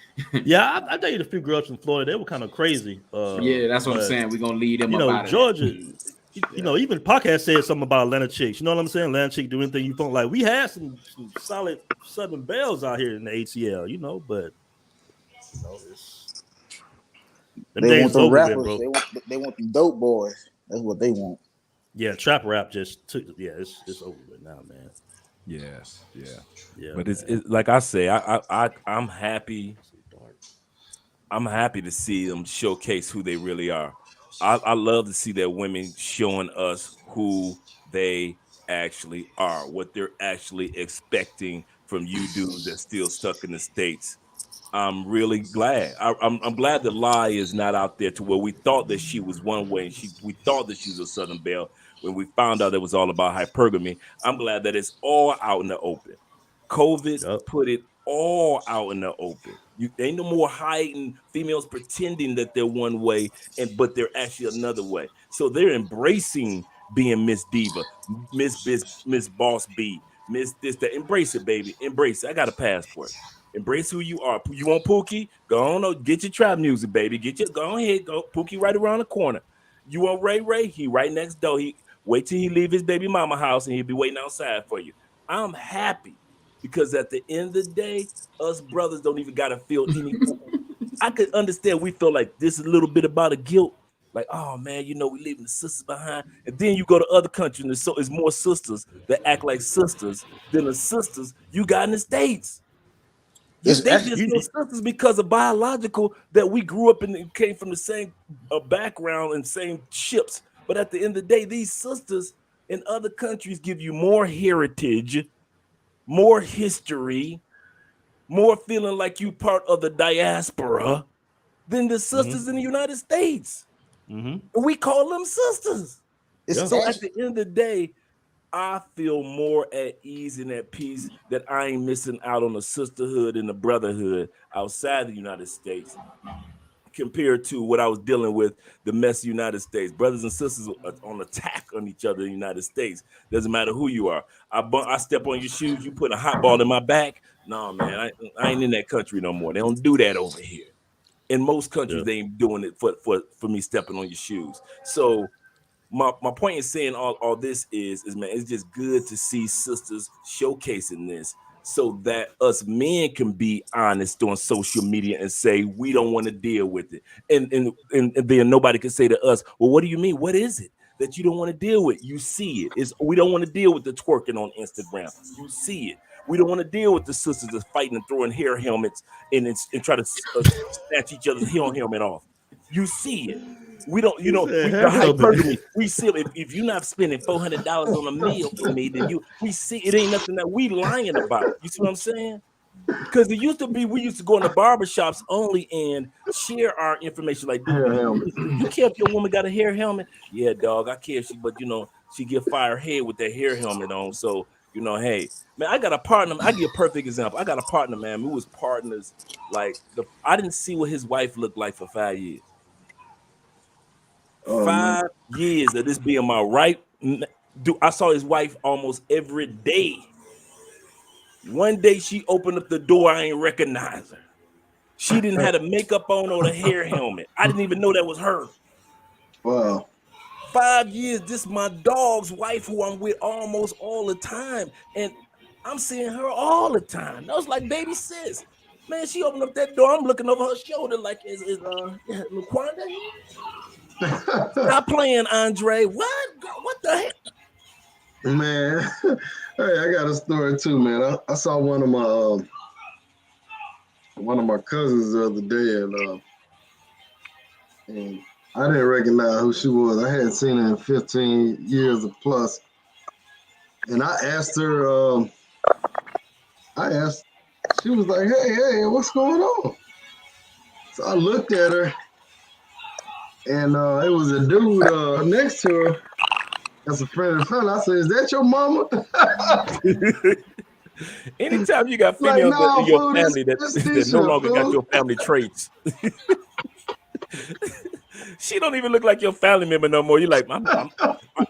Yeah, I dated a few girls from Florida. They were kind of crazy. Yeah, that's what I'm saying. We're gonna leave them. You up know, out of Georgia. that. You know, even podcast said something about Atlanta chicks. You know what I'm saying? Atlanta chick do anything you want. Like we had some solid Southern belles out here in the ATL. You know, but you know, they want the rappers. Bro. They want the dope boys. That's what they want. Yeah, trap rap just took. Yeah, it's over with now, man. Yes, yeah. But it's like I say, I'm happy. I'm happy to see them showcase who they really are. I love to see that women showing us who they actually are, what they're actually expecting from you dudes that's still stuck in the States. I'm really glad. I'm glad the lie is not out there to where we thought that she was one way and we thought that she was a Southern belle when we found out it was all about hypergamy. I'm glad that it's all out in the open. COVID put it all out in the open. You ain't no more hiding females pretending that they're one way but they're actually another way. So they're embracing being Miss Diva, Miss Boss B, Miss this, that. Embrace it, baby. Embrace it. I got a passport. Embrace who you are. You want Pookie? Go on, get your trap music, baby. Go ahead, go. Pookie right around the corner. You want Ray? He right next door. He wait till he leave his baby mama house and he'll be waiting outside for you. I'm happy. Because at the end of the day, us brothers don't even gotta feel any. I could understand we feel like this is a little bit about a guilt, like, oh man, you know, we leaving the sisters behind, and then you go to other countries and it's more sisters that act like sisters than the sisters you got in the States. They just feel sisters because of biological that we grew up in and came from the same background and same ships. But at the end of the day, these sisters in other countries give you more heritage, more history, more feeling like you part of the diaspora than the sisters in the United States. And we call them sisters. So at the end of the day, I feel more at ease and at peace that I ain't missing out on the sisterhood and the brotherhood outside the United States compared to what I was dealing with the messy United States. Brothers and sisters are on attack on each other in the United States. Doesn't matter who you are. I step on your shoes, you put a hot ball in my back. No, man, I ain't in that country no more. They don't do that over here. In most countries, they ain't doing it for me stepping on your shoes. So my point in saying all this is man, it's just good to see sisters showcasing this so that us men can be honest on social media and say we don't want to deal with it. And then nobody can say to us, well, what do you mean? What is it that you don't want to deal with? You see it. We don't want to deal with the twerking on Instagram. You see it. We don't want to deal with the sisters that's fighting and throwing hair helmets and try to snatch each other's hair helmet off. You see it. We don't, you know, we see it. If you're not spending $400 on a meal for me, then we see it ain't nothing that we lying about. You see what I'm saying? Because it used to be we used to go in the barbershops only and share our information. Like, you care if your woman got a hair helmet? Yeah, dog, I care. But you know, she get fire head with that hair helmet on. So, you know, hey, man, I got a partner. I give you a perfect example. I got a partner, man. We was partners. Like, I didn't see what his wife looked like for 5 years. 5 years of this being my right. I saw his wife almost every day. One day she opened up the door, I ain't recognize her. She didn't have the makeup on or the hair helmet. I didn't even know that was her. Wow. 5 years, this is my dog's wife who I'm with almost all the time. And I'm seeing her all the time. That was like baby sis. Man, she opened up that door. I'm looking over her shoulder like, is Laquanda here? Stop playing, Andre. What the heck? Man, hey, I got a story too, man. I saw one of my cousins the other day, and I didn't recognize who she was. I hadn't seen her in 15 years or plus. And I asked her, she was like, hey, what's going on? So I looked at her, and it was a dude next to her. That's a friend of the family. I said, is that your mama? Anytime you got females in your family that no longer got your family traits. She don't even look like your family member no more. You like,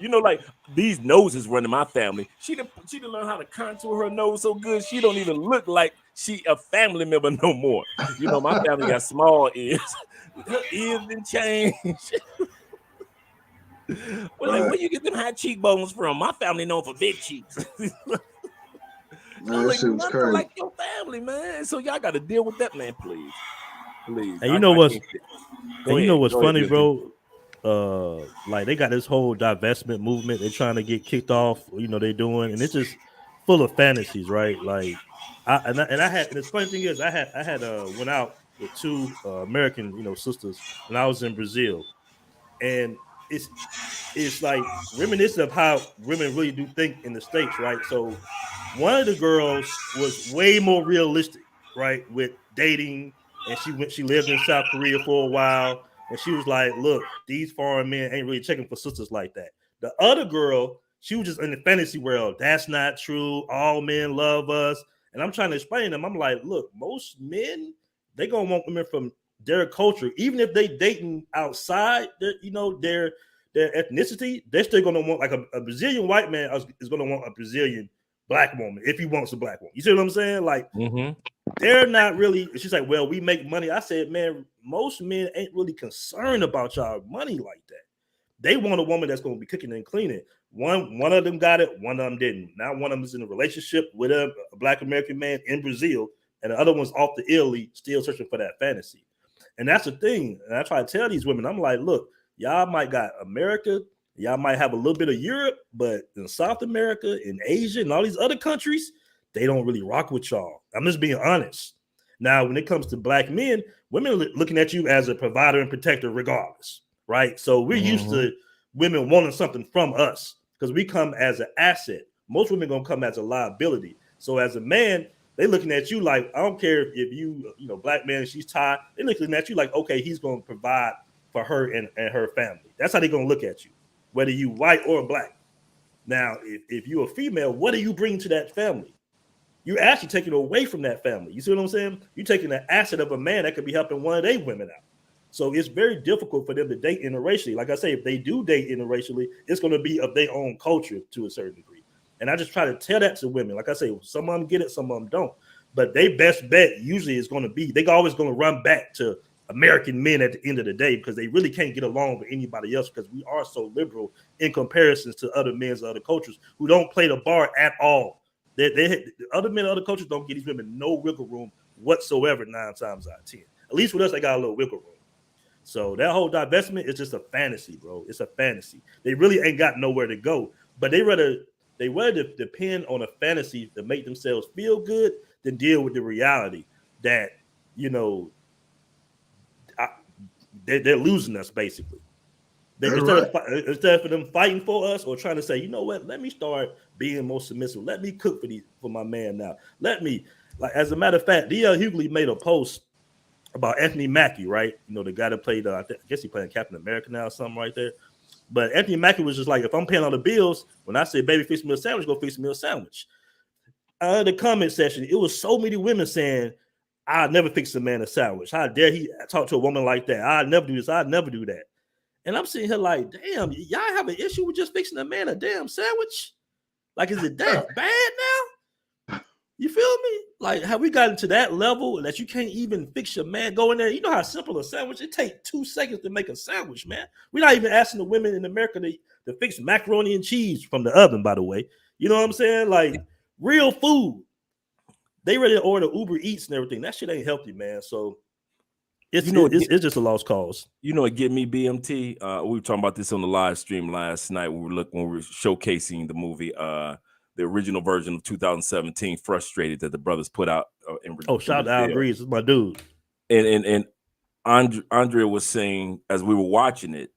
you know, like these noses running my family. She done learn how to contour her nose so good. She don't even look like she a family member no more. You know, my family got small ears. Her ears didn't change. Well, like, where you get them high cheekbones from? My family known for big cheeks. Man, that shit was crazy. Like your family, man. So y'all got to deal with that, man. Please. And you know what's funny, bro? Like they got this whole divestment movement. They're trying to get kicked off. You know they're doing, and it's just full of fantasies, right? Like, and the funny thing is, I had went out with two American, sisters when I was in Brazil, and it's like reminiscent of how women really do think in the States, right? So one of the girls was way more realistic, right, with dating. And she lived in South Korea for a while, and she was like, look, these foreign men ain't really checking for sisters like that. The other girl, she was just in the fantasy world. That's not true. All men love us. And I'm trying to explain to them. I'm like, look, most men, they gonna want women from their culture, even if they dating outside their ethnicity, they're still gonna want, like a Brazilian white man is gonna want a Brazilian black woman if he wants a black woman. You see what I'm saying? Like, they're not really. She's like, well, we make money. I said, man, most men ain't really concerned about y'all money like that. They want a woman that's going to be cooking and cleaning. One of them got it, one of them didn't. Now one of them is in a relationship with a black American man in Brazil, and the other one's off the Italy, still searching for that fantasy. And that's the thing. And I try to tell these women, I'm like, look, y'all might got America, y'all might have a little bit of Europe, but in South America, in Asia, and all these other countries, they don't really rock with y'all. I'm just being honest. Now, when it comes to black men, women are looking at you as a provider and protector regardless, right? So we're used to women wanting something from us because we come as an asset. Most women going to come as a liability. So as a man, they looking at you like, I don't care if you black man, she's tied. They're looking at you like, okay, he's going to provide for her and her family. That's how they're going to look at you, whether you white or black. Now, if you're a female, what do you bring to that family? You're actually taking away from that family. You see what I'm saying? You're taking the asset of a man that could be helping one of their women out. So it's very difficult for them to date interracially. Like I say, if they do date interracially, it's going to be of their own culture to a certain degree. And I just try to tell that to women. Like I say, some of them get it, some of them don't. But their best bet usually is going to be, they're always going to run back to American men at the end of the day because they really can't get along with anybody else because we are so liberal in comparison to other men of other cultures who don't play the bar at all. The other men, other cultures don't give these women no wiggle room whatsoever 9 times out of 10. At least with us, they got a little wiggle room. So that whole divestment is just a fantasy, bro. It's a fantasy. They really ain't got nowhere to go. But they rather depend on a fantasy to make themselves feel good than deal with the reality that, they're losing us basically. Instead of them fighting for us or trying to say, you know what, let me start being more submissive. Let me cook for my man now. Let me, like, as a matter of fact, D.L. Hughley made a post about Anthony Mackie, right? The guy that played, I guess he playing Captain America now or something right there. But Anthony Mackie was just like, if I'm paying all the bills, when I say, baby, fix me a sandwich, go fix me a sandwich. The comment section, it was so many women saying, I'll never fix a man a sandwich. How dare he talk to a woman like that? I'll never do this. I'll never do that. And I'm sitting here like, damn, y'all have an issue with just fixing a man a damn sandwich? Like, is it that bad now? You feel me? Like, have we gotten to that level that you can't even fix your man? Go in there. You know how simple a sandwich? It takes 2 seconds to make a sandwich, man. We're not even asking the women in America to fix macaroni and cheese from the oven, by the way. You know what I'm saying? Like, real food. They ready to order Uber Eats and everything. That shit ain't healthy, man. So it's just a lost cause. It get me, BMT. We were talking about this on the live stream last night. When we were showcasing the movie, the original version of 2017, Frustrated, that the brothers put out. Shout out to Al Grease, this is my dude. And Andrea was saying, as we were watching it,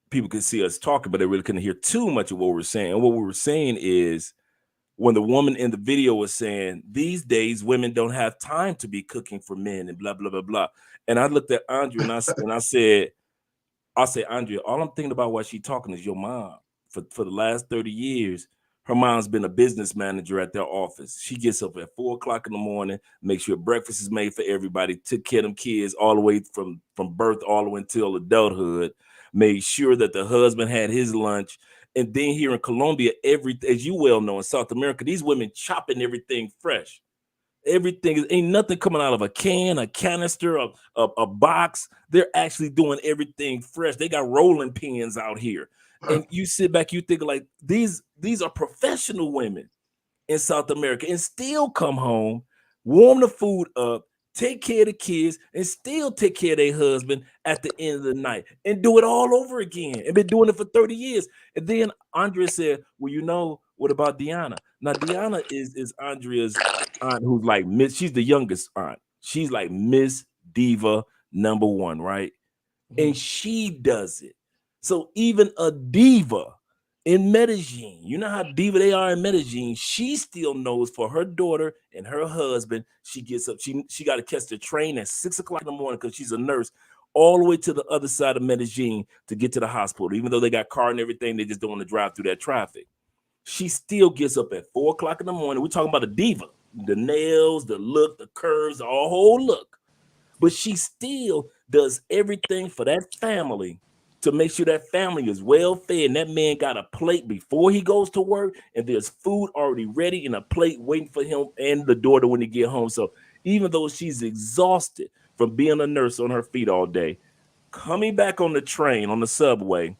people could see us talking, but they really couldn't hear too much of what we were saying. And what we were saying is, when the woman in the video was saying, these days women don't have time to be cooking for men and blah, blah, blah, blah. And I looked at Andrea and I said, Andrea, all I'm thinking about while she's talking is your mom. For the last 30 years, Her mom's been a business manager at their office. She gets up at 4 o'clock in the morning, makes sure breakfast is made for everybody, took care of them kids all the way from birth all the way until adulthood, made sure that the husband had his lunch. And then here in Colombia, as you well know, in South America, these women chopping everything fresh. Everything ain't nothing coming out of a can, a canister, a box. They're actually doing everything fresh. They got rolling pins out here. And you sit back, you think like these are professional women in South America and still come home, warm the food up, take care of the kids, and still take care of their husband at the end of the night and do it all over again. And been doing it for 30 years. And then Andrea said, well, you know, what about Diana? Now, Diana is Andrea's aunt, who's like she's the youngest aunt. She's like Miss Diva #1, right? And she does it. So even a diva in Medellin, you know how diva they are in Medellin, she still knows for her daughter and her husband, she gets up, she got to catch the train at 6 o'clock in the morning because she's a nurse, all the way to the other side of Medellin to get to the hospital. Even though they got car and everything, they just don't want to drive through that traffic. She still gets up at 4 o'clock in the morning. We're talking about a diva, the nails, the look, the curves, the whole look. But she still does everything for that family to make sure that family is well fed. And that man got a plate before he goes to work, and there's food already ready and a plate waiting for him and the daughter when they get home. So even though she's exhausted from being a nurse on her feet all day, coming back on the train, on the subway,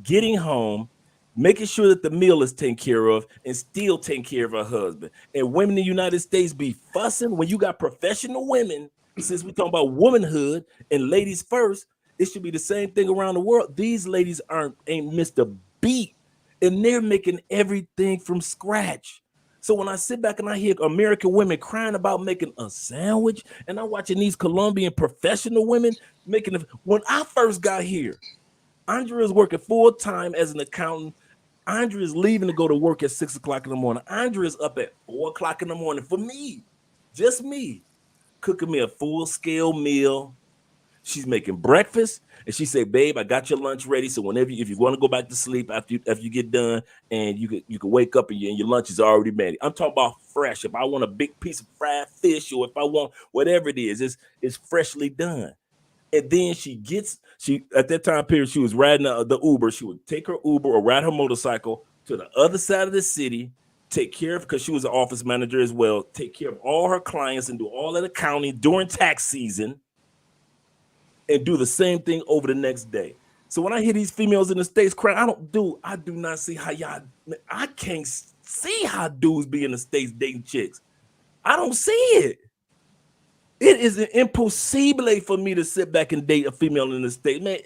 getting home, making sure that the meal is taken care of, and still taking care of her husband. And women in the United States be fussing when you got professional women. Since we're talking about womanhood and ladies first, it should be the same thing around the world. These ladies ain't missed a beat, and they're making everything from scratch. So when I sit back and I hear American women crying about making a sandwich, and I'm watching these Colombian professional women making it. When I first got here, Andrea's working full time as an accountant. Andrea's leaving to go to work at 6 o'clock in the morning. Andrea's up at 4 o'clock in the morning for me, just me, cooking me a full scale meal. She's making breakfast, and she said, "Babe, I got your lunch ready. So whenever if you want to go back to sleep after you get done, and you can wake up and your lunch is already ready." I'm talking about fresh. If I want a big piece of fried fish, or if I want whatever it is, it's freshly done. And then she at that time period, she was riding the Uber. She would take her Uber or ride her motorcycle to the other side of the city, take care of, because she was an office manager as well, take care of all her clients and do all that accounting during tax season, and do the same thing over the next day. So when I hear these females in the States crying, I do not see how I can't see how dudes be in the States dating chicks. I don't see it. It is impossible for me to sit back and date a female in the States. Man,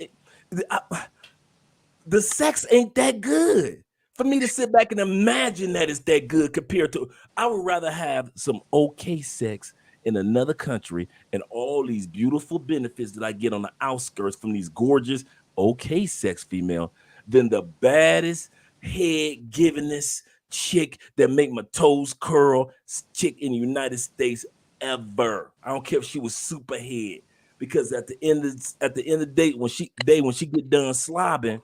the sex ain't that good for me to sit back and imagine that it's that good compared to, I would rather have some okay sex in another country and all these beautiful benefits that I get on the outskirts from these gorgeous, okay sex female than the baddest head givingest chick that make my toes curl chick in the United States ever. I don't care if she was super head, because at the end of the day, when she get done slobbing,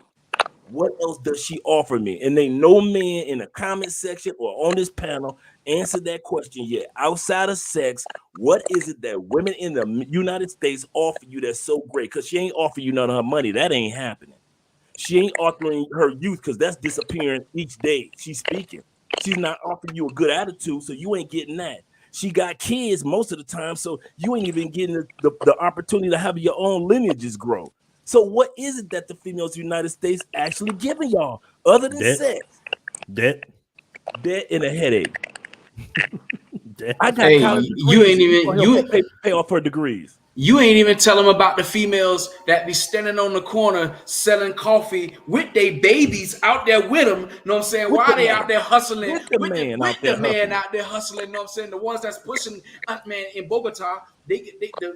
what else does she offer me? And ain't no man in the comment section or on this panel answered that question yet. Outside of sex, what is it that women in the United States offer you that's so great? Because she ain't offering you none of her money. That ain't happening. She ain't offering her youth, because that's disappearing each day she's speaking. She's not offering you a good attitude, so you ain't getting that. She got kids most of the time, so you ain't even getting the opportunity to have your own lineages grow. So what is it that the females of the United States actually giving y'all other than sex? Debt and a headache. I got college degrees. You ain't even pay off her degrees. You ain't even tell them about the females that be standing on the corner selling coffee with their babies out there with them. You know what I'm saying? Why they out there hustling? With the man out there hustling. You know what I'm saying? The ones that's pushing, man, in Bogota, they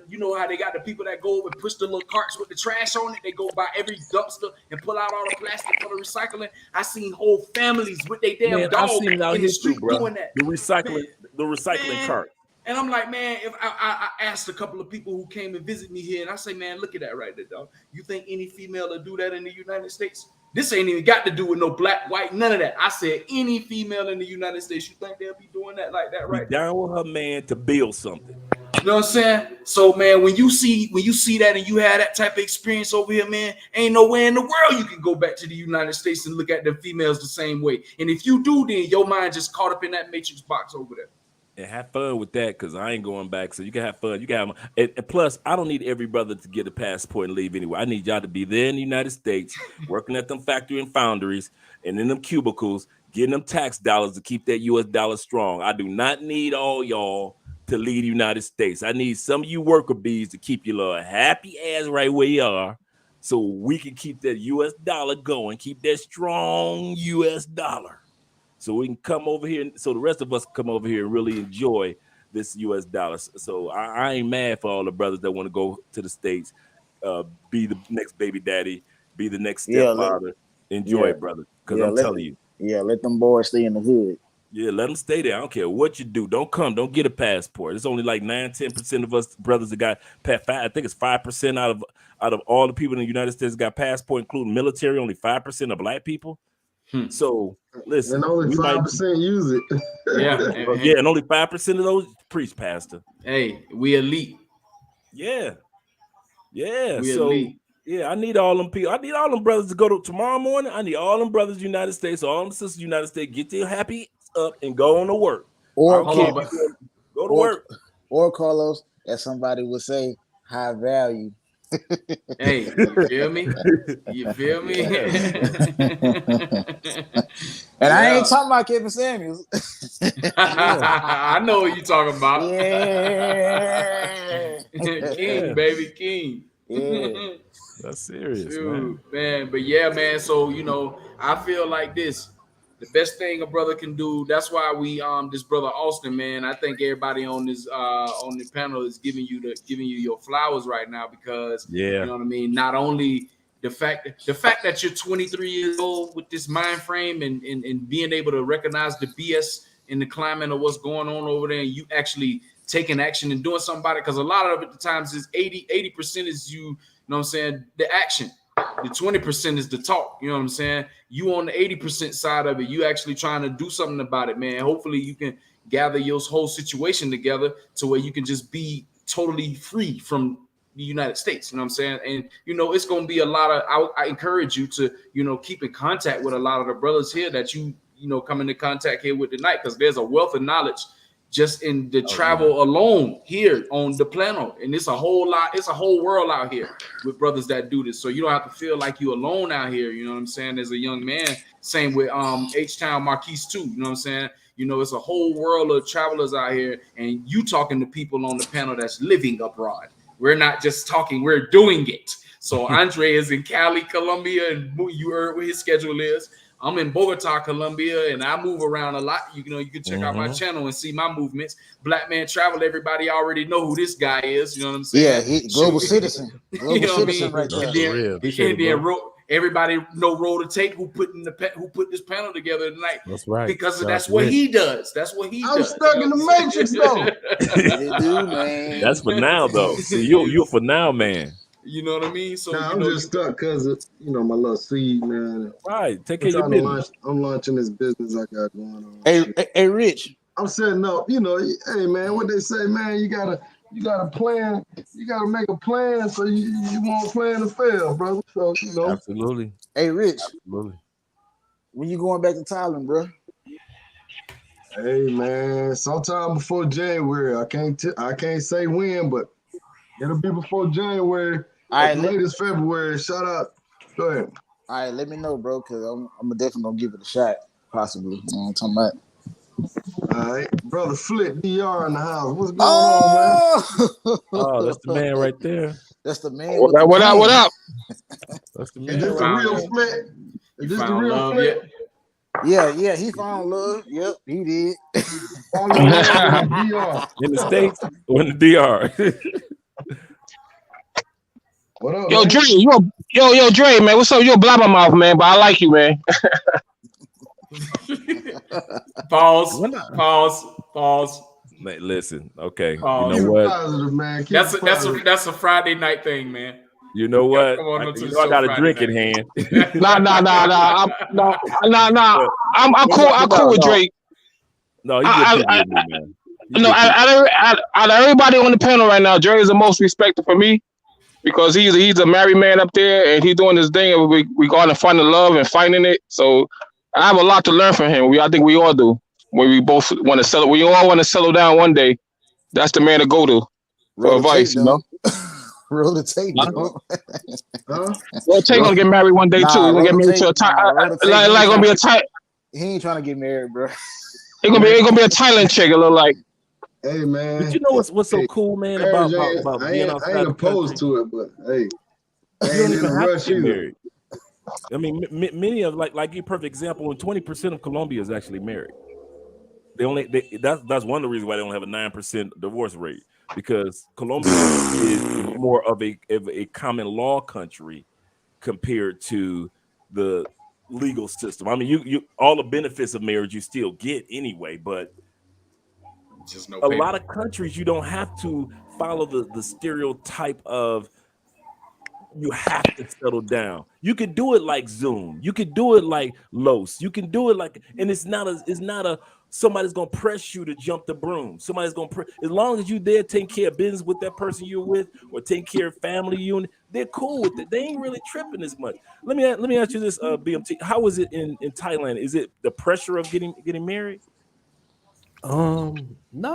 you know how they got the people that go over and push the little carts with the trash on it. They go by every dumpster and pull out all the plastic for the recycling. I seen whole families with their damn dog in the street doing that. The recycling cart. And I'm like, man, if I asked a couple of people who came and visit me here, and I say, man, look at that right there, dog. You think any female will do that in the United States? This ain't even got to do with no black, white, none of that. I said any female in the United States, you think they'll be doing that like that, right? Be down with her man to build something. You know what I'm saying? So, man, when you see that and you have that type of experience over here, man, ain't nowhere in the world you can go back to the United States and look at the females the same way. And if you do, then your mind just caught up in that matrix box over there. And have fun with that, because I ain't going back. So you can have fun. You can have, and plus, I don't need every brother to get a passport and leave anyway. I need y'all to be there in the United States, working at them factory and foundries and in them cubicles, getting them tax dollars to keep that U.S. dollar strong. I do not need all y'all to lead the United States. I need some of you worker bees to keep your little happy ass right where you are, so we can keep that U.S. dollar going, keep that strong U.S. dollar. So we can come over here, so the rest of us come over here and really enjoy this U.S. dollar. So I ain't mad for all the brothers that want to go to the States, be the next baby daddy, be the next stepfather. Enjoy it, brother, because I'm telling you. Yeah, let them boys stay in the hood. Yeah, let them stay there. I don't care what you do. Don't come. Don't get a passport. It's only like 9-10% of us brothers that got. I think it's 5% out of all the people in the United States got passport, including military. Only 5% of black people. So listen, and only 5% use it. And only 5% of those preach, pastor. Hey, we elite. Yeah. We so elite. Yeah, I need all them people. I need all them brothers to go to tomorrow morning. I need all them brothers United States, all them sisters United States, get their happy up and go on to work. Or go to work. Or Carlos, as somebody would say, high value. Hey, you feel me? You feel me? And I ain't talking about Kevin Samuels. I know what you're talking about. Yeah. King, baby, King. Yeah. That's serious, dude, man. But yeah, man. So I feel like this. The best thing a brother can do. That's why we this brother Austin, man. I think everybody on this on the panel is giving you your flowers right now, because you know what I mean. Not only the fact that you're 23 years old with this mind frame and being able to recognize the BS in the climate of what's going on over there, and you actually taking action and doing something about it. Because a lot of it the times is 80% is you know what I'm saying, the action. The 20% is the talk. You know what I'm saying? You on the 80% side of it, you actually trying to do something about it, man. Hopefully you can gather your whole situation together to where you can just be totally free from the United States. You know what I'm saying? And it's going to be a lot of, I encourage you to, keep in contact with a lot of the brothers here that you come into contact here with tonight, because there's a wealth of knowledge just in the travel alone here on the planet. And it's a whole world out here with brothers that do this. So you don't have to feel like you're alone out here. You know what I'm saying? As a young man, same with H-Town Marquise too. You know what I'm saying? It's a whole world of travelers out here, and you talking to people on the panel that's living abroad. We're not just talking, we're doing it. So Andre is in Cali, Colombia, and you heard what his schedule is. I'm in Bogota, Colombia, and I move around a lot. You can check out my channel and see my movements. Black Man Travel, everybody already know who this guy is. You know what I'm saying? Yeah, global citizen. Global citizen right there. That's and then everybody know Roll to Take, who put this panel together tonight. That's right. Because that's what he does. That's what he does. I'm stuck in the matrix, though. They do, man. That's for now, though. See, you're for now, man. You know what I mean? So I'm just stuck because of my little seed, man. Right, take care of your business. I'm launching this business I got going on. Hey, Rich. I'm setting up. Hey, man, what they say, man, you gotta plan. You gotta make a plan so you won't plan to fail, brother. So Absolutely. Hey, Rich. Absolutely. When you going back to Thailand, bro? Hey, man, sometime before January. I can't say when, but it'll be before January. All right, latest February. Shout out. Go ahead. All right, let me know, bro, because I'm definitely gonna give it a shot, possibly. You know what I'm talking about? All right, brother Flick DR in the house. What's going on, man? Oh, that's the man right there. That's the man. What up? That's the man. Is this the real Flick? Is this the real Flick? Yeah, he found love. Yep, he did. In the In the States or in the DR? What up, Yo, man? Dre, yo, Dre, man, what's up? You're a blabbermouth, man, but I like you, man. Pause. Man, listen, okay. Pause. You know what? Positive, man. That's a Friday night thing, man. You know what? Come on I, up to you the know I show got a Friday drink in night. hand. Nah. I'm cool with Drake. No, you get people with me, man. Out of everybody on the panel right now, Dre is the most respected for me because he's a married man up there and he's doing his thing and we going to find the love and finding it. So I have a lot to learn from him. I think we all do. When we both want to settle, we all want to settle down one day. That's the man to go to for advice, you know. Roll the tape, though. Well, Tay gonna get married one day too. He's gonna get married to a like gonna be a Thai. He ain't trying to get married, bro. It's gonna be a Thailand chick. It look like. Hey man, but you know what's so cool, man, about being outside I ain't the opposed country? to it, but hey, I You don't ain't in even a have rush to get either. married. I mean, many of like you, perfect example. When 20% of Colombia is actually married, that's one of the reasons why they don't have a 9% divorce rate, because Colombia is more of a common law country compared to the legal system. I mean, you all the benefits of marriage you still get anyway, but just no a lot of countries you don't have to follow the stereotype of you have to settle down. You can do it like Zoom. You can do it like Los. You can do it like, and it's not a somebody's gonna press you to jump the broom. Somebody's gonna as long as you there taking care of business with that person you're with or taking care of family unit, they're cool with it. They ain't really tripping as much. Let me ask you this, BMT. How is it in Thailand? Is it the pressure of getting married? No,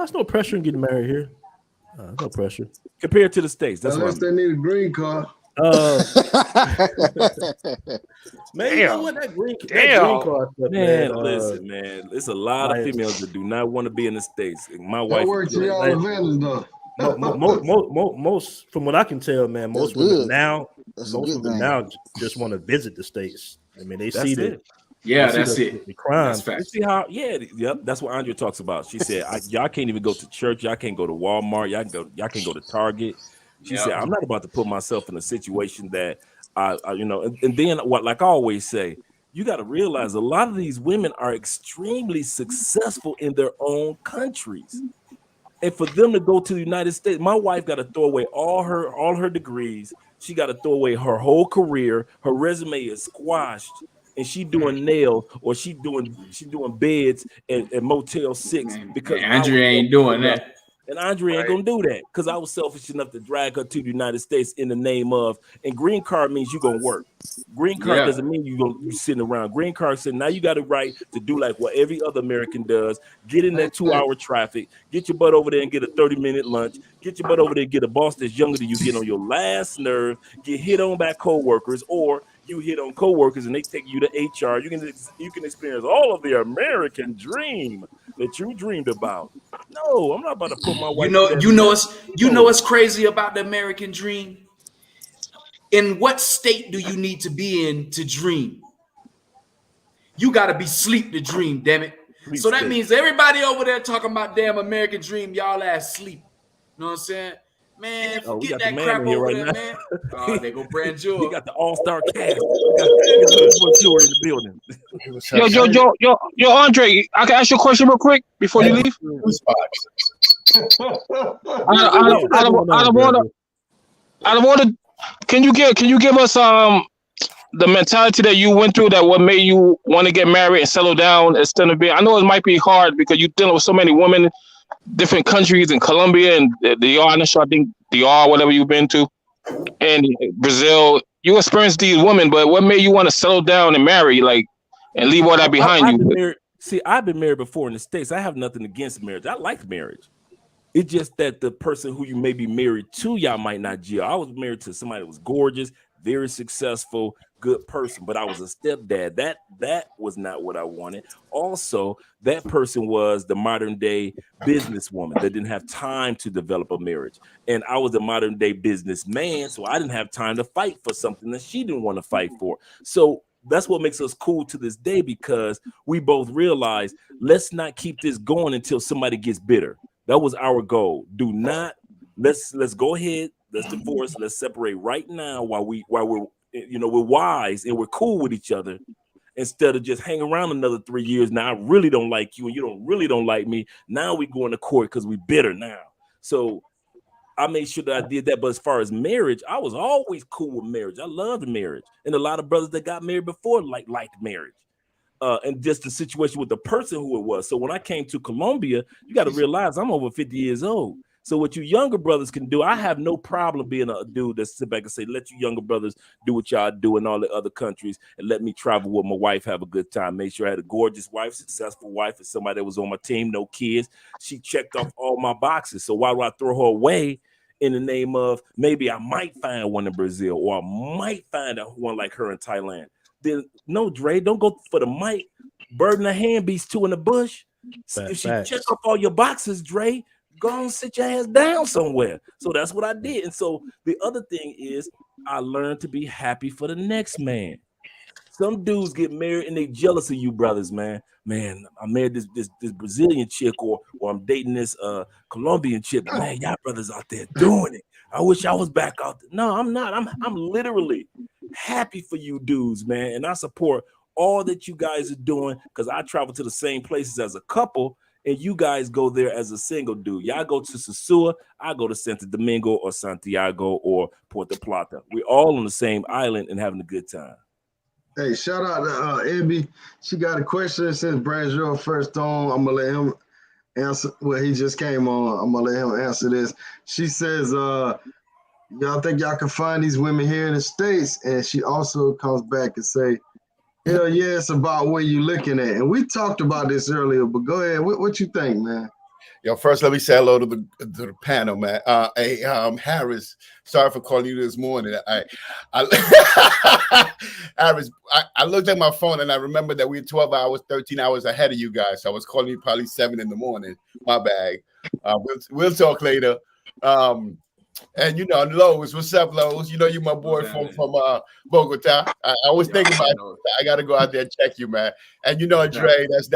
it's no pressure in getting married here. No pressure compared to the States. That's unless they need a green card. Man, you know what? That green card stuff, man. Listen, man, it's a lot of females that do not want to be in the States. My wife works to y'all advantage, though. Most, from what I can tell, man, most women now just want to visit the States. I mean, they see that. Yeah, that's it. The crime. That's fact. You see how? Yeah, yep. That's what Andrea talks about. She said, "Y'all can't even go to church. Y'all can't go to Walmart. Y'all can go to Target." She said, "I'm not about to put myself in a situation that And then what? Like I always say, you got to realize a lot of these women are extremely successful in their own countries, and for them to go to the United States, my wife got to throw away all her degrees. She got to throw away her whole career. Her resume is squashed." And she doing nails or she doing beds at Motel 6 because Andrea ain't doing that. And Andrea ain't gonna do that because I was selfish enough to drag her to the United States in the name of. And green card means you gonna work. Green card doesn't mean you sitting around. Green card said now you got a right to do like what every other American does. Get in that 2-hour traffic. Get your butt over there and get a 30-minute lunch. Get your butt over there and get a boss that's younger than you. Get on your last nerve. Get hit on by coworkers or you hit on coworkers and they take you to HR. You can experience all of the American dream that you dreamed about. No, I'm not about to put my wife. You know what's crazy about the American dream? In what state do you need to be in to dream? You got to be sleep to dream, damn it. So that means everybody over there talking about damn American dream, y'all ass sleep. You know what I'm saying? Man, forget that crap over there, man. Oh, they go Brand Jewel. We got the all-star cast. Jewel in the building. Yo, Andre, I can ask you a question real quick before you leave. Out of order, can you give us the mentality that you went through, that what made you want to get married and settle down instead of being? I know it might be hard because you're dealing with so many women, different countries in Colombia and I think DR, whatever you've been to, and Brazil. You experienced these women, but what made you want to settle down and marry, and leave all that behind you? I've been married before in the States. I have nothing against marriage. I like marriage. It's just that the person who you may be married to, y'all might not gel. I was married to somebody that was gorgeous, very successful, good person, but I was a stepdad. That was not what I wanted. Also, that person was the modern day businesswoman that didn't have time to develop a marriage. And I was a modern day businessman, so I didn't have time to fight for something that she didn't want to fight for. So that's what makes us cool to this day, because we both realize let's not keep this going until somebody gets bitter. That was our goal. Let's go ahead, let's divorce, let's separate right now while we're we're wise and we're cool with each other, instead of just hang around another 3 years. Now I really don't like you and you really don't like me. Now we going to court because we bitter now. So I made sure that I did that. But as far as marriage, I was always cool with marriage. I loved marriage, and a lot of brothers that got married before liked marriage. And just the situation with the person who it was. So when I came to Colombia, you got to realize I'm over 50 years old. So what you younger brothers can do, I have no problem being a dude that sit back and say, let you younger brothers do what y'all do in all the other countries and let me travel with my wife, have a good time. Make sure I had a gorgeous wife, successful wife, and somebody that was on my team, no kids. She checked off all my boxes. So why would I throw her away in the name of maybe I might find one in Brazil or I might find one like her in Thailand? Then no, Dre, don't go for the mic. Bird in the hand beats two in the bush. If she check off all your boxes, Dre, go and sit your ass down somewhere. So that's what I did. And so the other thing is I learned to be happy for the next man. Some dudes get married and they jealous of you brothers, man. Man, I married this Brazilian chick or I'm dating this Colombian chick. Man, y'all brothers out there doing it. I wish I was back out there. No, I'm not. I'm literally happy for you dudes, man. And I support all that you guys are doing because I travel to the same places as a couple and you guys go there as a single dude. Y'all go to Sosua, I go to Santo Domingo or Santiago or Puerto Plata. We're all on the same island and having a good time. Hey, shout out to Abby. She got a question since Brand's first on. I'm gonna let him answer. Well, he just came on. I'm gonna let him answer this. She says, y'all think y'all can find these women here in the States? And she also comes back and say, hell yeah, it's about where you looking at. And we talked about this earlier, but go ahead. What you think, man? Yo, first let me say hello to the panel, man. Harris, sorry for calling you this morning. Harris, I looked at my phone and I remember that we were 12 hours, 13 hours ahead of you guys. So I was calling you probably 7 in the morning. My bag. We'll talk later. And you know, Lowe's, what's up, Lowe's? You know, you my boy from Bogota. I always think about it. I gotta go out there and check you, man. And you know, Dre, that's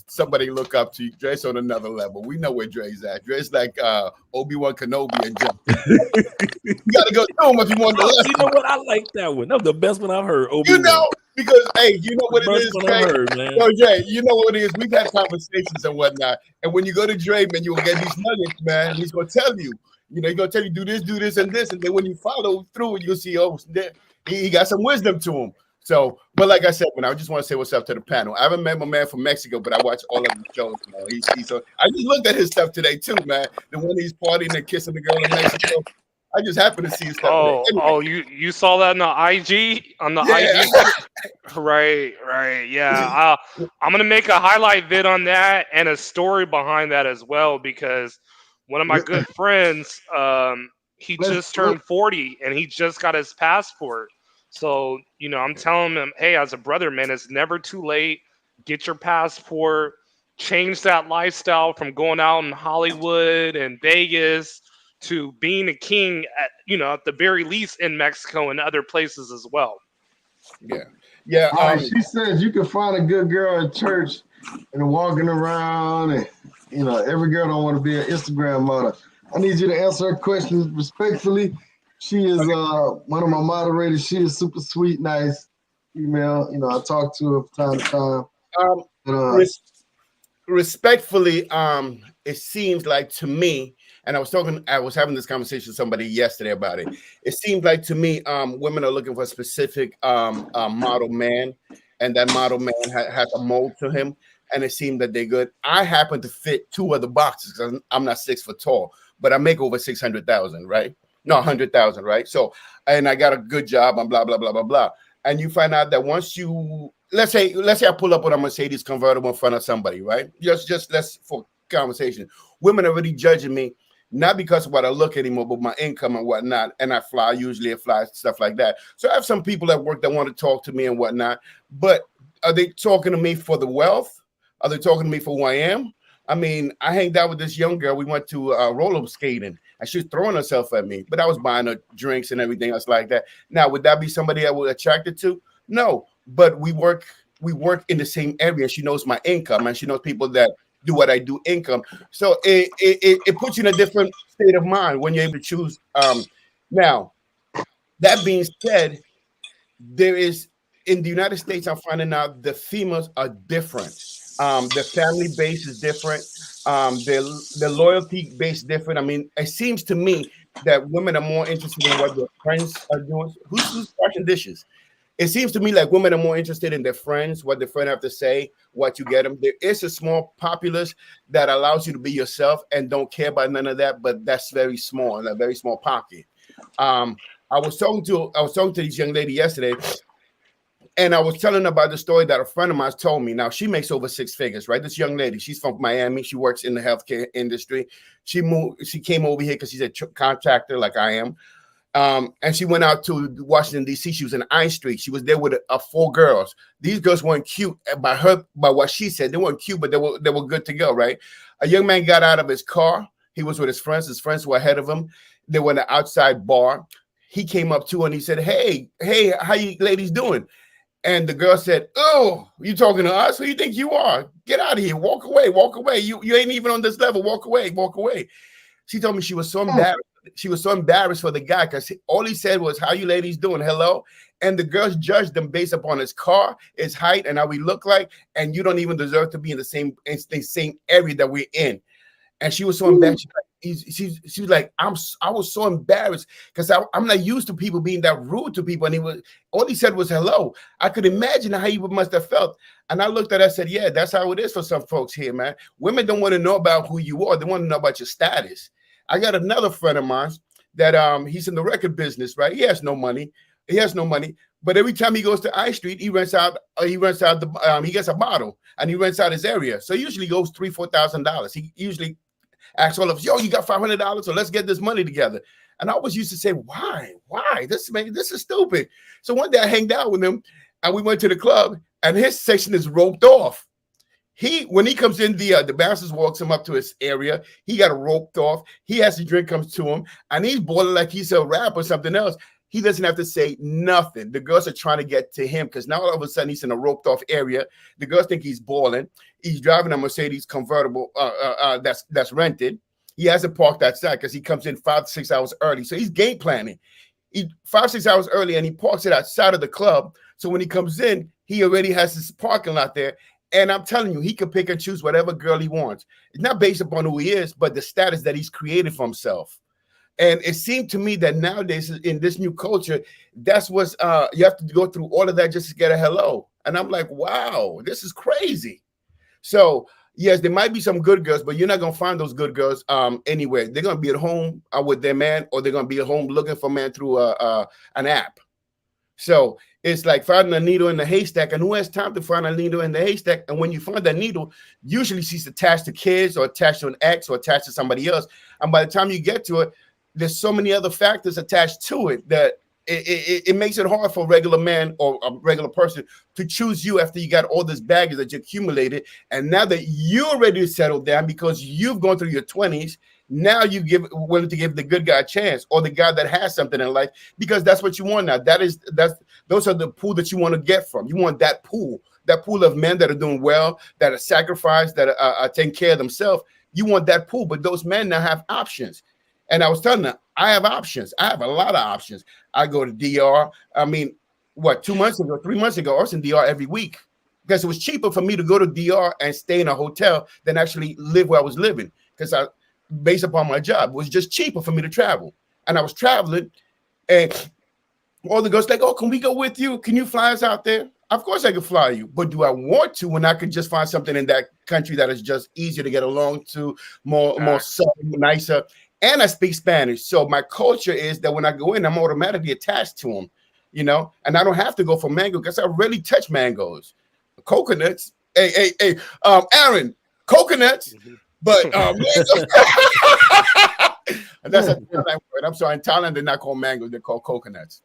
somebody look up to. Dre's on another level. We know where Dre's at. Dre's like Obi-Wan Kenobi and Jump. You gotta go through him if you want to listen. You know what? I like that one. That's the best one I've heard. You know, because hey, you know what it is, Dre. Man. Dre, you know what it is. We've had conversations and whatnot. And when you go to Dre, man, you'll get these nuggets, man. He's gonna tell you. You know, he's gonna tell you do this, and this, and then when you follow through, you'll see, oh, he got some wisdom to him. So, but like I said, man, I just want to say what's up to the panel. I haven't met my man from Mexico, but I watch all of the shows. Man. I just looked at his stuff today too, man. The one he's partying and kissing the girl in Mexico. I just happened to see his stuff. Anyway. You saw that on the IG? On the IG? Right. Yeah. I'm gonna make a highlight vid on that and a story behind that as well because one of my good friends, he just turned 40 and he just got his passport. So, you know, I'm telling him, hey, as a brother, man, it's never too late. Get your passport, change that lifestyle from going out in Hollywood and Vegas to being a king at, you know, at the very least in Mexico and other places as well. Yeah. She says you can find a good girl in church and walking around and you know, every girl don't want to be an Instagram model. I need you to answer her questions respectfully. She is one of my moderators. She is super sweet, nice female. You know, I talk to her from time to time. Respectfully, it seems like to me, and I was having this conversation with somebody yesterday about it. It seems like to me, women are looking for a specific model man, and that model man has a mold to him. And it seemed that they're good. I happen to fit 2 other boxes because I'm not 6 foot tall, but I make over 600,000, right? No, 100,000, right? So, and I got a good job and blah, blah, blah, blah, blah. And you find out that once you, let's say I pull up with a Mercedes convertible in front of somebody, right? Just let's for conversation. Women are really judging me, not because of what I look anymore, but my income and whatnot. And I fly, stuff like that. So I have some people at work that want to talk to me and whatnot, but are they talking to me for the wealth? Are they talking to me for who I am? I mean, I hanged out with this young girl. We went to roller skating, and she was throwing herself at me. But I was buying her drinks and everything else like that. Now, would that be somebody I would attracted to? No. But we work in the same area. She knows my income, and she knows people that do what I do income. So it puts you in a different state of mind when you're able to choose. Now, that being said, there is in the United States, I'm finding out the females are different. The family base is different. The loyalty base different. I mean, it seems to me that women are more interested in what their friends are doing. Who's washing dishes? It seems to me like women are more interested in their friends, what their friend have to say, what you get them. There is a small populace that allows you to be yourself and don't care about none of that, but that's very small, in a very small pocket. I was talking to this young lady yesterday, and I was telling her about the story that a friend of mine told me. Now, she makes over 6 figures, right? This young lady, she's from Miami. She works in the healthcare industry. She came over here because she's a contractor like I am. And she went out to Washington, D.C. She was in I Street. She was there with 4 girls. These girls weren't cute by what she said. They weren't cute, but they were good to go, right? A young man got out of his car. He was with his friends. His friends were ahead of him. They were in an outside bar. He came up to her and he said, hey, how you ladies doing? And the girl said, oh, you talking to us? Who do you think you are? Get out of here. Walk away. Walk away. You ain't even on this level. Walk away. Walk away. She told me she was so embarrassed. She was so embarrassed for the guy because all he said was, how you ladies doing? Hello. And the girls judged him based upon his car, his height, and how he looked like. And you don't even deserve to be in the same area that we're in. And she was so embarrassed. She was like, I was so embarrassed because I'm not used to people being that rude to people. And all he said was hello. I could imagine how he must have felt. And I looked at her and said, yeah, that's how it is for some folks here, man. Women don't want to know about who you are. They want to know about your status. I got another friend of mine that he's in the record business, right? He has no money. But every time he goes to I Street, he gets a bottle and he rents out his area. So he usually goes $3,000-$4,000. He usually asks all of us, yo, you got $500? So let's get this money together. And I always used to say, why? This is stupid. So one day I hanged out with him and we went to the club and his section is roped off. When he comes in, the bouncers walks him up to his area. He got roped off. He has a drink comes to him, and he's balling like he's a rap or something else. He doesn't have to say nothing. The girls are trying to get to him because now all of a sudden he's in a roped off area. The girls think he's balling. He's driving a Mercedes convertible that's rented. He hasn't parked outside because he comes in 5 to 6 hours early. So he's game planning. 5 6 hours early, and he parks it outside of the club. So when he comes in, he already has his parking lot there. And I'm telling you, he can pick and choose whatever girl he wants. It's not based upon who he is, but the status that he's created for himself. And it seemed to me that nowadays in this new culture, that's what's you have to go through all of that just to get a hello. And I'm like, wow, this is crazy. So yes, there might be some good girls, but you're not gonna find those good girls anywhere. They're gonna be at home with their man, or they're gonna be at home looking for man through an app. So it's like finding a needle in the haystack, and who has time to find a needle in the haystack? And when you find that needle, usually she's attached to kids or attached to an ex or attached to somebody else. And by the time you get to it, there's so many other factors attached to it that it makes it hard for a regular man or a regular person to choose you after you got all this baggage that you accumulated. And now that you're ready to settle down because you've gone through your 20s, now you willing to give the good guy a chance, or the guy that has something in life, because that's what you want now. Those are the pool that you want to get from. You want that pool of men that are doing well, that are sacrificed, that are taking care of themselves. You want that pool, but those men now have options. And I was telling them, I have options. I have a lot of options. I go to DR. I mean, 3 months ago, I was in DR every week because it was cheaper for me to go to DR and stay in a hotel than actually live where I was living, because based upon my job, it was just cheaper for me to travel. And I was traveling, and all the girls like, oh, can we go with you? Can you fly us out there? Of course I can fly you, but do I want to when I could just find something in that country that is just easier to get along to, more subtle, nicer, and I speak Spanish. So my culture is that when I go in, I'm automatically attached to them, and I don't have to go for mango because I really touch mangoes. Coconuts, Aaron, coconuts. But that's a Thailand word. I'm sorry. In Thailand, they're not called mangoes; they're called coconuts.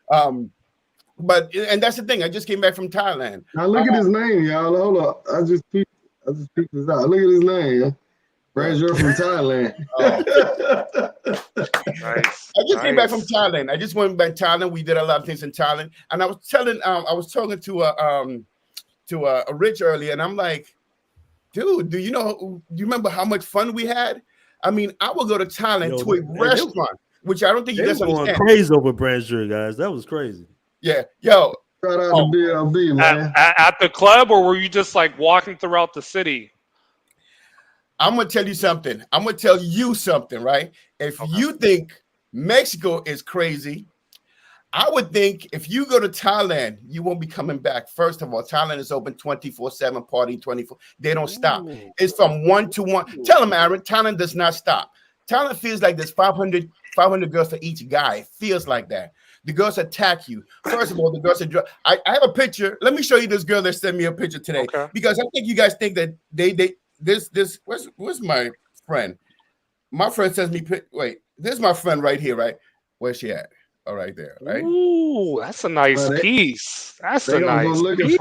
But that's the thing. I just came back from Thailand. Now look at his name, y'all. Hold up. I just picked this out. Look at his name. Brazier from Thailand. Nice. I just came back from Thailand. I just went back to Thailand. We did a lot of things in Thailand, and I was talking to a Rich earlier, and I'm like, dude, do you remember how much fun we had? I mean, I would go to Thailand to a restaurant, which I don't think you guys understand. Crazy over Brazier, guys. That was crazy. Yeah, yo. Shout out to BLB, man. At the club, or were you just like walking throughout the city? I'm gonna tell you something. I'm gonna tell you something, right? If you think Mexico is crazy. I would think if you go to Thailand, you won't be coming back. First of all, Thailand is open 24/7, party 24. They don't stop. It's from 1 to 1. Tell them, Aaron, Thailand does not stop. Thailand feels like there's 500 girls for each guy. It feels like that. The girls attack you. First of all, the girls are I have a picture. Let me show you this girl that sent me a picture today. Because I think you guys think that this where's my friend? My friend sends me wait, this is my friend right here, right? Where's she at? All right there, right? Ooh, that's a nice piece. That's a nice piece.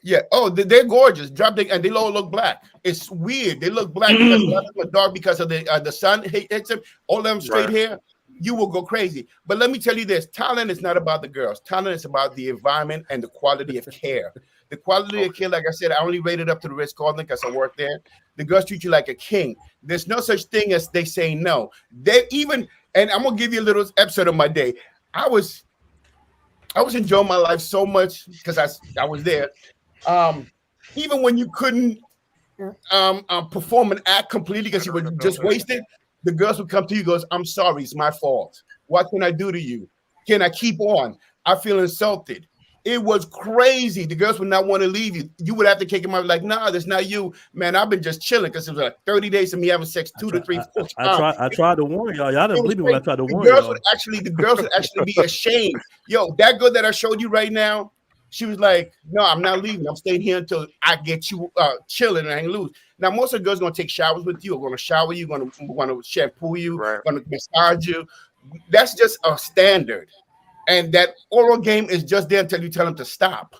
Yeah. Oh, they're gorgeous. And they all look black. It's weird. They look black because a lot of them are dark because of the sun hits them. All of them straight hair. You will go crazy. But let me tell you this: Thailand is not about the girls. Thailand is about the environment and the quality of care. The quality of care, like I said, I only rated up to the Ritz-Carlton because I work there. The girls treat you like a king. There's no such thing as they say no. And I'm gonna give you a little episode of my day. I was enjoying my life so much because I was there. Even when you couldn't perform an act completely because you were just wasted, the girls would come to you and goes, "I'm sorry, it's my fault. What can I do to you? Can I keep on? I feel insulted." It was crazy. The girls would not want to leave you. You would have to kick them out like, "Nah, that's not you, man. I've been just chilling," because it was like 30 days of me having sex 2 to 3 times. I tried to warn y'all. Y'all didn't believe me when I tried to warn The girls y'all. would actually be ashamed. Yo, that girl that I showed you right now, she was like, "No, I'm not leaving. I'm staying here until I get you chilling and hang loose." Now, most of the girls are gonna take showers with you, are gonna shower you, gonna shampoo you, gonna massage you. That's just a standard. And that oral game is just there until you tell them to stop.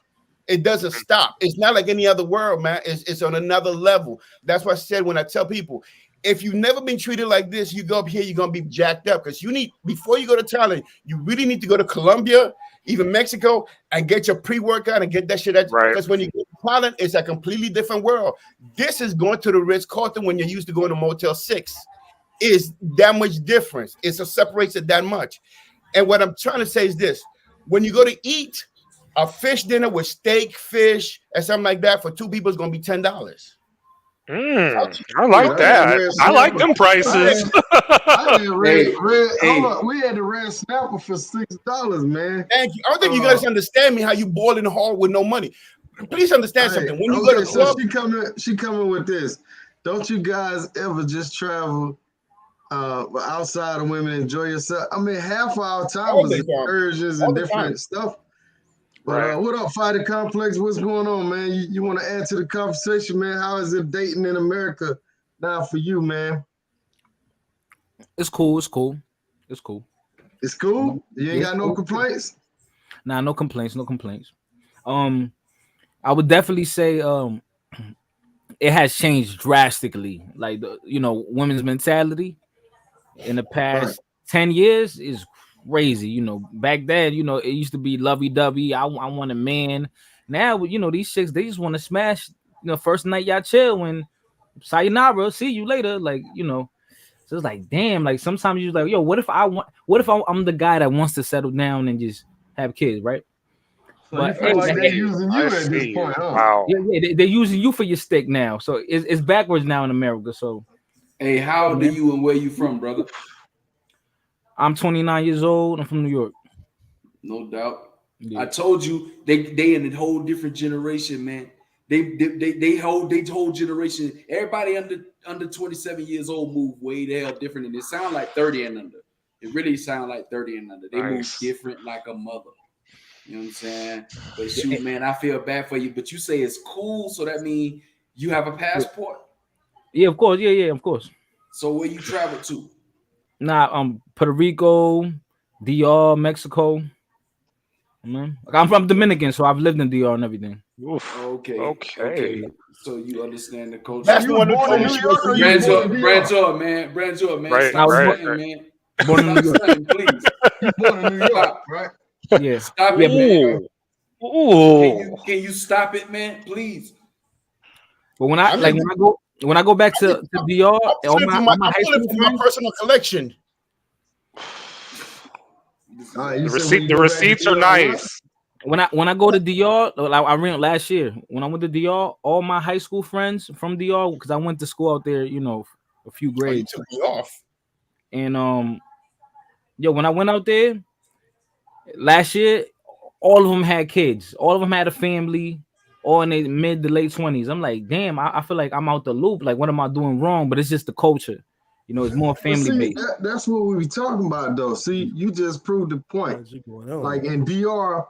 It doesn't stop. It's not like any other world, man. It's on another level. That's why I said when I tell people, if you've never been treated like this, you go up here, you're gonna be jacked up. Because before you go to Thailand, you really need to go to Colombia, even Mexico, and get your pre-workout and get that shit. Because when you go to Thailand, it's a completely different world. This is going to the Ritz-Carlton when you're used to going to Motel 6. Is that much difference. It separates it that much. And what I'm trying to say is this: when you go to eat a fish dinner with steak, fish, and something like that for 2 people, it's going to be $10. I like that. I like them prices. I did hold on. We had the red snapper for $6, man. Thank you. I don't think you guys understand me how you boiling hard with no money. Please understand something. When you go to the club, she coming with this. Don't you guys ever just travel outside of women, enjoy yourself? I mean, half our time was excursions and different stuff. But what up, Fighter Complex? What's going on, man? You want to add to the conversation, man? How is it dating in America now for you, man? It's cool. It's cool. It's cool. It's cool. You ain't got no complaints. Nah, no complaints. No complaints. I would definitely say it has changed drastically. Like women's mentality in the past 10 years is crazy. Back then, it used to be lovey-dovey. I want a man. Now, these chicks, they just want to smash. First night y'all chill and sayonara, see you later. Like, so it's like, damn. Like sometimes you're like, yo, what if I'm the guy that wants to settle down and just have kids, right? So but you feel like they're using you at this point, huh? Wow. Yeah, they're using you for your stick now. So it's backwards now in America. So, hey, how old are you and where you from, brother? I'm 29 years old. I'm from New York. No doubt. Yeah. I told you they in a whole different generation, man. They whole generation. Everybody under 27 years old move way the hell different, and it sound like 30 and under. It really sound like 30 and under. They move different like a mother. You know what I'm saying? But shoot, man, I feel bad for you. But you say it's cool, so that means you have a passport? Yeah, of course. Yeah, of course. So where you travel to? Nah, Puerto Rico, DR, Mexico. I'm from Dominican, so I've lived in DR and everything. Oof. Okay. So you understand the culture. That's the one born in New York. Branjo, man. Right. Stop saying, man. Born in New York. Saying, please. You born in New York, right? Yeah. Stop it, man. Ooh. Can you stop it, man? Please. But when I go back to DR, all my high school from my personal collection. The receipts are nice. When I go to DR, I ran last year. When I went to DR, all my high school friends from DR, because I went to school out there, a few grades. You took me off. And Yo, when I went out there last year, all of them had kids. All of them had a family, all in their mid to late 20s. I'm like, damn, I feel like I'm out the loop. Like, what am I doing wrong? But it's just the culture. You know, it's more family based. That's what we be talking about, though. See, you just proved the point. Like in DR,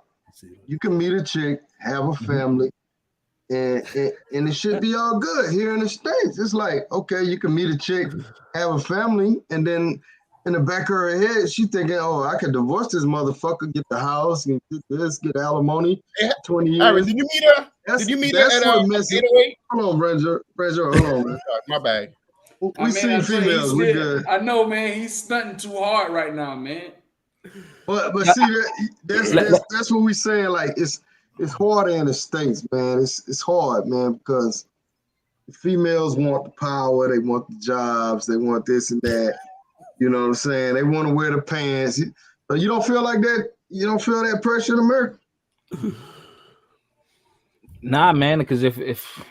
you can meet a chick, have a family, and it should be all good. Here in the States, it's like, okay, you can meet a chick, have a family, and then in the back of her head, she thinking, oh, I could divorce this motherfucker, get the house, and get this, get alimony, 20 years. Aaron, did you meet her? Did you meet her at Hold on, Brenzer, hold on, man. My bad. We see females, we good. I know, man. He's stunting too hard right now, man. But see, that's what we saying. Like it's harder in the States, man. It's hard, man, because the females want the power, they want the jobs, they want this and that. You know what I'm saying? They want to wear the pants. But you don't feel like that? You don't feel that pressure in America? Nah, man, because if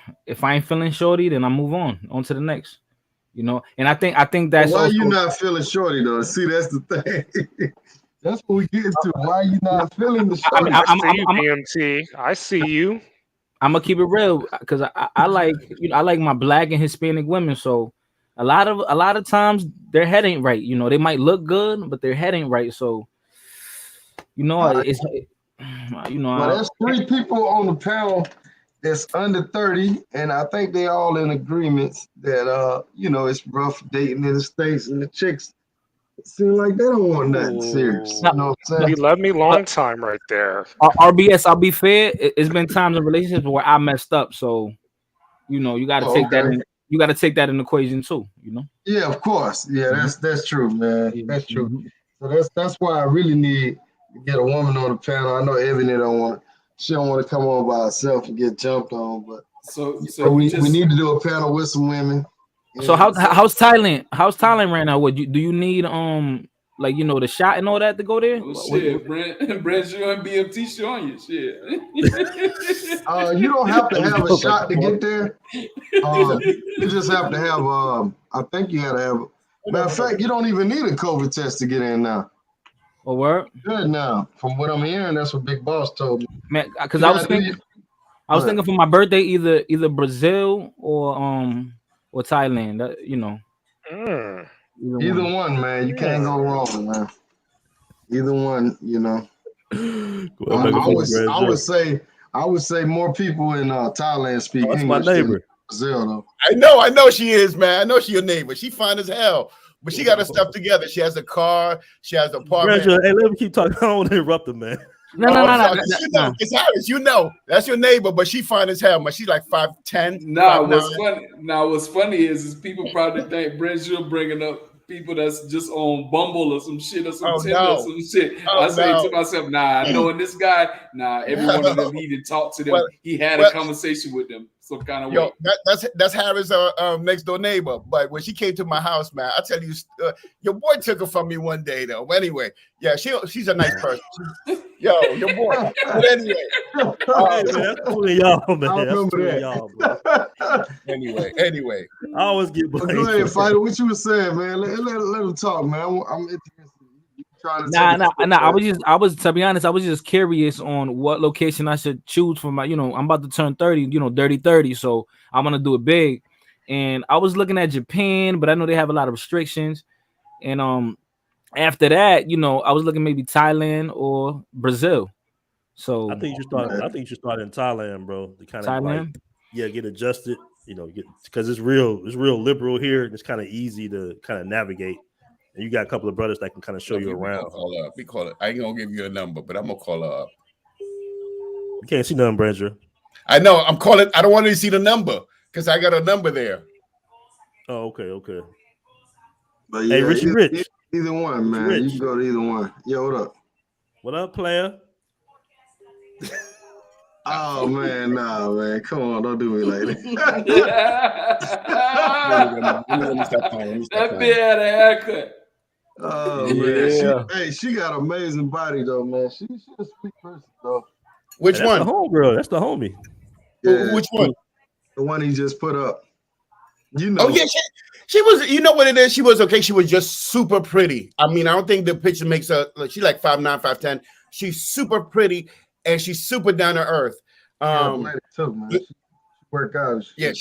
I ain't feeling shorty, then I move on to the next. You know, and I think that's why also, you not feeling shorty though. See, that's the thing. That's what we get to. Why you not feeling the shorty? I see you. I'm gonna keep it real because I like I like my Black and Hispanic women. So a lot of times their head ain't right. You know, they might look good, but their head ain't right. So you know, it's Well, there's 3 people on the panel that's under 30, and I think they all in agreement that it's rough dating in the States, and the chicks seem like they don't want nothing serious. You know what I'm saying? You love me long time right there. RBS, I'll be fair. It's been times in relationships where I messed up, so you know you got to take that. You got to take that in the equation too. You know. Yeah, of course. Yeah, that's true, man. That's true. So that's why I really need to get a woman on the panel. I know Ebony she don't want to come on by herself and get jumped on, but so we need to do a panel with some women. So how's Thailand? How's Thailand right now? Do you need the shot and all that to go there? Oh, shit, Brent, you and BMT showing you shit. You don't have to have a shot to get there. You just have to have. I think you got to have. Matter of fact, you don't even need a COVID test to get in now. Oh, word? Good now. From what I'm hearing, that's what Big Boss told me. Man, because I was thinking for my birthday either Brazil or Thailand. Either one, man. You can't go wrong, man. Either one, you know. I would say more people in Thailand speak English. My neighbor. Than Brazil, though. I know she is, man. I know she your neighbor. She fine as hell. But she got her stuff together. She has a car. She has an apartment. Hey, let me keep talking. I don't want to interrupt her, man. No. It's Harris. You know, that's your neighbor, but she fine as hell, man. She's like 5'10". What's funny is people probably think Brent, you're bringing up people that's just on Bumble or some shit or some Tinder or some shit. I say to myself, nah, knowing this guy, every one of them he didn't talk to them. He had a conversation with them some kind of way. That's Harris' next door neighbor. But when she came to my house, man, I tell you, your boy took her from me one day though. Anyway, yeah, she's a nice person. Yo, your boy. But anyway, that's cool y'all, man. I remember y'all, bro. Anyway, I always get blamed. Go ahead, Fighter. What you were saying, man? Let him talk, man. I'm interested. Nah. I was to be honest, I was just curious on what location I should choose for my. I'm about to turn 30. Dirty 30. So I'm gonna do it big. And I was looking at Japan, but I know they have a lot of restrictions. And after that, I was looking maybe Thailand or Brazil. So I think you should start in Thailand, bro. To kind of Thailand, get adjusted. Because it's real liberal here. It's kind of easy to kind of navigate. And you got a couple of brothers that can kind of show you around. We call it. I ain't gonna give you a number, but I'm gonna call her up. You can't see nothing, Brazier. I know. I'm calling. I don't want to see the number because I got a number there. Oh, okay. But yeah, hey, Richie Rich. Either one, man. You can go to either one. Yo, what up? What up, player? Oh man, nah, man. Come on, don't do me like that. That bitch had a haircut. Oh man, she got amazing body though, man. She's a sweet person though. Which one? The homegirl. That's the homie. Yeah, which one? The one he just put up. You know. Oh yeah, She was, you know what it is? She was okay. She was just super pretty. I mean, I don't think the picture makes her, like, she's like 5'9", 5'10". She's super pretty and she's super down to earth. Too, man. She work out. Yeah.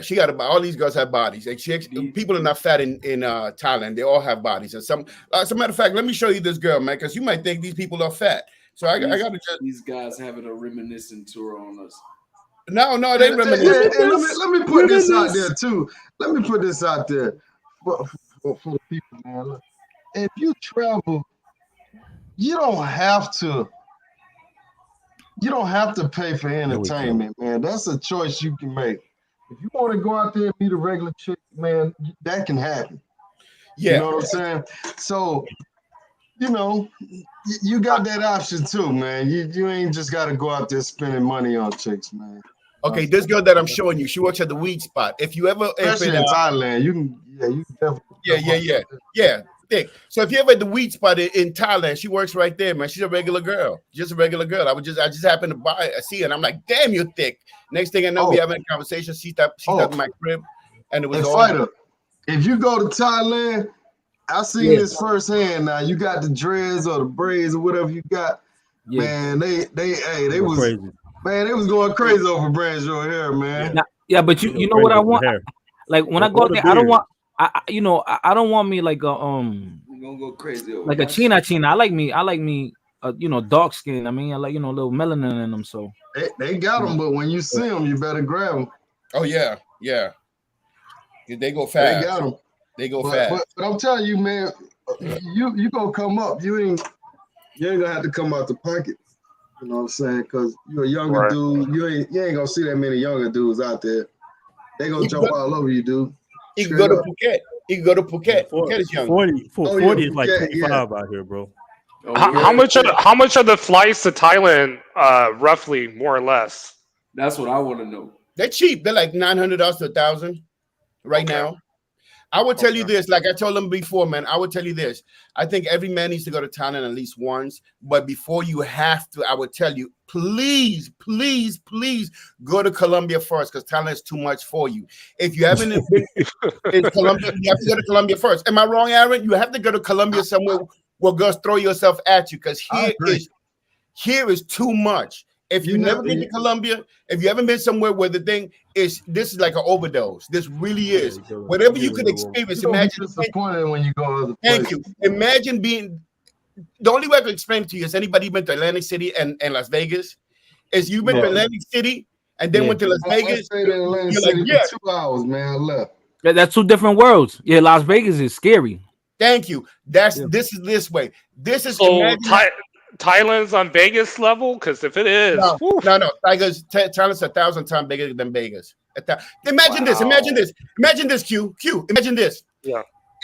She got all these girls have bodies. Like people are not fat in Thailand. They all have bodies. And some, as a matter of fact, let me show you this girl, man, because you might think these people are fat. So I got to just these guys having a reminiscent tour on us. No, they reminiscent. Hey, let me put this out there too. Let me put this out there for the people, man. Look, if you travel, you don't have to pay for entertainment, man. That's a choice you can make. If you want to go out there and meet a regular chick, man, that can happen. Yeah. You know what I'm saying? So, you know, you got that option too, man. You ain't just got to go out there spending money on chicks, man. Okay, this girl that I'm showing you, she works at the weed spot. If you ever, especially in Thailand, you can definitely. Yeah. Thick. So if you ever at the weed spot in Thailand, she works right there, man. She's a regular girl, just a regular girl. I just happened to see her, and I'm like, damn, you're thick. Next thing I know, we having a conversation. She stepped in my crib, and it was all. Fighter, if you go to Thailand, I seen this firsthand. Now you got the dreads or the braids or whatever you got, man. They was crazy. Man, they was going crazy over brands your hair, man. Now, but you know what I want? Like when I go there, I don't want. I don't want me like a We're gonna go crazy over like a china. I like me dark skin. I mean, I like, a little melanin in them. So they got them, but when you see them, you better grab them. Oh yeah. They go fast. They got them. They go fast. But I'm telling you, man, you gonna come up. You ain't gonna have to come out the pocket. You know what I'm saying? Because you're a younger dude. You ain't gonna see that many younger dudes out there. They gonna jump all over you, dude. You can go to Phuket. Phuket is young. 40 is like 25 out here, bro. How much are the flights to Thailand, roughly, more or less? That's what I want to know. They're cheap. They're like $900 to $1,000 right now. I would tell you this, like I told them before, man. I would tell you this. I think every man needs to go to Thailand at least once. But before you have to, I would tell you, please go to Colombia first, because Thailand is too much for you. If you haven't been in Colombia, you have to go to Colombia first. Am I wrong, Aaron? You have to go to Colombia somewhere where girls throw yourself at you, because here is too much. If you've never been to Colombia, if you haven't been somewhere where the thing is, this is like an overdose. This really is. Whatever you could experience, imagine. Disappointed when you go other places. Thank you. Imagine being. The only way I can explain it to you is anybody been to Atlantic City and Las Vegas? Is you've been to Atlantic City and then went to Las Vegas? I stayed in Atlantic City for 2 hours, man. I left. That's two different worlds. Yeah, Las Vegas is scary. Thank you. This is this way. This is so Thailand's on Vegas level, because if it is, no. Thailand's 1,000 times bigger than Vegas. Imagine this. Imagine this. Q. Imagine this. Yeah.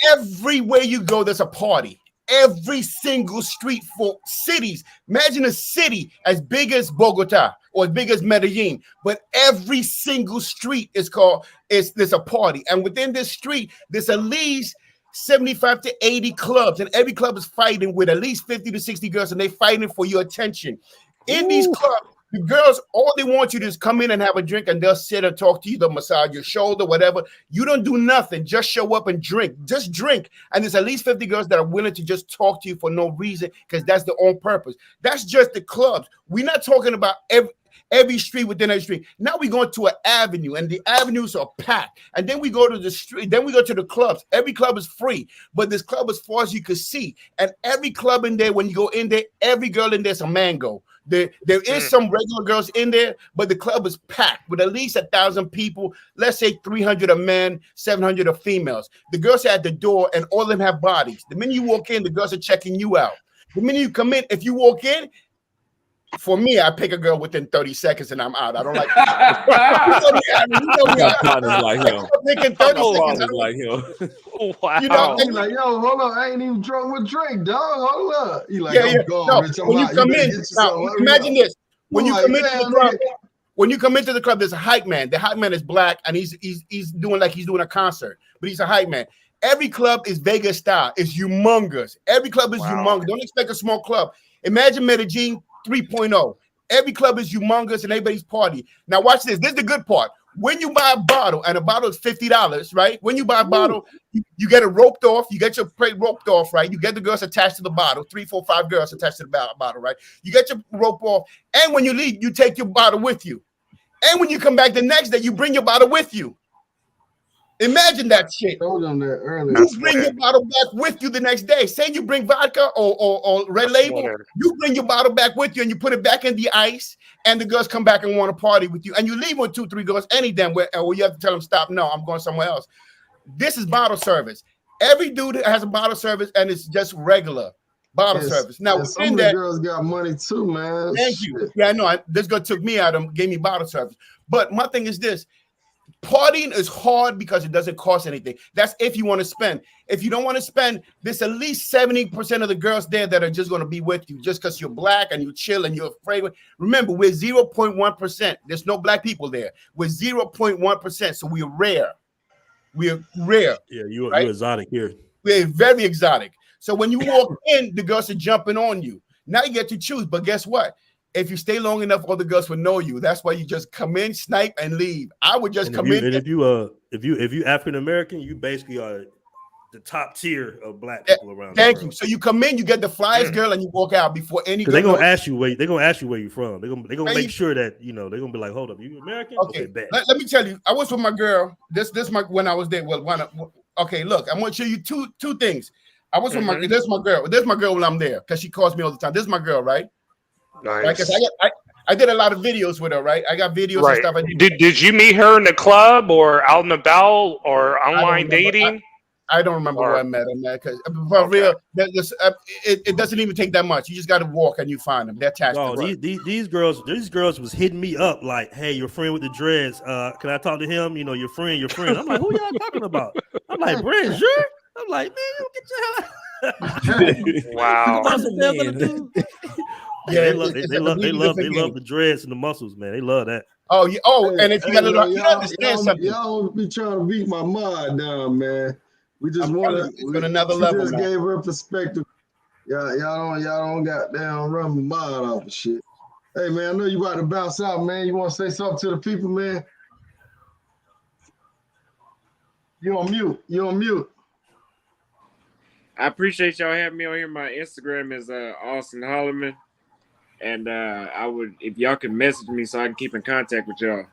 Everywhere you go, there's a party. Every single street for cities. Imagine a city as big as Bogota or as big as Medellin, but every single street there's a party, and within this street, there's at least 75 to 80 clubs, and every club is fighting with at least 50 to 60 girls, and they're fighting for your attention. In these clubs, the girls, all they want you to is come in and have a drink, and they'll sit and talk to you, they'll massage your shoulder, whatever. You don't do nothing, just show up and drink. Just drink. And there's at least 50 girls that are willing to just talk to you for no reason, because that's their own purpose. That's just the clubs. We're not talking about every street within a street. Now we go to an avenue, and the avenues are packed. And then we go to the street, then we go to the clubs. Every club is free, but this club as far as you can see. And every club in there, when you go in there, every girl in there's a mango. There is some regular girls in there, but the club is packed with at least 1,000 people. Let's say 300 are men, 700 are females. The girls are at the door, and all of them have bodies. The minute you walk in, the girls are checking you out. The minute you come in, if you walk in, for me, I pick a girl within 30 seconds and I'm out. I don't like Thinking 30 seconds. Like him. Wow. You know, he's like, yo, hold on, I ain't even drunk with Drake, dog. Hold up. He like, when you come in, imagine this. When you come into the club, when you come into the club, there's a hype man. The hype man is black, and he's doing like he's doing a concert, but he's a hype man. Every club is Vegas style. It's humongous. Every club is humongous. Don't expect a small club. Imagine Medellin 3.0. Every club is humongous and everybody's party. Now watch this. This is the good part. when you buy a bottle, and a bottle is $50, right? When you buy a bottle, you get it roped off. You get your prey roped off, right? You get the girls attached to the bottle, 3, 4, 5 girls attached to the bottle, right? You get your rope off, and when you leave, you take your bottle with you. And when you come back the next day, you bring your bottle with you. Imagine that shit. Told them that earlier. You bring your bottle back with you the next day. Say you bring vodka or Red Label, you bring your bottle back with you and you put it back in the ice, and the girls come back and want to party with you. And you leave with 2, 3 girls any damn way, or you have to tell them, stop, no, I'm going somewhere else. This is bottle service. Every dude has a bottle service, and it's just regular bottle service. Now, some of the girls got money too, man. Thank you. Yeah, I know. This girl took me out and gave me bottle service. But my thing is this. Partying is hard because it doesn't cost anything. That's if you want to spend. If you don't want to spend, there's at least 70% of the girls there that are just going to be with you just because you're black and you chill and you're afraid. Remember, we're 0.1%. There's no black people there. We're 0.1%, so we're rare. We're rare. Yeah, you're right? exotic here. We're very exotic. So when you walk in, the girls are jumping on you. Now you get to choose, but guess what? If you stay long enough, all the girls will know you. That's why you just come in, snipe, and leave. I would just come in. And if you African American, you basically are the top tier of black people around. Thank you. So you come in, you get the flyest girl, and you walk out before any. Because they're gonna ask you where you're from. They're gonna make sure that they're gonna be like, hold up, you American? Okay, bet. Let me tell you, I was with my girl. This my when I was there. Well, okay, look, I'm gonna show you two things. I was with my this is my girl. This is my girl when I'm there because she calls me all the time. This is my girl, right? Nice. Right, 'cause I did a lot of videos with her, right? I got videos and stuff. Did you meet her in the club or out and about or online dating? I don't remember where I met her, man. Because for real, it doesn't even take that much. You just got to walk and you find them. They're attached. No, these girls was hitting me up like, "Hey, your friend with the dreads. Can I talk to him? You know, your friend. I'm like, who y'all talking about? I'm like, Brent, sure. I'm like, man, get your wow. Yeah, they love the dreads and the muscles, man. They love that. Oh, yeah. Oh, and if you got to understand something, y'all don't be trying to beat my mod down, man. We just want to another level. Just gave her perspective. Y'all don't got down run my mod off of shit. Hey, man, I know you about to bounce out, man. You want to say something to the people, man? You on mute. I appreciate y'all having me on here. My Instagram is Austin Holloman. And I would, if y'all can message me so I can keep in contact with y'all.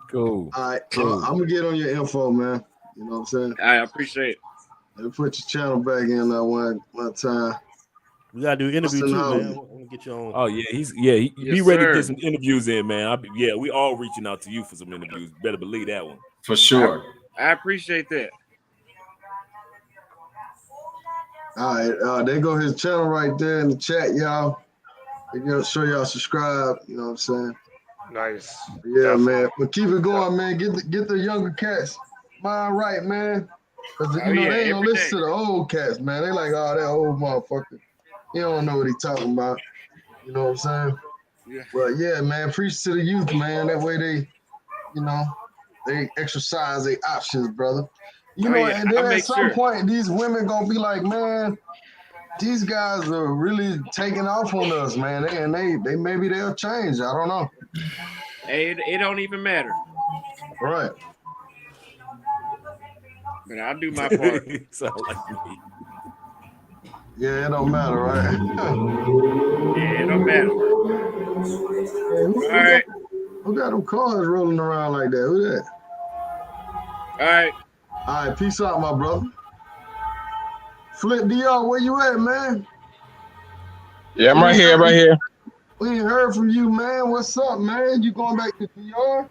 Cool. All right. Cool. I'm gonna get on your info, man. You know what I'm saying? I appreciate it. Let me put your channel back in that one time. We gotta do an interview too, man. I'm gonna get you on. Oh yeah, be ready to get some interviews in, man. We all reaching out to you for some interviews. Better believe that one. For sure. I appreciate that. All right, there go his channel right there in the chat, y'all. Make sure y'all subscribe. You know what I'm saying? Nice. Yeah, man. But keep it going, man. Get the younger cats mind right, man. Because they ain't gonna listen to the old cats, man. They like, oh, that old motherfucker. You don't know what he talking about. You know what I'm saying? Yeah. But yeah, man, preach to the youth, man. That way they exercise their options, brother. And then at some point, these women gonna be like, man, these guys are really taking off on us, man. They maybe they'll change. I don't know. Hey, it don't even matter. Right. But I'll do my part. Sound like me. Yeah, it don't matter, right? Yeah, it don't matter. All right. Who got them cars rolling around like that? Who that? All right. All right, peace out, my brother. Flip DR, where you at, man? Yeah, I'm right here. We ain't heard from you, man. What's up, man? You going back to DR?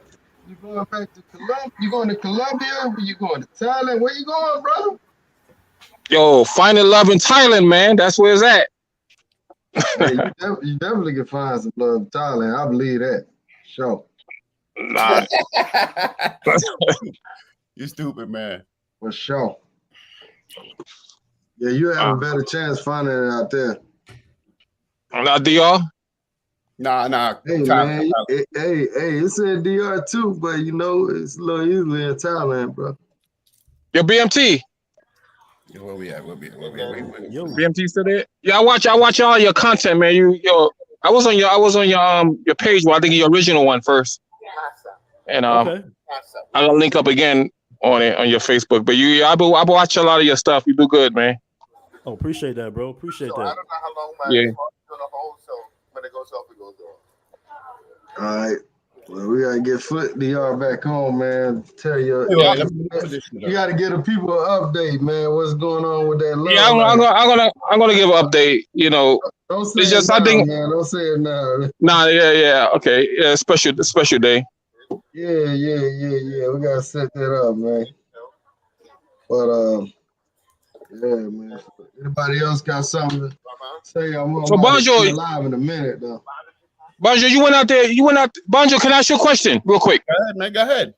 You going back to Colombia? You going to Colombia? You going to Thailand? Where you going, brother? Yo, finding love in Thailand, man. That's where it's at. Yeah, you definitely can find some love in Thailand. I believe that. Sure. Nah. You stupid, man. For sure. Yeah, you have a better chance finding it out there. Not DR? Nah. Hey, man. Hey, it's in DR too, but it's a little easier in Thailand, bro. Your BMT. Where we at? BMT still there? Yeah, I watch all your content, man. I was on your page. Well, I think your original one first. and Okay. I'm gonna link up again on it on your Facebook. But I watch a lot of your stuff. You do good, man. Oh, appreciate that, bro. Appreciate So I that. don't know how long my Yeah. phone is gonna hold. So when it goes off, it goes off. All right. Well, we gotta get Foot DR back on, man. Tell you, Wait, let me put this shit you up. gotta get the people an update, man. What's going on with that love? Yeah, I'm gonna give an update. You know, Don't say it's it just now, I think. man. Don't say it now. Nah, yeah, okay, yeah, special day. Yeah. We gotta set that up, man. But yeah, man. Anybody else got something to say? I'm So, about to Bonjour- be live in a minute, though. Bonjour, you went out there. Bonjour, can I ask you a question real quick? Go ahead, man. Go ahead.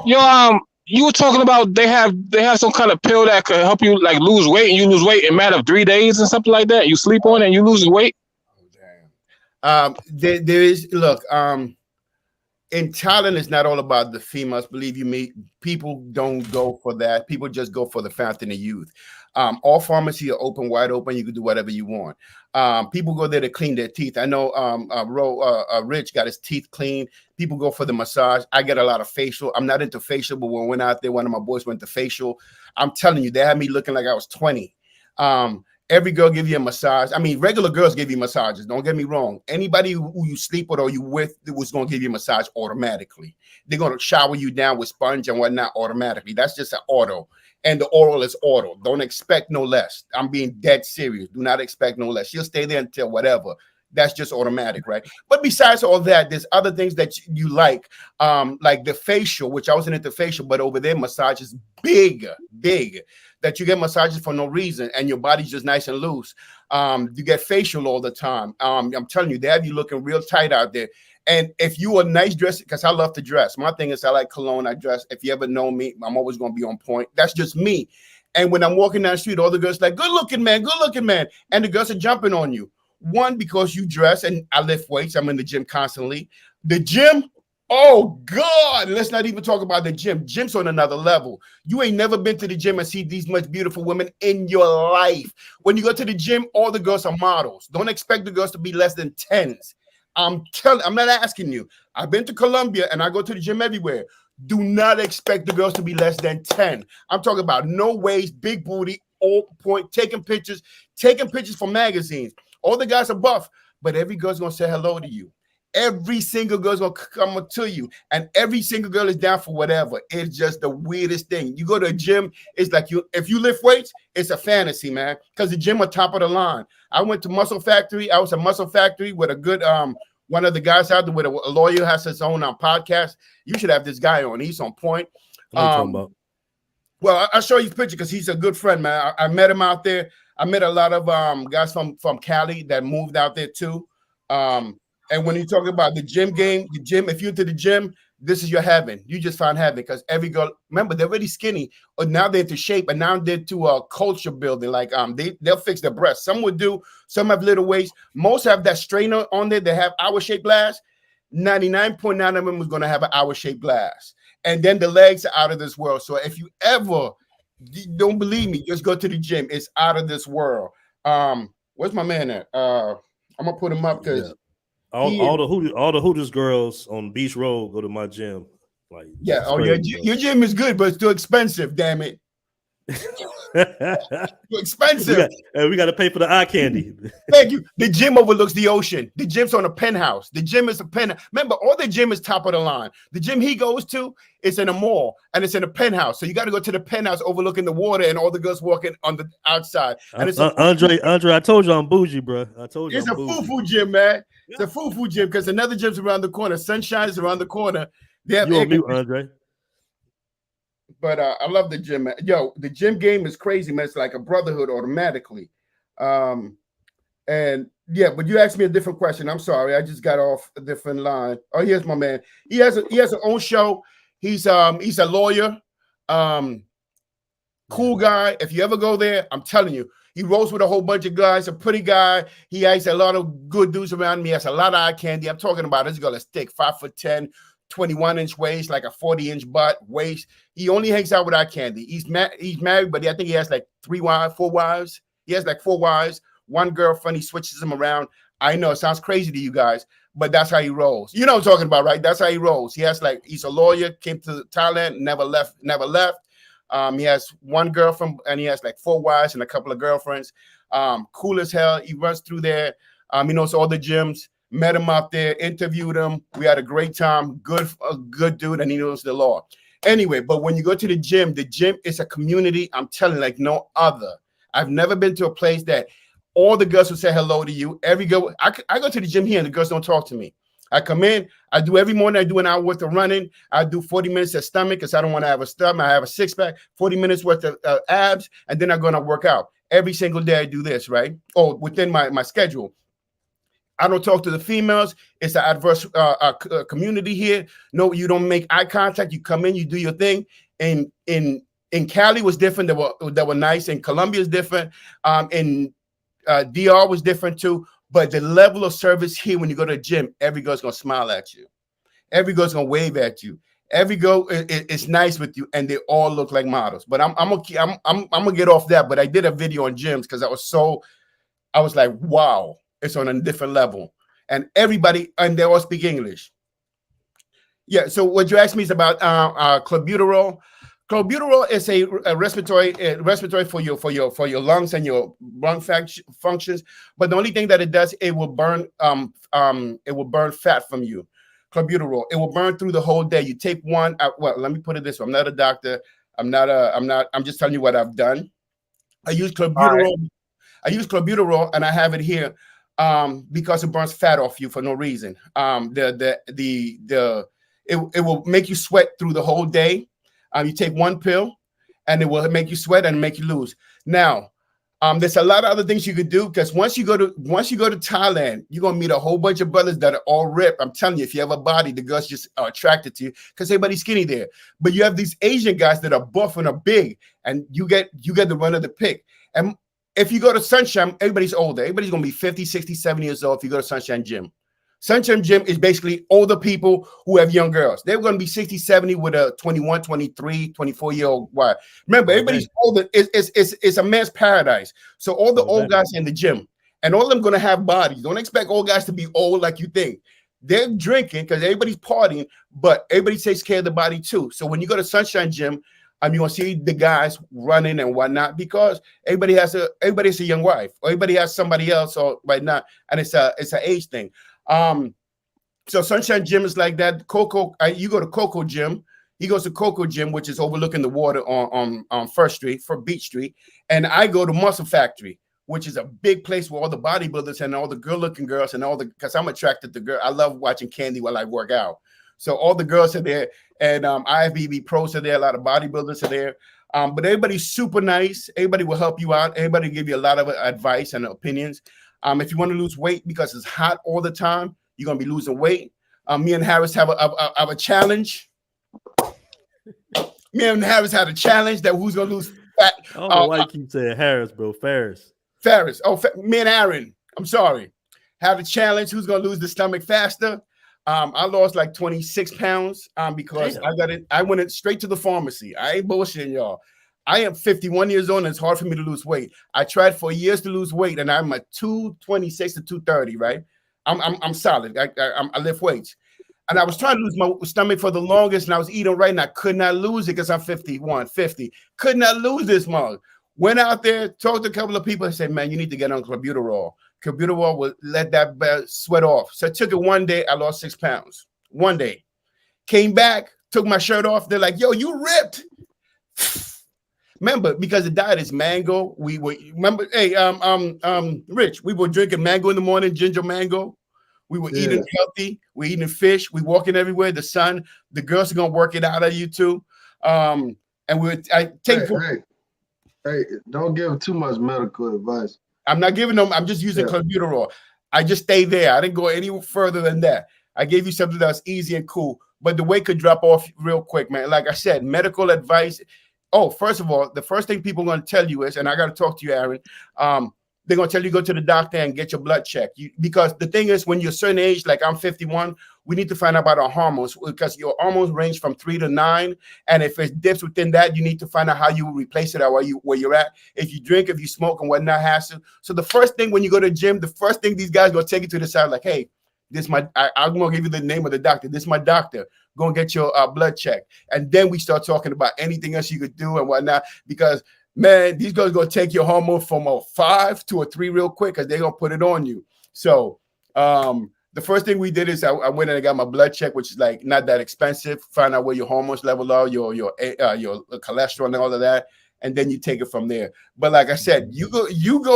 Yo, you were talking about they have some kind of pill that could help you like lose weight, and you lose weight in a matter of 3 days and something like that. You sleep on it and you lose weight. There is look. In Thailand, it's not all about the females. Believe you me, people don't go for that. People just go for the fountain of youth. All pharmacies are open, wide open. You can do whatever you want. People go there to clean their teeth. I know Rich got his teeth cleaned. People go for the massage. I get a lot of facial. I'm not into facial, but when we went out there, one of my boys went to facial. I'm telling you, they had me looking like I was 20. Every girl give you a massage. I mean, regular girls give you massages. Don't get me wrong. Anybody who you sleep with or you with was going to give you a massage automatically. They're going to shower you down with sponge and whatnot automatically. That's just an auto. And the oral is auto. Don't expect no less. I'm being dead serious. Do not expect no less. She'll stay there until whatever. That's just automatic, right? But besides all that, there's other things that you like the facial, which I wasn't into facial, but over there, massage is big, that you get massages for no reason and your body's just nice and loose. You get facial all the time. I'm telling you, they have you looking real tight out there. And if you are nice dressed, because I love to dress. My thing is I like cologne, I dress. If you ever know me, I'm always going to be on point. That's just me. And when I'm walking down the street, all the girls like, good looking man. And the girls are jumping on you. One, because you dress, and I lift weights. I'm in the gym constantly. The gym, oh God, let's not even talk about the gym. Gym's on another level. You ain't never been to the gym and see these much beautiful women in your life. When you go to the gym, all the girls are models. Don't expect the girls to be less than 10s. I'm not asking you. I've been to Colombia and I go to the gym everywhere. Do not expect the girls to be less than 10. I'm talking about no waist, big booty, all point, taking pictures for magazines. All the guys are buff, but every girl's gonna say hello to you. Every single girl's gonna come up to you, and every single girl is down for whatever. It's just the weirdest thing. You go to a gym, it's like if you lift weights, it's a fantasy, man. Because the gym are top of the line. I went to Muscle Factory. I was at Muscle Factory with a good one of the guys out there with a lawyer has his own podcast. You should have this guy on. He's on point. Well, I'll show you his picture because he's a good friend, man. I met him out there. I met a lot of guys from Cali that moved out there too. And when you talk about the gym game, if you're to the gym, this is your heaven. You just found heaven because every girl, remember, they're really skinny, but now they're into shape, and now they're to a culture building. Like they'll fix their breasts. Some would do, some have little waist. Most have that strainer on there. They have hour-shaped glass. 99.9 of them is going to have an hour-shaped glass. And then the legs are out of this world. So if you ever don't believe me, just go to the gym. It's out of this world. Where's my man at? I'm gonna put him up because all the Hooters girls on Beach Road go to my gym. Like, yeah, your gym is good, but it's too expensive. Damn it, too expensive. We got to pay for the eye candy. Thank you. The gym overlooks the ocean. The gym's on a penthouse. The gym is a penthouse. Remember, all the gym is top of the line. The gym he goes to is in a mall and it's in a penthouse. So you got to go to the penthouse overlooking the water and all the girls walking on the outside. And it's Andre, I told you I'm bougie, bro. I told you it's a foo-foo gym, man. It's a foo-foo gym because another gym's around the corner. Sunshine is around the corner. They have you on mute, Andre. But I love the gym, man. Yo, the gym game is crazy, man. It's like a brotherhood automatically. And yeah, but you asked me a different question. I'm sorry, I just got off a different line. Oh, here's my man. He has an own show. He's a lawyer, cool guy. If you ever go there, I'm telling you, he rolls with a whole bunch of guys. A pretty guy. He has a lot of good dudes around me. He has a lot of eye candy. I'm talking about this girl is thick, 5'10". 21-inch waist, like a 40-inch butt waist. He only hangs out with eye candy. He's married, but I think he has like 4 wives. He has like 4 wives. One girlfriend, he switches them around. I know it sounds crazy to you guys, but that's how he rolls. You know what I'm talking about, right? That's how he rolls. He's a lawyer, came to Thailand, never left. He has one girlfriend and he has like 4 wives and a couple of girlfriends. Cool as hell. He runs through there. He knows all the gyms. Met him out there, interviewed him. We had a great time. A good dude, and he knows the law. Anyway, but when you go to the gym is a community, I'm telling you, like no other. I've never been to a place that all the girls will say hello to you. Every girl, I go to the gym here and the girls don't talk to me. I come in, I do every morning, I do an hour worth of running. I do 40 minutes of stomach because I don't want to have a stomach. I have a 6-pack, 40 minutes worth of abs, and then I'm going to work out. Every single day I do this, right? Oh, within my schedule. I don't talk to the females. It's an adverse community here. No, you don't make eye contact. You come in, you do your thing. And in Cali was different. They were nice. In Colombia is different. In DR was different too. But the level of service here, when you go to the gym, every girl's gonna smile at you. Every girl's gonna wave at you. Every girl is nice with you, and they all look like models. But I'm gonna get off that. But I did a video on gyms because I was like, wow. It's on a different level, and everybody, and they all speak English. Yeah. So what you asked me is about clenbuterol. Clenbuterol is a respiratory for your lungs and your lung functions. But the only thing that it does, it will burn fat from you. Clenbuterol, it will burn through the whole day. You take one. Well, let me put it this way. I'm not a doctor. I'm just telling you what I've done. I use clenbuterol. Right. I use clenbuterol, and I have it here. Because it burns fat off you for no reason. It will make you sweat through the whole day. You take one pill, and it will make you sweat and make you lose. Now, there's a lot of other things you could do because once you go to Thailand, you're gonna meet a whole bunch of brothers that are all ripped. I'm telling you, if you have a body, the girls just are attracted to you because everybody's skinny there. But you have these Asian guys that are buff and are big, and you get the run of the pick. And if you go to Sunshine, everybody's older. Everybody's going to be 50, 60, 70 years old if you go to Sunshine Gym. Sunshine Gym is basically older people who have young girls. They're going to be 60, 70 with a 21, 23, 24-year-old wife. Remember, everybody's older. It's a man's paradise. So all the old guys in the gym, and all of them going to have bodies. Don't expect old guys to be old like you think. They're drinking because everybody's partying, but everybody takes care of the body too. So when you go to Sunshine Gym, you want to see the guys running and whatnot because everybody has a young wife, or everybody has somebody else, or right now, and it's an age thing. So Sunshine Gym is like that. Coco, you go to Coco Gym. He goes to Coco Gym, which is overlooking the water on First Street, for Beach Street, and I go to Muscle Factory, which is a big place where all the bodybuilders and all the good-looking girls and because I'm attracted to girls. I love watching Candy while I work out. So all the girls are there, and IFBB pros are there. A lot of bodybuilders are there. But everybody's super nice. Everybody will help you out. Everybody give you a lot of advice and opinions. If you want to lose weight because it's hot all the time, you're gonna be losing weight. Me and Harris have a challenge. Me and Harris had a challenge that who's gonna lose fat. I don't know why you keep saying Harris, bro. Ferris. Oh, me and Aaron. I'm sorry. Have a challenge. Who's gonna lose the stomach faster? I lost like 26 pounds because I went straight to the pharmacy. I ain't bullshitting y'all. I am 51 years old and it's hard for me to lose weight. I tried for years to lose weight and I'm at 226 to 230, right? I'm solid. I lift weights. And I was trying to lose my stomach for the longest and I was eating right and I could not lose it because I'm 50. Could not lose this mug. Went out there, talked to a couple of people and said, man, you need to get on clenbuterol. Clenbuterol will let that sweat off. So I took it one day. I lost 6 pounds. One day. Came back, took my shirt off. They're like, yo, you ripped. Remember, because the diet is mango. We were, remember, hey, Rich, we were drinking mango in the morning, ginger mango. We were eating healthy. We're eating fish. We're walking everywhere. The sun, the girls are going to work it out of you too. And Hey, don't give too much medical advice. I'm not giving them. I'm just using clenbuterol. I just stayed there. I didn't go any further than that. I gave you something that's easy and cool, but the weight could drop off real quick, man. Like I said, medical advice. Oh, first of all, the first thing people are going to tell you is, and I got to talk to you, Aaron. They're going to tell you go to the doctor and get your blood checked. Because the thing is, when you're a certain age, like I'm 51, we need to find out about our hormones, because your hormones range from 3 to 9. And if it dips within that, you need to find out how you replace it or where you're at. If you drink, if you smoke and whatnot, has to. So the first thing when you go to the gym, the first thing these guys gonna take you to the side, like, hey, I'm gonna give you the name of the doctor. This is my doctor. Go and get your blood checked. And then we start talking about anything else you could do and whatnot, because man, these guys gonna take your hormone from a 5 to a 3 real quick, because they're gonna put it on you. So the first thing we did is I went and I got my blood check, which is like not that expensive. Find out where your hormones level are, your cholesterol and all of that, and then you take it from there. But like I said, you go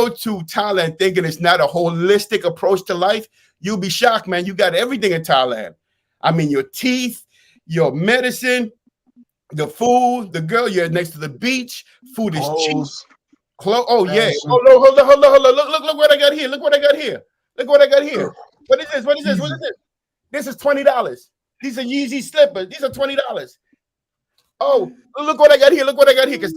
to Thailand thinking it's not a holistic approach to life, you'll be shocked, man. You got everything in Thailand. I mean, your teeth, your medicine, the food, the girl, you're next to the beach, food is cheap. Oh yeah. Oh no, hold on. Look what I got here. Look what I got here. What is this? What is this? This is $20. These are Yeezy slippers. These are $20. Oh, look what I got here. Because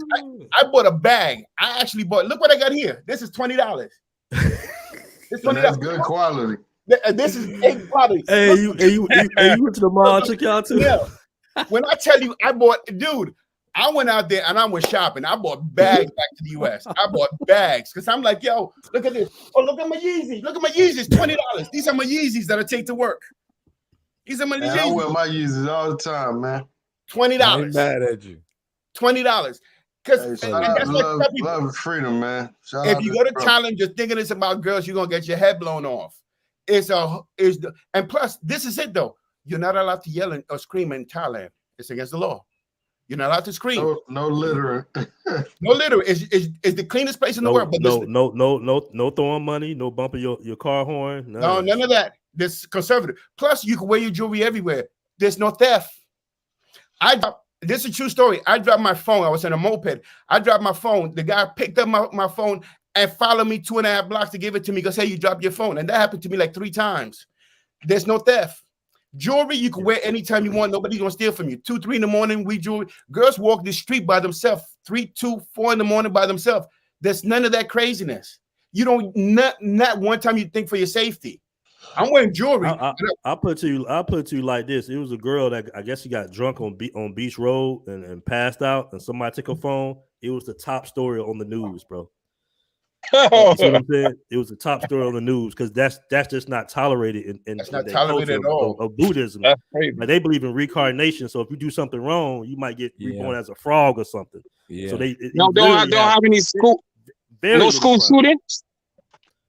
I bought a bag. I actually bought. Look what I got here. This is $20. It's $20. That's good quality. This is great quality. Hey, you went to the mall, check y'all too. Yeah. When I tell you, I went out there and I went shopping. I bought bags back to the US. I bought bags because I'm like, yo, look at this. Oh, look at my Yeezys. Look at my Yeezys. $20. These are my Yeezys that I take to work. These are my Yeezys. I wear my Yeezys all the time, man. $20. I ain't mad at you. $20. Because that's love freedom, man. If you go to Thailand, just thinking it's about girls, you're gonna get your head blown off. And plus, this is it though. You're not allowed to yell or scream in Thailand. It's against the law. You're not allowed to scream. No littering. No littering. It's the cleanest place in the world. But no throwing money. No bumping your car horn. None of that. This conservative. Plus, you can wear your jewelry everywhere. There's no theft. This is a true story. I dropped my phone. I was in a moped. I dropped my phone. The guy picked up my phone and followed me 2.5 blocks to give it to me because, hey, you dropped your phone. And that happened to me like 3 times. There's no theft. Jewelry you can wear anytime you want. Nobody's gonna steal from you. 2, 3 in the morning, we jewelry. Girls walk the street by themselves. 3, 2, 4 in the morning by themselves. There's none of that craziness. You don't not one time you think for your safety. I'm wearing jewelry. I'll put to you like this. It was a girl that I guess she got drunk on Beach Road and passed out, and somebody took her phone. It was the top story on the news, bro. You see what I'm saying? It was the top story on the news because that's just not tolerated in that's not tolerated at all of Buddhism. Like they believe in reincarnation, so if you do something wrong, you might get reborn as a frog or something. Yeah. So they don't have any school. No school students.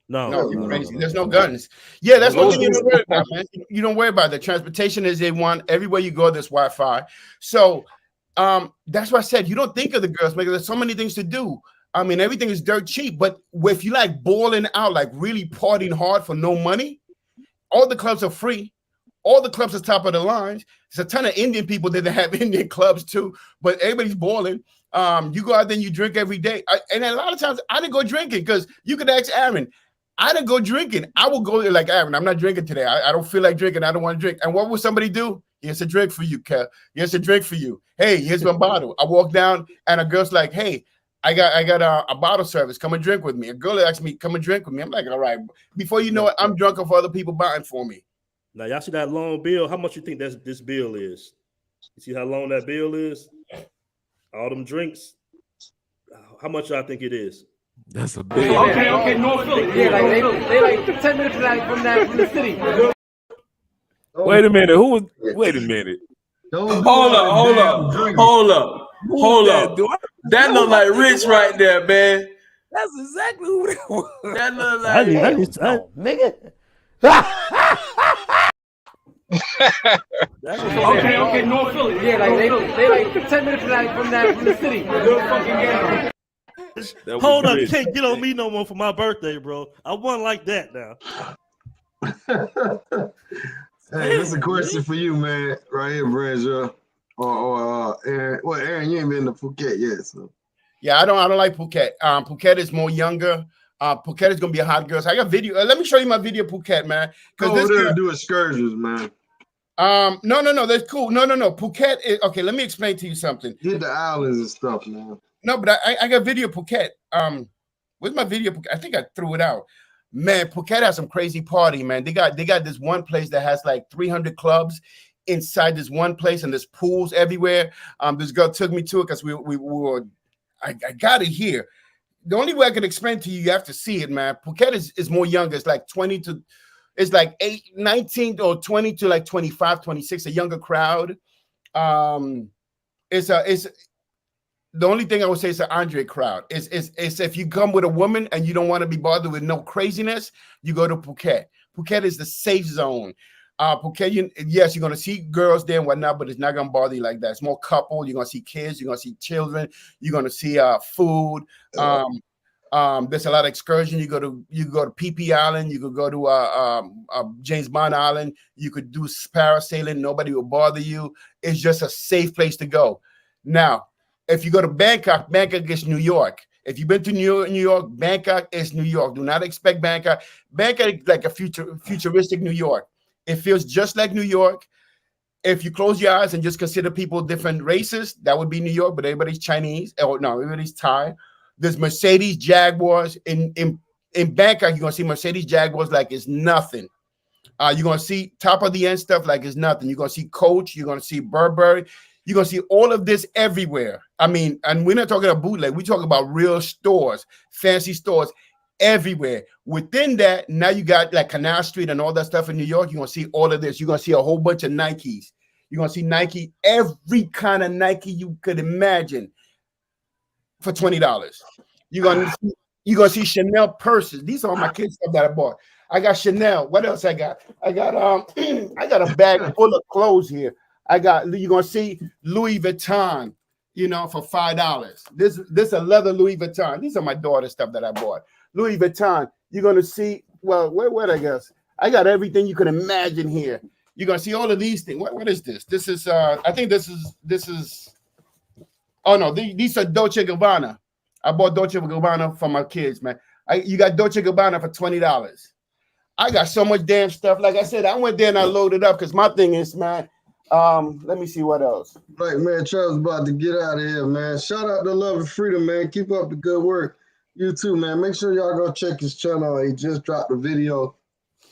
No, you're crazy. There's no guns. Yeah, that's one thing you don't worry about, man. You don't worry about the transportation is A1. Everywhere you go, there's Wi-Fi. So that's why I said you don't think of the girls because there's so many things to do. I mean, everything is dirt cheap, but if you like balling out, like really partying hard for no money, all the clubs are free. All the clubs are top of the line. There's a ton of Indian people that have Indian clubs too, but everybody's balling. You go out there and you drink every day. And a lot of times I didn't go drinking because you could ask Aaron. I didn't go drinking. I will go there like Aaron. I'm not drinking today. I don't feel like drinking. I don't want to drink. And what will somebody do? Here's a drink for you, Kev. Here's a drink for you. Hey, here's my bottle. I walk down and a girl's like, hey, I got a bottle service. Come and drink with me. A girl asked me, come and drink with me. I'm like, all right. Before you know it, I'm drunk off other people buying for me. Now, y'all see that long bill? How much you think this bill is? You see how long that bill is? All them drinks. How much y'all think it is? That's a big. Okay, North Philly. Yeah, like they like 10 minutes from the city. Wait a minute. Wait a minute. Hold up. That look like Rich right there, man. That's exactly what it was. That look like nigga. Okay, North Philly. Yeah, like they like 10 minutes from the city. Good fucking game. Hold up, you can't get on me no more for my birthday, bro. I wasn't like that now. Hey, that's a question for you, man. Right here, Brandon. Or Aaron. Well, Aaron, you ain't been to Phuket yet, so. Yeah, I don't like Phuket. Phuket is more younger. Phuket is gonna be a hot girl. So I got video. Let me show you my video, Phuket, man. Go over there and do excursions, man. No, that's cool. No. Phuket is okay. Let me explain to you something. Get the islands and stuff, man. No, but I got video Phuket. Where's my video? I think I threw it out. Man, Phuket has some crazy party, man. They got this one place that has like 300 clubs inside this one place, and there's pools everywhere. This girl took me to it because we were. I got it here. The only way I can explain to you, you have to see it, man. Phuket is more younger. It's like 20 to, it's like 19 or 20 to like 25, 26, a younger crowd. It's the only thing I would say is an Andre crowd. It's if you come with a woman and you don't want to be bothered with no craziness, you go to Phuket. Phuket is the safe zone. Phuket, yes, you're gonna see girls there and whatnot, but it's not gonna bother you like that. It's more couple. You're gonna see kids. You're gonna see children. You're gonna see food. There's a lot of excursion. You go to PP Island. You could go to James Bond Island. You could do parasailing. Nobody will bother you. It's just a safe place to go. Now, if you go to Bangkok, Bangkok is New York. If you've been to New York, Bangkok is New York. Do not expect Bangkok. Bangkok is like a futuristic New York. It feels just like New York. If you close your eyes and just consider people different races, that would be New York, but everybody's Chinese. Oh, no, everybody's Thai. There's Mercedes, Jaguars. In Bangkok, you're going to see Mercedes, Jaguars like it's nothing. You're going to see top of the end stuff like it's nothing. You're going to see Coach. You're going to see Burberry. You're going to see all of this everywhere. I mean, and we're not talking about bootleg. We're talking about real stores, fancy stores everywhere. Within that, now you got like Canal Street and all that stuff in New York. You're going to see all of this. You're going to see a whole bunch of Nikes. You're going to see Nike, every kind of Nike you could imagine for $20. You're going to see Chanel purses. These are all my kids' stuff that I bought. I got Chanel. What else I got? I got I got a bag full of clothes here. You're going to see Louis Vuitton, for $5. This a leather Louis Vuitton. These are my daughter's stuff that I bought. Louis Vuitton. You're going to see, well, where I guess? I got everything you can imagine here. You're going to see all of these things. What is this? This is, I think this is, oh no, these are Dolce & Gabbana. I bought Dolce & Gabbana for my kids, man. You got Dolce & Gabbana for $20. I got so much damn stuff. Like I said, I went there and I loaded up because my thing is, man, let me see what else. Right, man, Travis about to get out of here, man. Shout out to Love and Freedom, man. Keep up the good work. You too, man. Make sure y'all go check his channel. He just dropped a video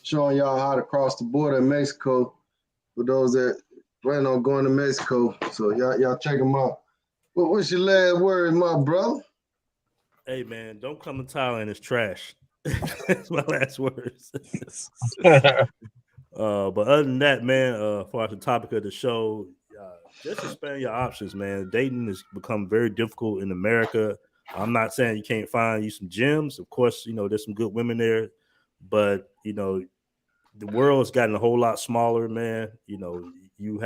showing y'all how to cross the border in Mexico for those that plan on going to Mexico. So y'all check him out. What's your last word, my brother? Hey, man, don't come to Thailand. It's trash. That's my last words. But other than that, man, for the topic of the show, just expand your options, man. Dating has become very difficult in America. I'm not saying you can't find you some gems. Of course, there's some good women there, but the world's gotten a whole lot smaller, man. You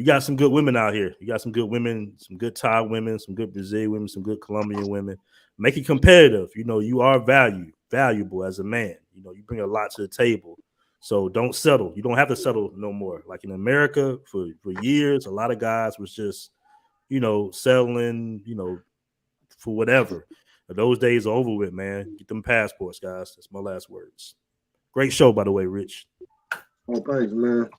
got some good women out here. You got some good women, some good Thai women, some good Brazilian women, some good Colombian women. Make it competitive. You are valuable as a man. You bring a lot to the table. So don't settle. You don't have to settle no more. Like in America, for years, a lot of guys was just, settling, for whatever. But those days are over with, man. Get them passports, guys. That's my last words. Great show, by the way, Rich. Oh, thanks, man.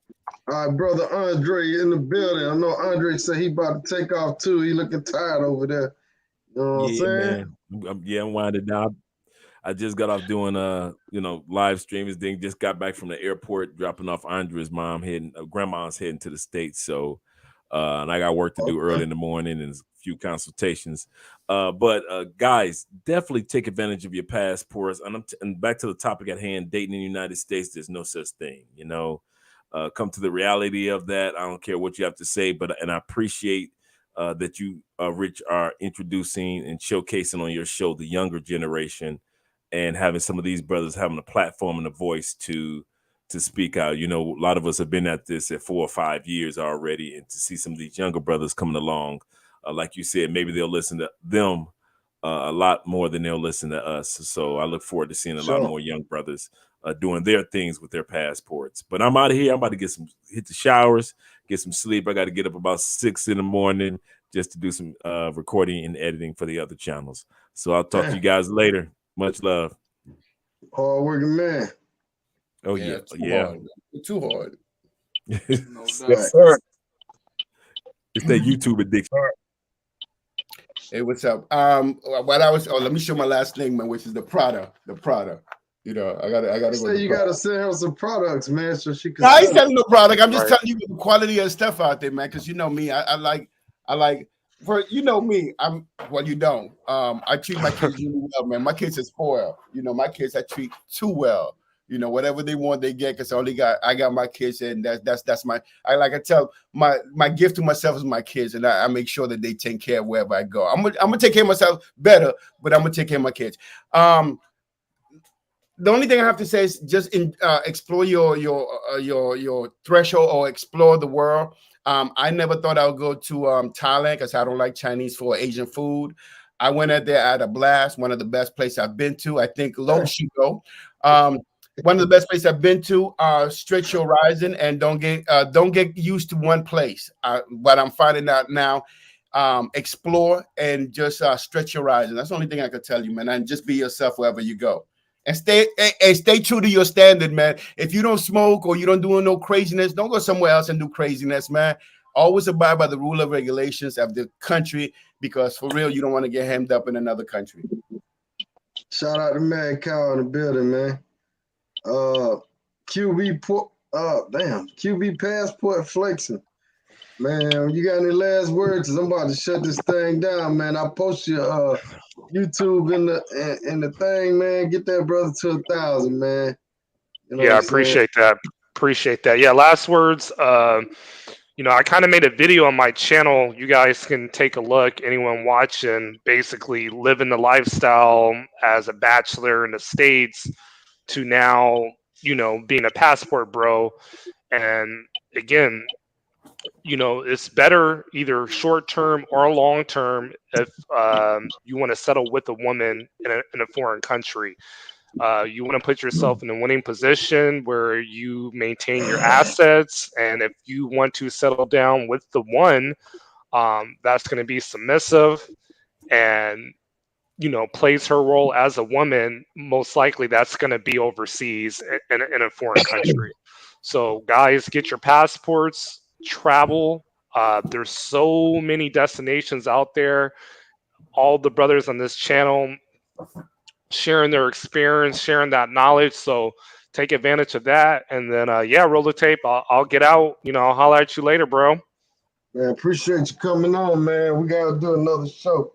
All right, brother Andre in the building. I know Andre said he about to take off too. He looking tired over there. You know what I'm saying? Man. I'm winding down. I just got off doing live streams. Then just got back from the airport, dropping off Andre's mom, grandma's heading to the States. So and I got work to do early in the morning and a few consultations. But guys, definitely take advantage of your passports. And back to the topic at hand, dating in the United States, there's no such thing. Come to the reality of that. I don't care what you have to say, and I appreciate that you, Rich, are introducing and showcasing on your show the younger generation and having some of these brothers having a platform and a voice to speak out. A lot of us have been at this at 4 or 5 years already, and to see some of these younger brothers coming along, like you said, maybe they'll listen to them a lot more than they'll listen to us. So I look forward to seeing a lot more young brothers doing their things with their passports. But I'm out of here. I'm about to hit the showers, get some sleep. I got to get up about 6 in the morning just to do some recording and editing for the other channels. So I'll talk to you guys later. Much love. Hard working man. Oh yeah. Too hard. Yes, sir. It's that YouTube addiction. Hey, what's up? Let me show my last thing, man, which is the Prada. You know, I gotta go. Say you gotta send her some products, man, so she can. No, I ain't selling no product. I'm just Right. telling you the quality of stuff out there, man. Because you know me, I like for you know me. You don't. I treat my kids really well, man. My kids are spoiled. You know, my kids I treat too well. You know, whatever they want, they get. Because I got my kids, and that's my. I tell my gift to myself is my kids, and I make sure that they take care of wherever I go. I'm gonna take care of myself better, but I'm gonna take care of my kids. The only thing I have to say is just explore your threshold or explore the world. I never thought I would go to Thailand because I don't like Chinese food or Asian food. I went out there, I had a blast. One of the best places I've been to. I think Lo should go. One of the best places I've been to. Stretch your horizon and don't get used to one place. But I'm finding out now. Explore and just stretch your horizon. That's the only thing I could tell you, man. And just be yourself wherever you go. And stay true to your standard, man. If you don't smoke or you don't do no craziness, don't go somewhere else and do craziness, man. Always abide by the rule of regulations of the country, because for real, you don't want to get hemmed up in another country. Shout out to Mad Cow in the building, man. QB passport flexing. Man, you got any last words? 'Cause I'm about to shut this thing down, man. I post your YouTube in the thing, man. Get that brother to 1,000, man. You know Yeah, I what I'm saying? appreciate that. Appreciate that. Yeah, last words. You know, I kind of made a video on my channel. You guys can take a look. Anyone watching, basically living the lifestyle as a bachelor in the States to now, you know, being a passport bro. And again, you know, it's better either short term or long term if you want to settle with a woman in a foreign country. You want to put yourself in a winning position where you maintain your assets, and if you want to settle down with the one that's going to be submissive and, you know, plays her role as a woman, most likely that's going to be overseas in a foreign country. So guys, get your passports, travel. There's so many destinations out there. All the brothers on this channel sharing their experience, sharing that knowledge. So take advantage of that. And then, yeah, roll the tape. I'll get out. You know, I'll holler at you later, bro. Man, appreciate you coming on, man. We got to do another show.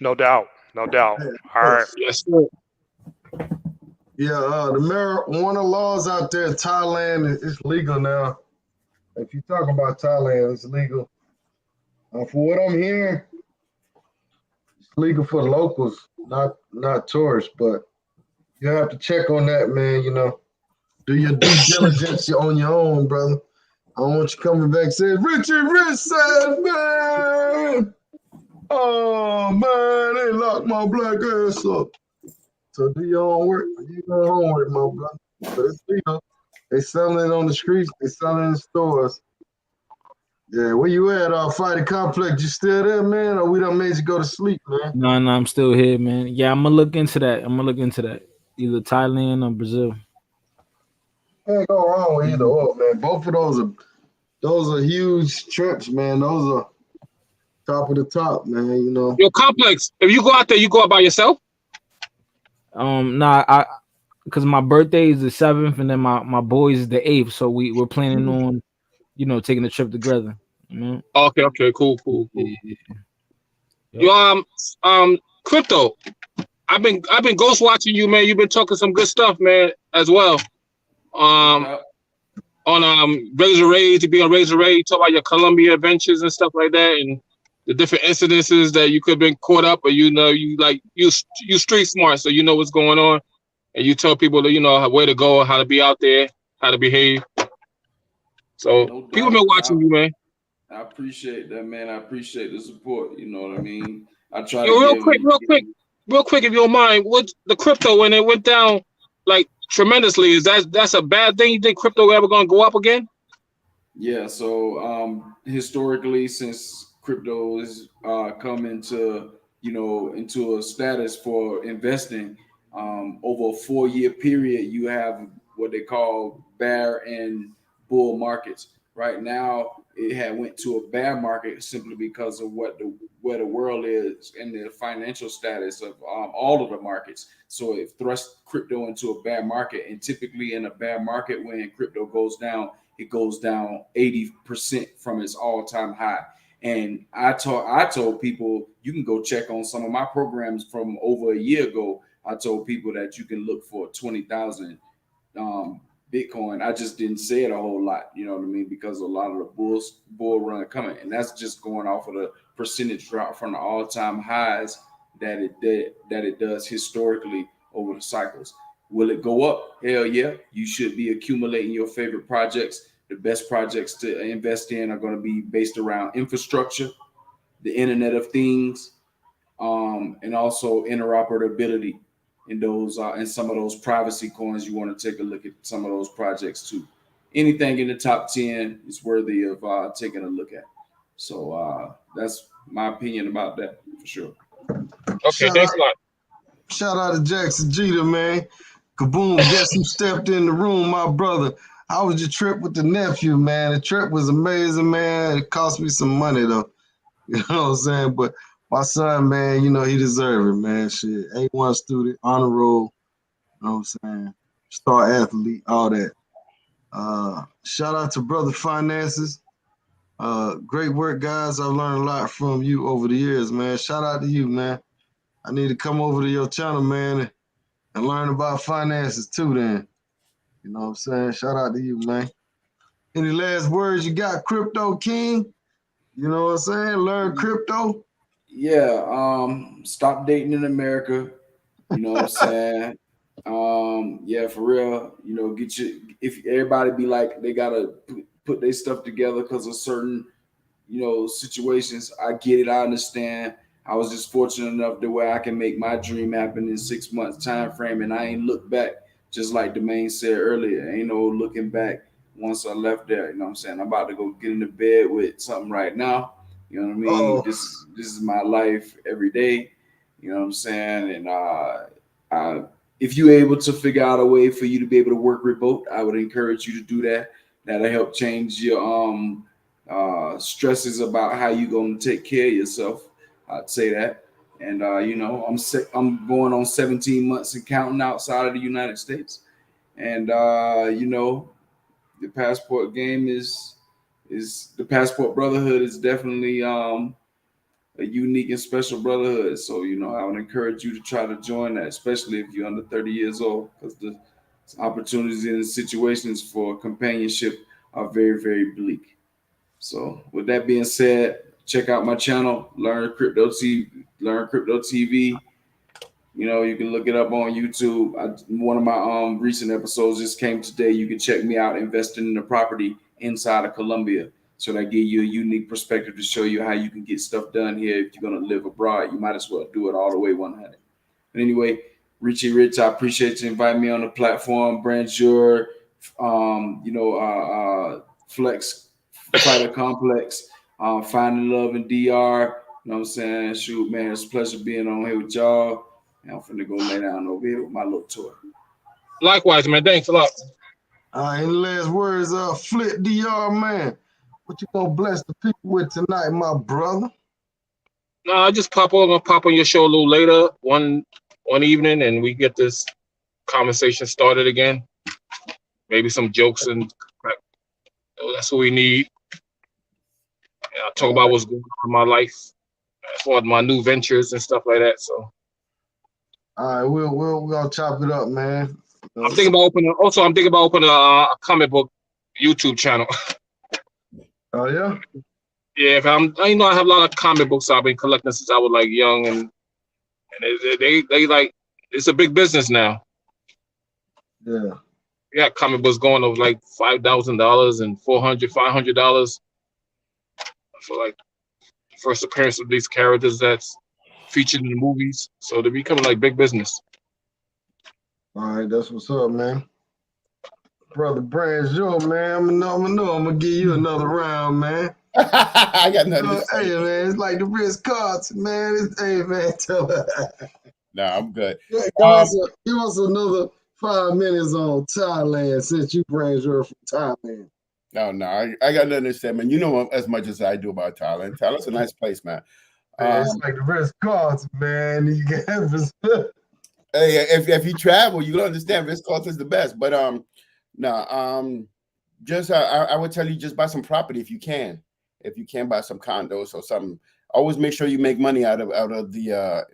No doubt. No doubt. All right. Yes, sir. Yeah, the marijuana laws out there in Thailand is legal now. If you're talking about Thailand, it's legal. For what I'm hearing, it's legal for the locals, not tourists. But you have to check on that, man. You know, do your due diligence on your own, brother. I don't want you coming back saying, Richie Rich said, man, oh, man, they locked my black ass up. So do your own work. Do your own homework, my brother. But it's legal. They selling it on the streets. They selling it in stores. Yeah, where you at, Fighting Complex? You still there, man? Or we done made you go to sleep, man? No, I'm still here, man. Yeah, I'm gonna look into that. Either Thailand or Brazil. Can't go wrong with either or, man. Both of those are huge trips, man. Those are top of the top, man. You know. Your Complex. If you go out there, you go out by yourself. Nah, because my birthday is the 7th, and then my boys is the 8th, so we're planning on, you know, taking a trip together. You know? Okay, cool. You Crypto. I've been ghost watching you, man. You've been talking some good stuff, man, as well. On Razor Ray, to be on Razor Ray, talk about your Colombia adventures and stuff like that, and the different incidences that you could have been caught up, or you street smart, so you know what's going on, and you tell people that you know where to go, how to be out there, how to behave. So people been watching you, man. I appreciate that, man. I appreciate the support. You know what I mean? I try. Real quick, if you don't mind, what the crypto when it went down like tremendously, is that's a bad thing? You think crypto ever gonna go up again? Yeah. So historically, since crypto has come into a status for investing, over a 4-year period, you have what they call bear and bull markets. Right now, it had went to a bear market simply because of what where the world is and the financial status of all of the markets. So it thrusts crypto into a bear market, and typically in a bear market, when crypto goes down, it goes down 80% from its all-time high. And I told people, you can go check on some of my programs from over a year ago. I told people that you can look for 20,000 Bitcoin. I just didn't say it a whole lot, you know what I mean? Because a lot of the bull run coming, and that's just going off of the percentage drop from the all-time highs that it does historically over the cycles. Will it go up? Hell yeah. You should be accumulating your favorite projects. The best projects to invest in are going to be based around infrastructure, the Internet of Things, and also interoperability. In those and some of those privacy coins, you want to take a look at some of those projects too. Anything in the top 10 is worthy of taking a look at. So that's my opinion about that for sure. Okay, thanks a lot. Shout out to Jackson Jeter, man. Kaboom, guess who stepped in the room, my brother. How was your trip with the nephew, man? The trip was amazing, man. It cost me some money, though. You know what I'm saying? But my son, man, you know, he deserves it, man. Shit, A1 student, honor roll, you know what I'm saying? Star athlete, all that. Shout out to Brother Finances. Great work, guys. I've learned a lot from you over the years, man. Shout out to you, man. I need to come over to your channel, man, and learn about finances too, then. You know what I'm saying? Shout out to you, man. Any last words you got, Crypto King? You know what I'm saying? Learn crypto. Yeah, stop dating in America. You know what I'm saying? Yeah, for real. You know, if everybody be like they gotta put their stuff together because of certain, you know, situations. I get it. I understand. I was just fortunate enough to where I can make my dream happen in 6 months time frame, and I ain't look back. Just like Domain said earlier, ain't no looking back once I left there. You know what I'm saying? I'm about to go get into bed with something right now. You know what I mean? Oh. This is my life every day. You know what I'm saying? And if you're able to figure out a way for you to be able to work remote, I would encourage you to do that. That'll help change your stresses about how you're going to take care of yourself. I'd say that. And you know, I'm going on 17 months and counting outside of the United States. And you know, the passport game is the Passport Brotherhood is definitely a unique and special brotherhood. So, you know, I would encourage you to try to join that, especially if you're under 30 years old, because the opportunities and situations for companionship are very, very bleak. So with that being said, check out my channel, Learn Crypto TV. You know, you can look it up on YouTube. One of my recent episodes just came today. You can check me out investing in a property inside of Colombia. So that give you a unique perspective to show you how you can get stuff done here. If you're going to live abroad, you might as well do it all the way 100. But anyway, Richie Rich, I appreciate you inviting me on the platform. Brandsure, Flex Fighter Complex, Finding Love in DR. You know what I'm saying? Shoot, man, it's a pleasure being on here with y'all. And I'm finna go lay down over here with my little toy. Likewise, man. Thanks a lot. Any last words, Flip DR, man? What you gonna bless the people with tonight, my brother? No, I just pop on your show a little later one evening, and we get this conversation started again. Maybe some jokes and that's what we need. And I'll talk about what's going on in my life as far as my new ventures and stuff like that. So, all right, we're gonna chop it up, man. I'm thinking about opening a comic book YouTube channel. Oh yeah. Yeah, I have a lot of comic books I've been collecting since I was like young, and they like it's a big business now. Yeah. Yeah, comic books going over like $5,000 and $400-$500 for like the first appearance of these characters that's featured in the movies. So they're becoming like big business. All right, that's what's up, man. Brother Brandsure, man, I'm gonna give you another round, man. I got nothing to say. Hey, man, it's like the Ritz Carlton, man. Hey, man, tell her. No, I'm good. Give us another 5 minutes on Thailand since you Brandsure from Thailand. No, I got nothing to say, man. You know as much as I do about Thailand. Thailand's a nice place, man. Man, it's like the Ritz Carlton, man. You got Hey, if you travel, you understand Ritz Carlton is the best. But just I would tell you just buy some property if you can. If you can buy some condos or something, always make sure you make money out of your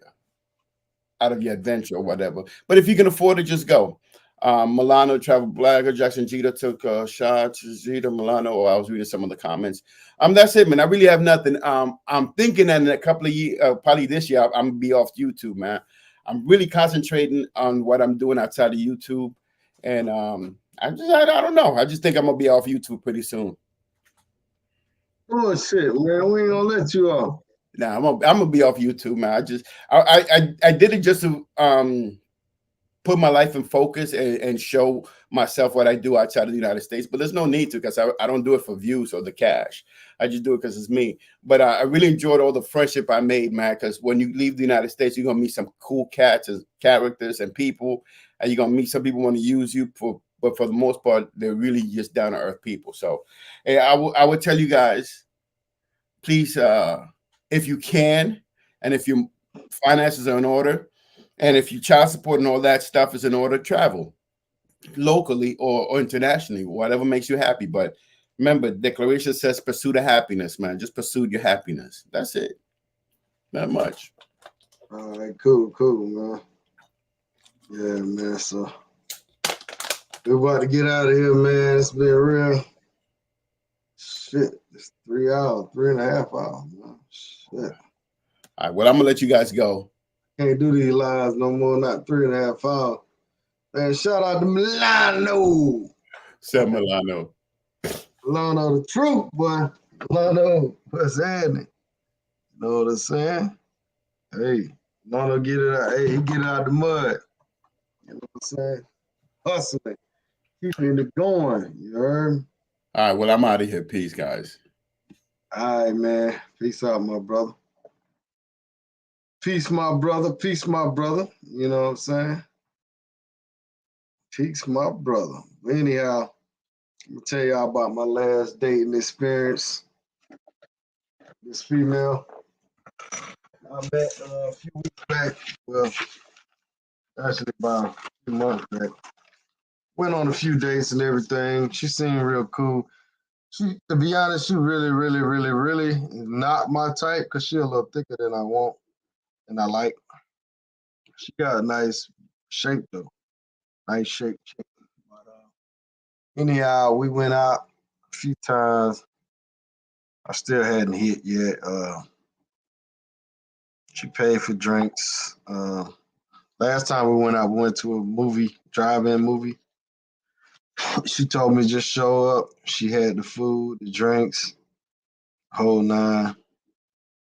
adventure or whatever. But if you can afford it, just go. Milano Travel Blagger, Jackson Jeter took a shot to Jeter Milano. Oh, I was reading some of the comments. That's it, man. I really have nothing. I'm thinking that in a couple of years, probably this year, I'm gonna be off YouTube, man. I'm really concentrating on what I'm doing outside of YouTube, and I don't know. I just think I'm gonna be off YouTube pretty soon. Oh shit, man. We ain't gonna let you off. Nah, I'm gonna be off YouTube, man. I did it just to put my life in focus and show myself what I do outside of the United States. But there's no need to, because I don't do it for views or the cash. I just do it because it's me. But I really enjoyed all the friendship I made, man, because when you leave the United States, you're going to meet some cool characters and people, and you're going to meet some people who want to use you, but for the most part, they're really just down-to-earth people. So hey, I would tell you guys, please, if you can, and if your finances are in order, and if your child support and all that stuff is in order, travel locally or internationally, whatever makes you happy. But remember, Declaration says pursue the happiness, man. Just pursue your happiness. That's it. Not much. All right, cool, man. Yeah, man. So we're about to get out of here, man. It's been real. Shit, it's 3 hours, 3.5 hours. Man. Shit. All right, well, I'm gonna let you guys go. Can't do these lives no more, not 3.5 hours. Man, shout out to Milano. Seth Milano. Milano the truth, boy. Milano, what's happening? You know what I'm saying? Hey, Milano get it out. Hey, he get it out the mud. You know what I'm saying? Hustling. Keeping it going. You heard? All right, well, I'm out of here. Peace, guys. All right, man. Peace out, my brother. Peace, my brother. Peace, my brother. You know what I'm saying? Peace, my brother. Anyhow, I'm gonna tell y'all about my last dating experience. This female I met a few weeks back. Well, actually about a few months back. Went on a few dates and everything. She seemed real cool. She, to be honest, she really is not my type, because she a little thicker than I want and I like. She got a nice shape though. Nice shape. But anyhow, we went out a few times. I still hadn't hit yet. She paid for drinks. Last time we went out, we went to a movie, drive-in movie. She told me just show up. She had the food, the drinks, whole nine.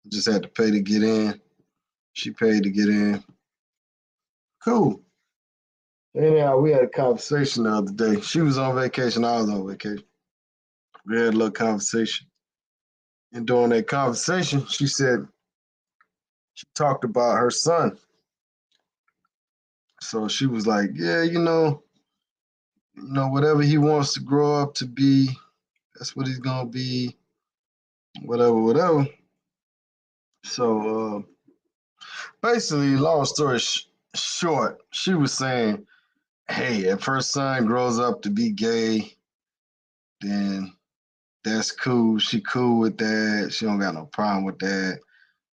Just had to pay to get in. She paid to get in. Cool. Anyhow, we had a conversation the other day. She was on vacation. I was on vacation. We had a little conversation. And during that conversation, she said, she talked about her son. So she was like, yeah, you know, whatever he wants to grow up to be, that's what he's gonna be, whatever. So basically, long story short, she was saying, hey, if her son grows up to be gay, then that's cool. She cool with that. She don't got no problem with that.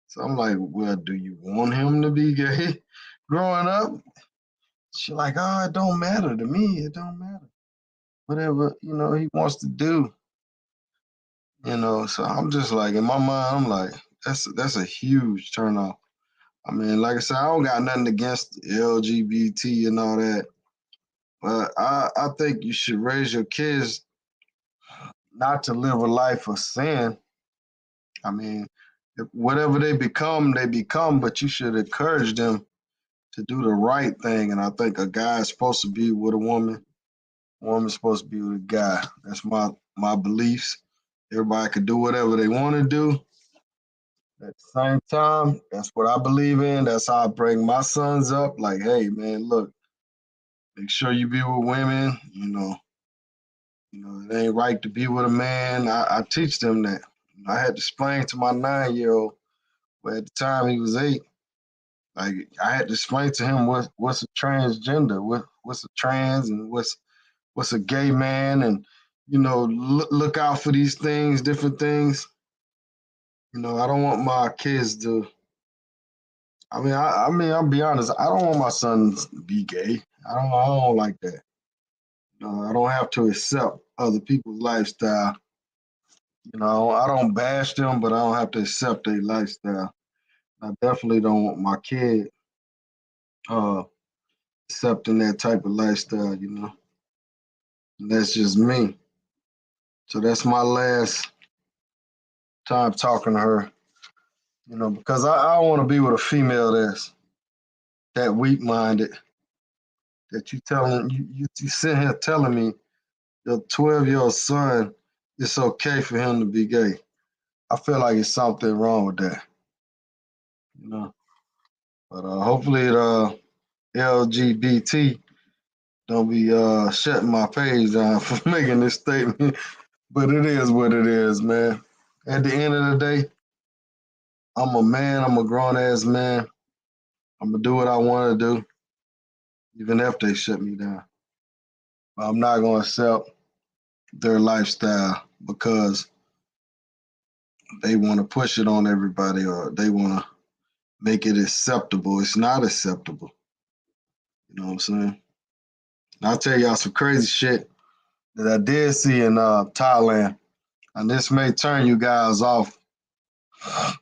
So I'm like, well, do you want him to be gay growing up? She like, oh, it don't matter to me. It don't matter. Whatever, he wants to do. So I'm just like, in my mind, I'm like, that's a huge turnoff. I mean, like I said, I don't got nothing against LGBT and all that. But I think you should raise your kids not to live a life of sin. I mean, whatever they become, but you should encourage them to do the right thing. And I think a guy is supposed to be with a woman. A woman's supposed to be with a guy. That's my beliefs. Everybody can do whatever they want to do. At the same time, that's what I believe in. That's how I bring my sons up. Like, hey, man, look, make sure you be with women. It ain't right to be with a man. I teach them that. I had to explain to my 9-year-old But at the time he was 8, like I had to explain to him what's a transgender, what's a trans, and what's a gay man, and look out for these things, different things. I don't want my kids to. I mean, I'll be honest. I don't want my sons to be gay. I don't like that. I don't have to accept other people's lifestyle. I don't bash them, but I don't have to accept their lifestyle. I definitely don't want my kid accepting that type of lifestyle. And that's just me. So that's my last time talking to her. Because I don't want to be with a female that's that weak-minded. That you sit here telling me your 12-year-old son, it's okay for him to be gay. I feel like it's something wrong with that. But hopefully the LGBT don't be shutting my page down for making this statement. But it is what it is, man. At the end of the day, I'm a man. I'm a grown-ass man. I'm going to do what I want to do, even if they shut me down. But I'm not going to accept their lifestyle because they want to push it on everybody or they want to make it acceptable. It's not acceptable. You know what I'm saying? And I'll tell y'all some crazy shit that I did see in Thailand. And this may turn you guys off.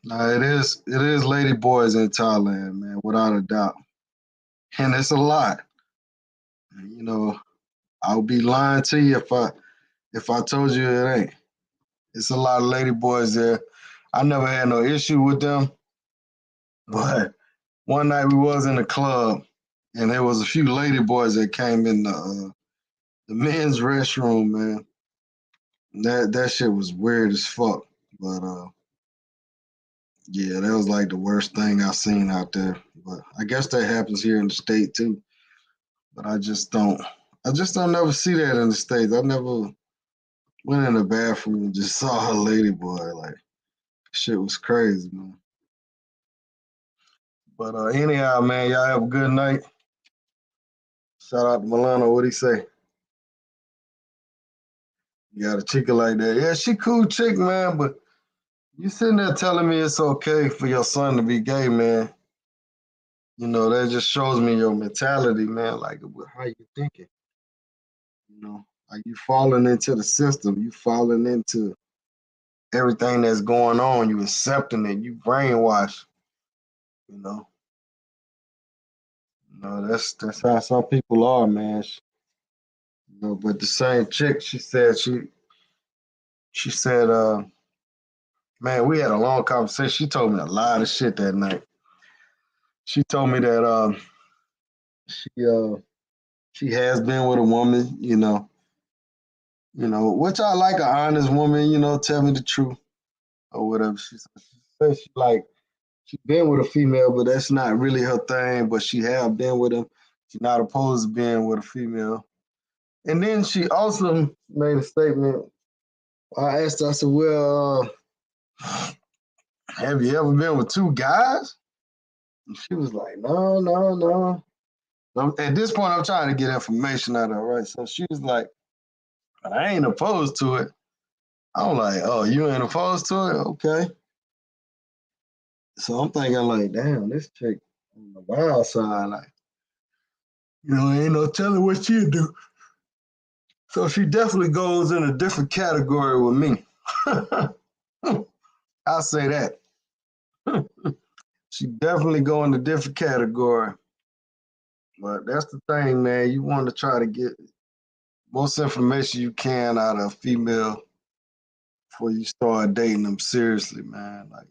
Now, it is lady boys in Thailand, man, without a doubt. And it's a lot. I would be lying to you if I told you it ain't. It's a lot of lady boys there. I never had no issue with them. But one night we was in the club, and there was a few lady boys that came in the men's restroom, man. That shit was weird as fuck. But yeah, that was like the worst thing I've seen out there. But I guess that happens here in the state too. But I just don't never see that in the States. I never went in the bathroom and just saw a lady boy. Like, shit was crazy, man. But anyhow, man, y'all have a good night. Shout out to Milano. What'd he say? You got a chick like that. Yeah, she cool chick, man, but you sitting there telling me it's okay for your son to be gay, man. That just shows me your mentality, man. Like, how you thinking? Like you falling into the system. You falling into everything that's going on. You accepting it. You brainwashed. That's how some people are, man. But the same chick, she said, man, we had a long conversation. She told me a lot of shit that night. She told me that she has been with a woman, which I like, an honest woman, tell me the truth or whatever. She said she been with a female, but that's not really her thing, but she have been with him. She's not opposed to being with a female. And then she also made a statement. I asked her, I said, well, have you ever been with two guys? And she was like, no. At this point, I'm trying to get information out of her, right? So she was like, I ain't opposed to it. I'm like, oh, you ain't opposed to it? Okay. So I'm thinking like, damn, this chick on the wild side, like, ain't no telling what she'll do. So she definitely goes in a different category with me. I'll say that. She definitely go in a different category. But that's the thing, man. You want to try to get most information you can out of a female before you start dating them seriously, man. Like,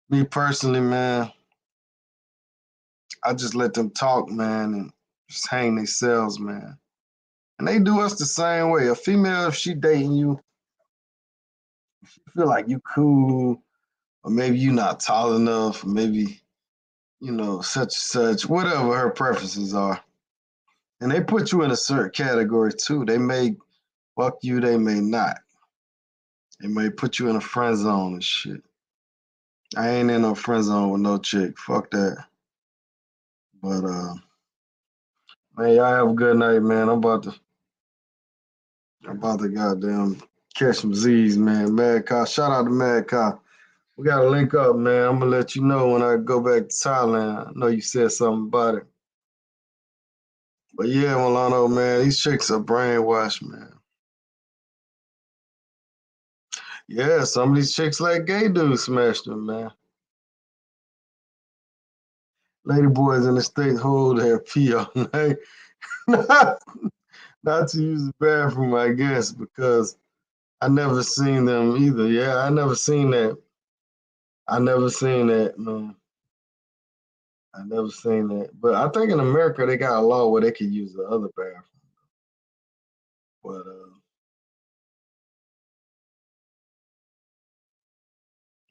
me personally, man, I just let them talk, man, and just hang themselves, man. And they do us the same way. A female, if she dating you, if she feel like you cool, or maybe you not tall enough, or maybe, such and such, whatever her preferences are. And they put you in a certain category too. They may fuck you, they may not. They may put you in a friend zone and shit. I ain't in no friend zone with no chick. Fuck that. But man, y'all have a good night, man. I'm about to goddamn catch some Z's, man. Mad Cow. Shout out to Mad Cow. We gotta link up, man. I'm gonna let you know when I go back to Thailand. I know you said something about it. But yeah, Milano, man, these chicks are brainwashed, man. Yeah, some of these chicks like gay dudes smashed them, man. Lady boys in the States hold their pee all night. Not to use the bathroom, I guess, because I never seen them either. Yeah, I never seen that. I never seen that, man. I never seen that. But I think in America they got a law where they can use the other bathroom. But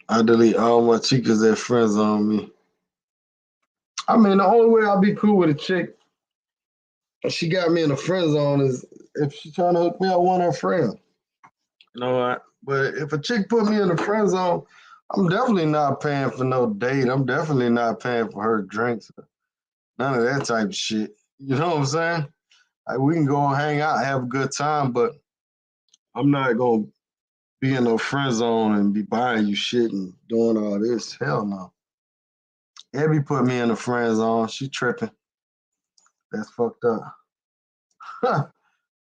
I delete all my chicas that friends on me. I mean, the only way I'll be cool with a chick if she got me in a friend zone is if she trying to hook me up with one of her friends. You know what? But if a chick put me in a friend zone, I'm definitely not paying for no date. I'm definitely not paying for her drinks. None of that type of shit. You know what I'm saying? Like, we can go and hang out, have a good time, but I'm not gonna be in no friend zone and be buying you shit and doing all this. Hell no. Abby put me in a friend zone. She tripping. That's fucked up.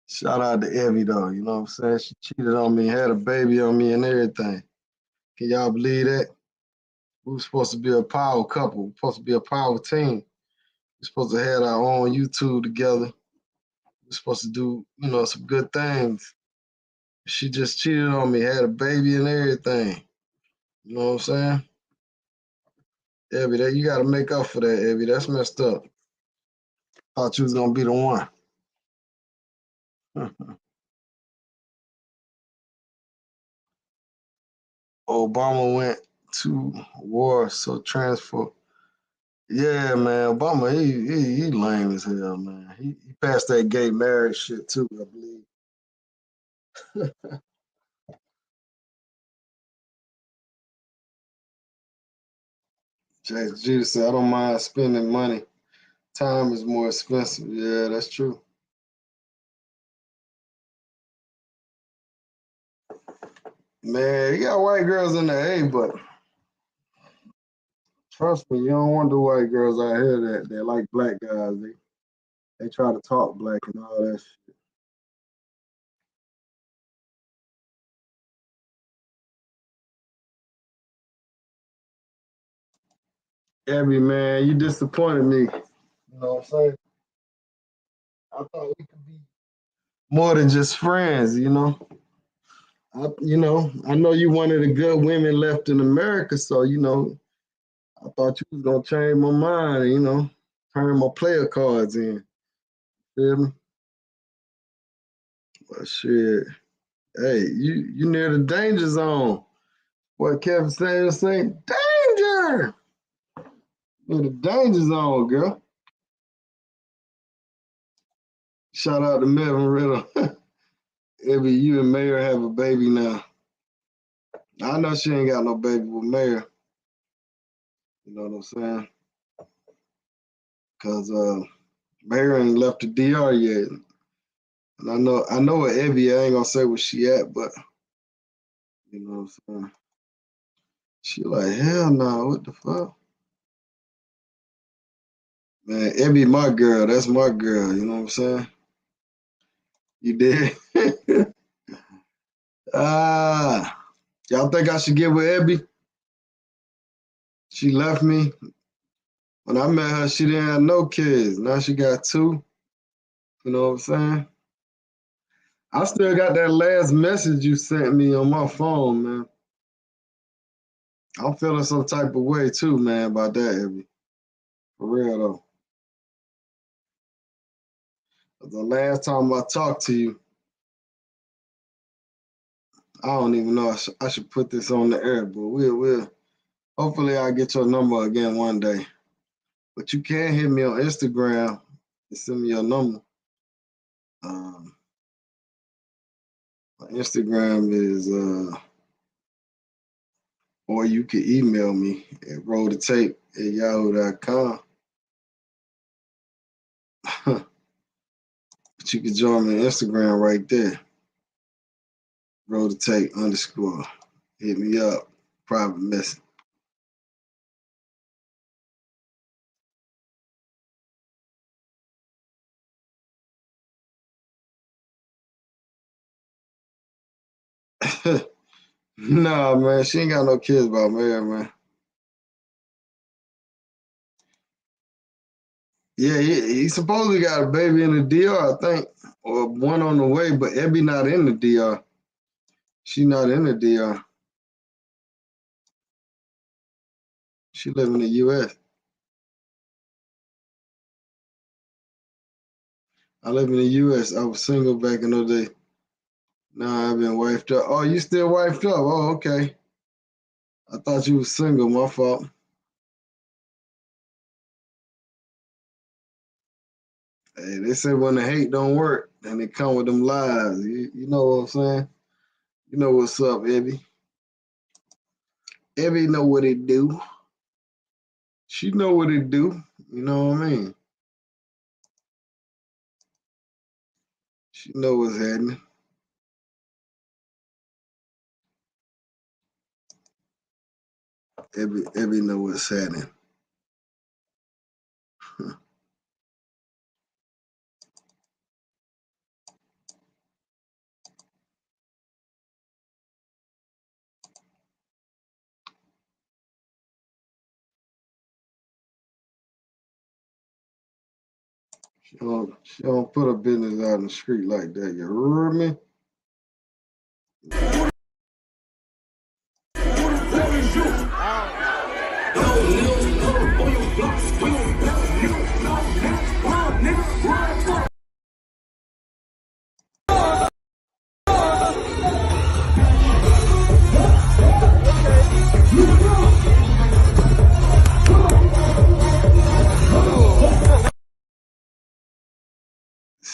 Shout out to Evie though, you know what I'm saying? She cheated on me, had a baby on me and everything. Can y'all believe that? We were supposed to be a power couple, we were supposed to be a power team. We're supposed to have our own YouTube together. We're supposed to do, some good things. She just cheated on me, had a baby and everything. You know what I'm saying? Evie, you gotta make up for that, Evie. That's messed up. Thought you was gonna be the one. Obama went to war, so transfer. Yeah, man, Obama, he lame as hell, man. He passed that gay marriage shit too, I believe. James Jesus said, I don't mind spending money. Time is more expensive. Yeah, that's true. Man, you got white girls in the A, but trust me, you don't want the white girls out here that like black guys. They try to talk black and all that shit. Abby, man, you disappointed me. You know what I'm saying? I thought we could be more than just friends, you know. I know you one of the good women left in America, so I thought you was gonna change my mind, turn my player cards in. Feel me? But shit, hey, you near the danger zone. What Kevin Samuels say? Danger! Near the danger zone, girl. Shout out to Melvin Riddle. Every you and Mayor have a baby now. I know she ain't got no baby with Mayor. You know what I'm saying? Cause Mayor ain't left the DR yet. And I know what Evie, I ain't gonna say where she at, but you know what I'm saying? She like, hell no, what the fuck? Man, Evie my girl, that's my girl, you know what I'm saying? You did? Y'all think I should get with Abby? She left me. When I met her, she didn't have no kids. Now she got 2. You know what I'm saying? I still got that last message you sent me on my phone, man. I'm feeling some type of way too, man, about that, Abby. For real though. The last time I talked to you, I don't even know. I should put this on the air, but we'll. Hopefully, I'll get your number again one day. But you can hit me on Instagram and send me your number. My Instagram is or you can email me at rollthetape@yahoo.com. But you can join me on Instagram right there. rollthetape_. Hit me up. Private message. Nah, man, she ain't got no kids about married, man. Yeah, he supposedly got a baby in the DR, I think, or one on the way, but Ebby not in the DR. She not in the DR. She live in the U.S. I live in the U.S. I was single back in those days. Now I've been wifed up. Oh, you still wifed up? Oh, okay. I thought you was single. My fault. Hey, they say when the hate don't work, then they come with them lies. You know what I'm saying? You know what's up, Ebby. Ebby know what it do. She know what it do. You know what I mean? She know what's happening. Ebby know what's happening. She don't put her business out in the street like that. You heard me?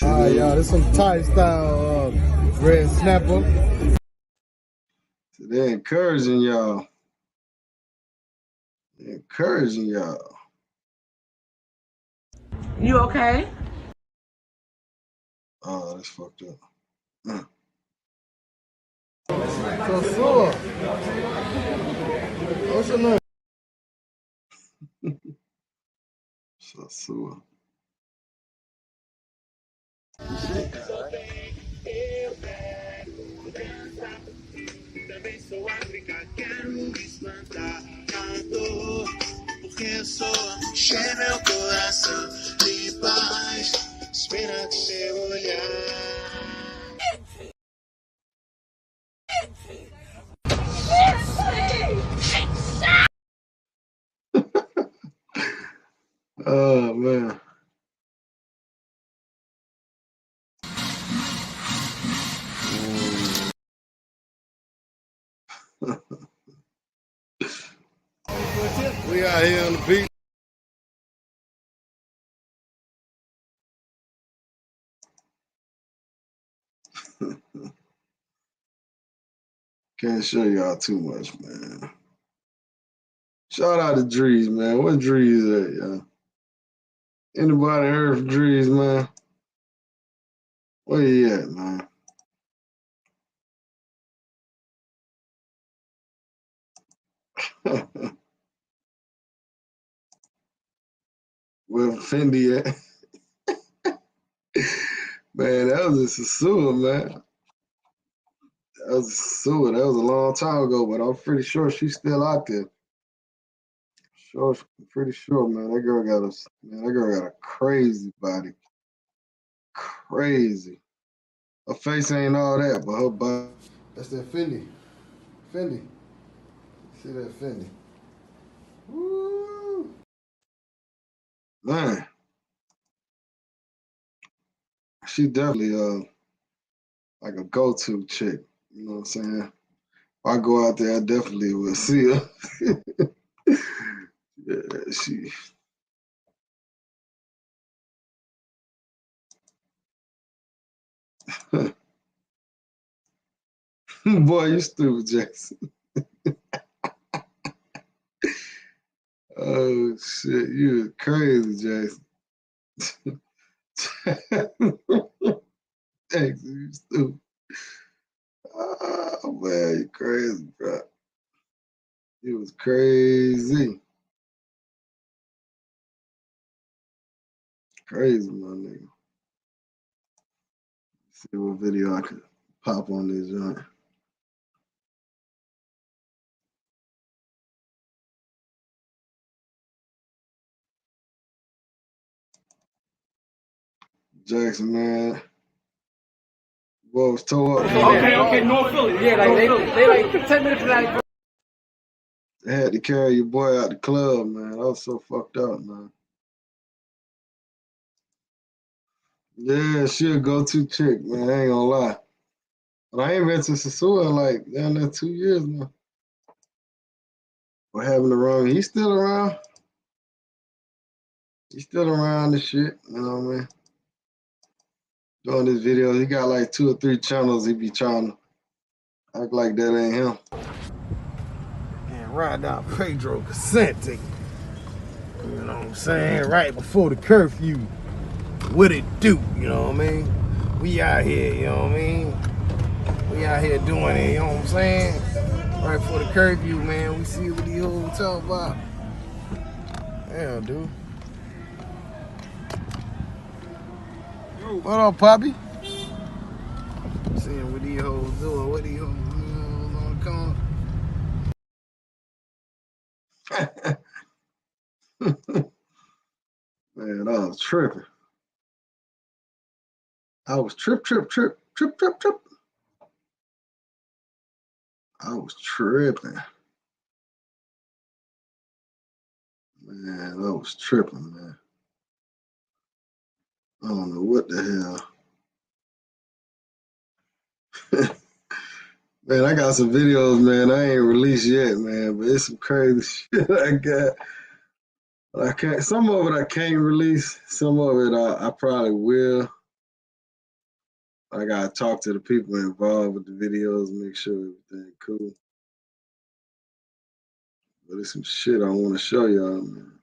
Alright, y'all, this some Thai style red snapper. They're encouraging y'all. They're encouraging y'all. You okay? Oh, that's fucked up. So sure. What's your name? So. Porque soa, enche meu coração de paz, esperando seu olhar. Oh man. We out here on the beach. Can't show y'all too much, man. Shout out to Drees, man. Where Drees at, y'all? Anybody heard from Drees, man? Where he at, man? Where Fendi at? Man, that was a Sasua, man. That was a Sasua. That was a long time ago, but I'm pretty sure she's still out there. Sure, pretty sure, man. That girl got a crazy body. Crazy. Her face ain't all that, but her body. That's that Fendi. Fendi. See that Fendi? Woo! Man. She definitely like a go-to chick. You know what I'm saying? If I go out there, I definitely will see her. Yeah, she. Boy, you stupid, Jackson. Oh shit, you crazy, Jason. Thanks, you stupid. Oh man, you crazy, bro. You was crazy. Crazy, my nigga. See what video I could pop on this joint. Jackson, man. Boy was tore up. Okay, North Philly. Yeah, like they like 10 minutes from that. They had to carry your boy out the club, man. I was so fucked up, man. Yeah, she a go-to chick, man. I ain't gonna lie. But I ain't been to Sasua in like down there 2 years now. What happened to Roman? He's still around. He's still around and shit. You know what I mean? Doing his videos. He got like 2 or 3 channels he be trying to act like that ain't him. And ride down Pedro Casente. You know what I'm saying? Right before the curfew. What it do? You know what I mean? We out here, you know what I mean? We out here doing it, you know what I'm saying? Right before the curfew, man. We see what the hoes talk about. Damn, dude. What up, Poppy? Seeing what these hoes doing, what these hoes on the corner. Man, I was tripping. I was trip. I was tripping. Man, I was tripping, man. I don't know what the hell. Man, I got some videos, man. I ain't released yet, man, but it's some crazy shit I got. I can't. Some of it I can't release. Some of it I probably will. I gotta talk to the people involved with the videos, make sure everything cool. But it's some shit I want to show y'all, man.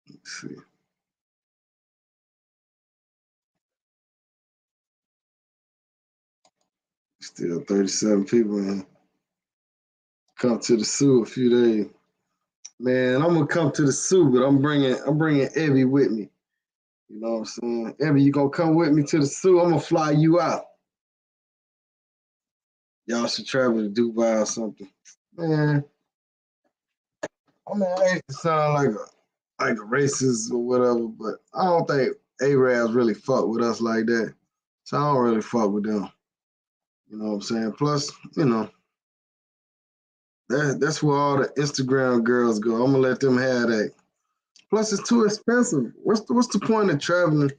Let's see. Still 37 people in here. Come to the zoo a few days. Man, I'm gonna come to the zoo, but I'm bringing Evie with me. You know what I'm saying? Evie, you gonna come with me to the zoo? I'm gonna fly you out. Y'all should travel to Dubai or something. Man, I mean, I hate to sound like a racist or whatever, but I don't think Arabs really fuck with us like that. So I don't really fuck with them. You know what I'm saying? Plus, you know, that's where all the Instagram girls go. I'm gonna let them have that. Plus, it's too expensive. What's the point of traveling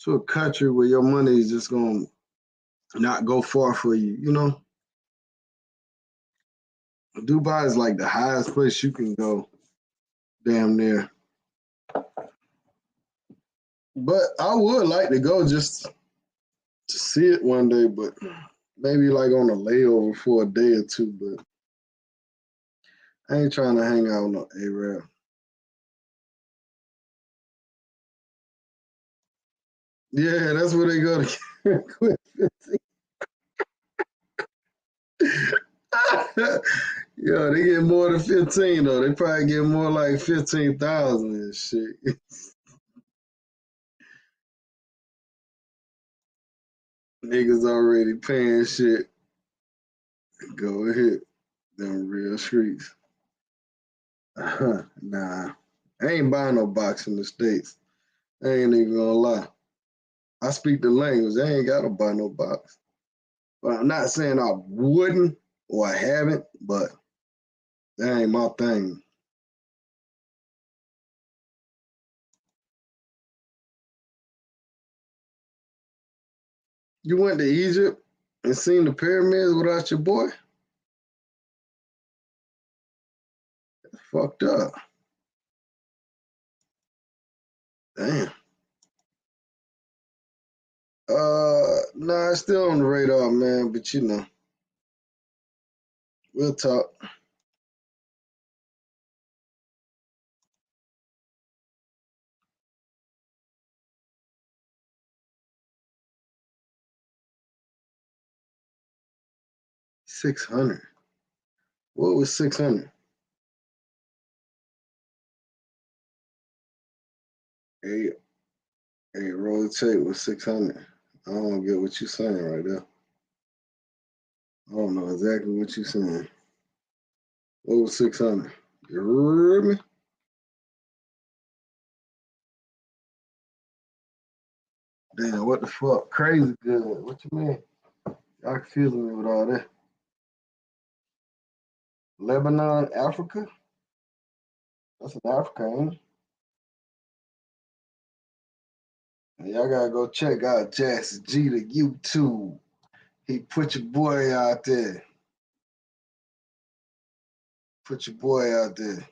to a country where your money is just gonna not go far for you? You know, Dubai is like the highest place you can go, damn near. But I would like to go just to see it one day, but maybe like on a layover for a day or two. But I ain't trying to hang out with no Arab. Yeah, that's where they go to quit 15. Yo, they get more than 15 though. They probably get more like 15,000 and shit. Niggas already paying shit. Go ahead. Them real streets. Nah. I ain't buying no box in the States. I ain't even gonna lie. I speak the language. I ain't gotta buy no box. But I'm not saying I wouldn't or I haven't, but that ain't my thing. You went to Egypt and seen the pyramids without your boy? That's fucked up. Damn. Nah, it's still on the radar, man, but you know, we'll talk. $600. What was 600? Hey, rotate was 600. I don't get what you're saying right there. I don't know exactly what you're saying. What was 600? You heard me? Damn, what the fuck? Crazy good. What you mean? Y'all confusing me with all that. Lebanon, Africa? That's in Africa, ain't it? And y'all gotta go check out Jackson G to YouTube. He put your boy out there. Put your boy out there.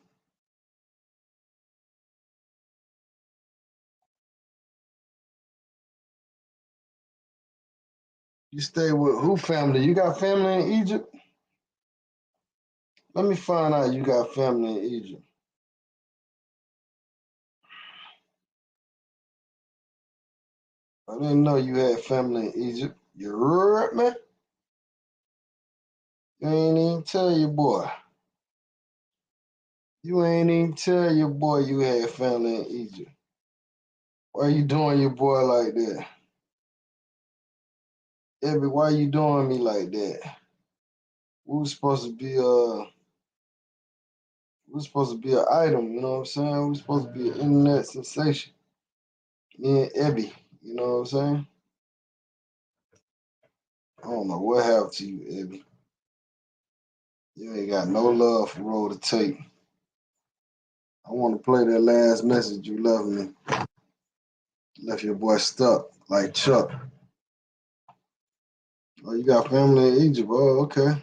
You stay with who family? You got family in Egypt? Let me find out you got family in Egypt. I didn't know you had family in Egypt. You heard me? You ain't even tell your boy. You ain't even tell your boy you had family in Egypt. Why you doing your boy like that? Ebby, why you doing me like that? We was supposed to be an item, you know what I'm saying? We was supposed to be an internet sensation. Me and Ebby, you know what I'm saying? I don't know what happened to you, Ebby. You ain't got no love for Roll to Tape. I want to play that last message you left me. Left your boy stuck like Chuck. Oh, you got family in Egypt. Oh, okay.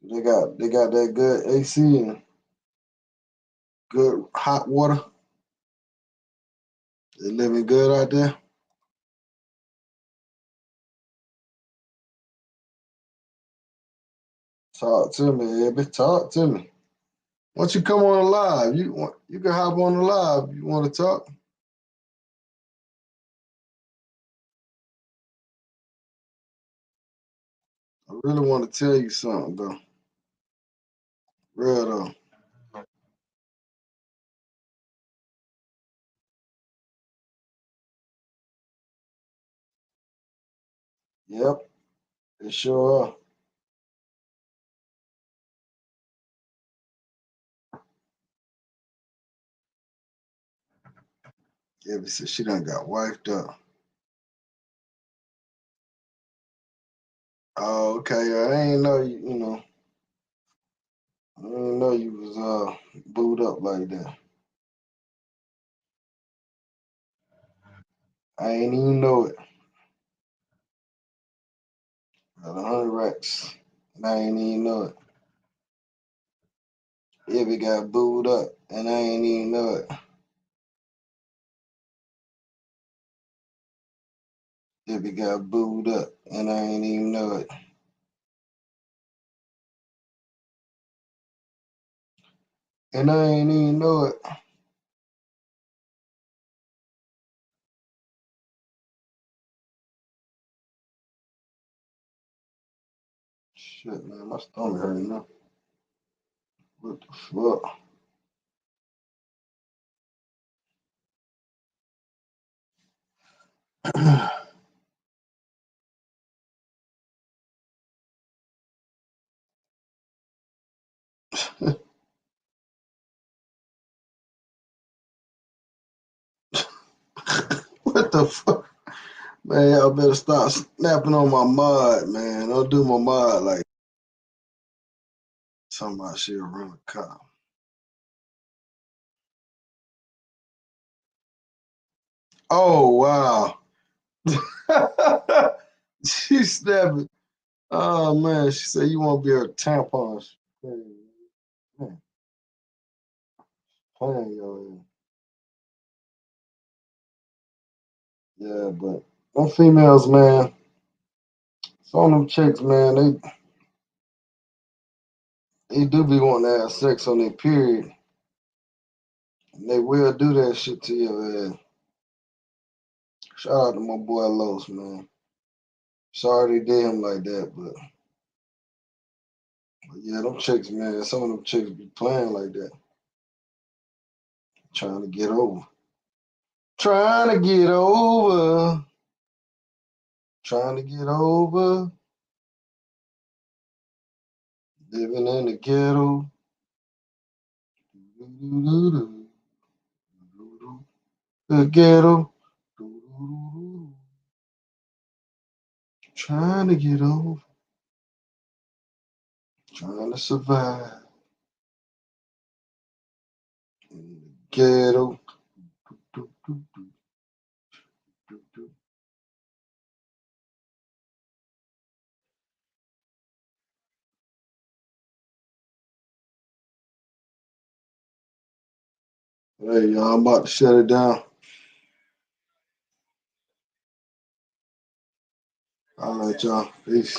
They got that good AC and good hot water. They living good out there. Talk to me, Ebby. Talk to me. Why don't you come on the live? You can hop on the live. You want to talk? I really want to tell you something though. Real though. Yep, they sure are. Ebby said she done got wiped up. Oh, okay. I ain't know you know. I didn't know you was booed up like that. I ain't even know it. Got 100 racks. And I ain't even know it. Ebby got booed up and I ain't even know it. Ebby got booed up and I ain't even know it. And I ain't even know it. Shit, man, my stomach hurting now. What the fuck? What the fuck? Man, y'all better stop snapping on my mod, man. Don't do my mod like talking about she'll run a cop. Oh, wow. She snapping. Oh, man. She said you won't be her tampons. Man, playing your Yeah, but them females, man, some of them chicks, man, they do be wanting to have sex on their period. And they will do that shit to your ass. Shout out to my boy Los, man. Sorry they did him like that, but yeah, them chicks, man, some of them chicks be playing like that. Trying to get over. Trying to get over. Trying to get over. Living in the ghetto. The ghetto. Trying to get over. Trying to survive. In the ghetto. Hey, y'all, I'm about to shut it down. All right, y'all. Peace.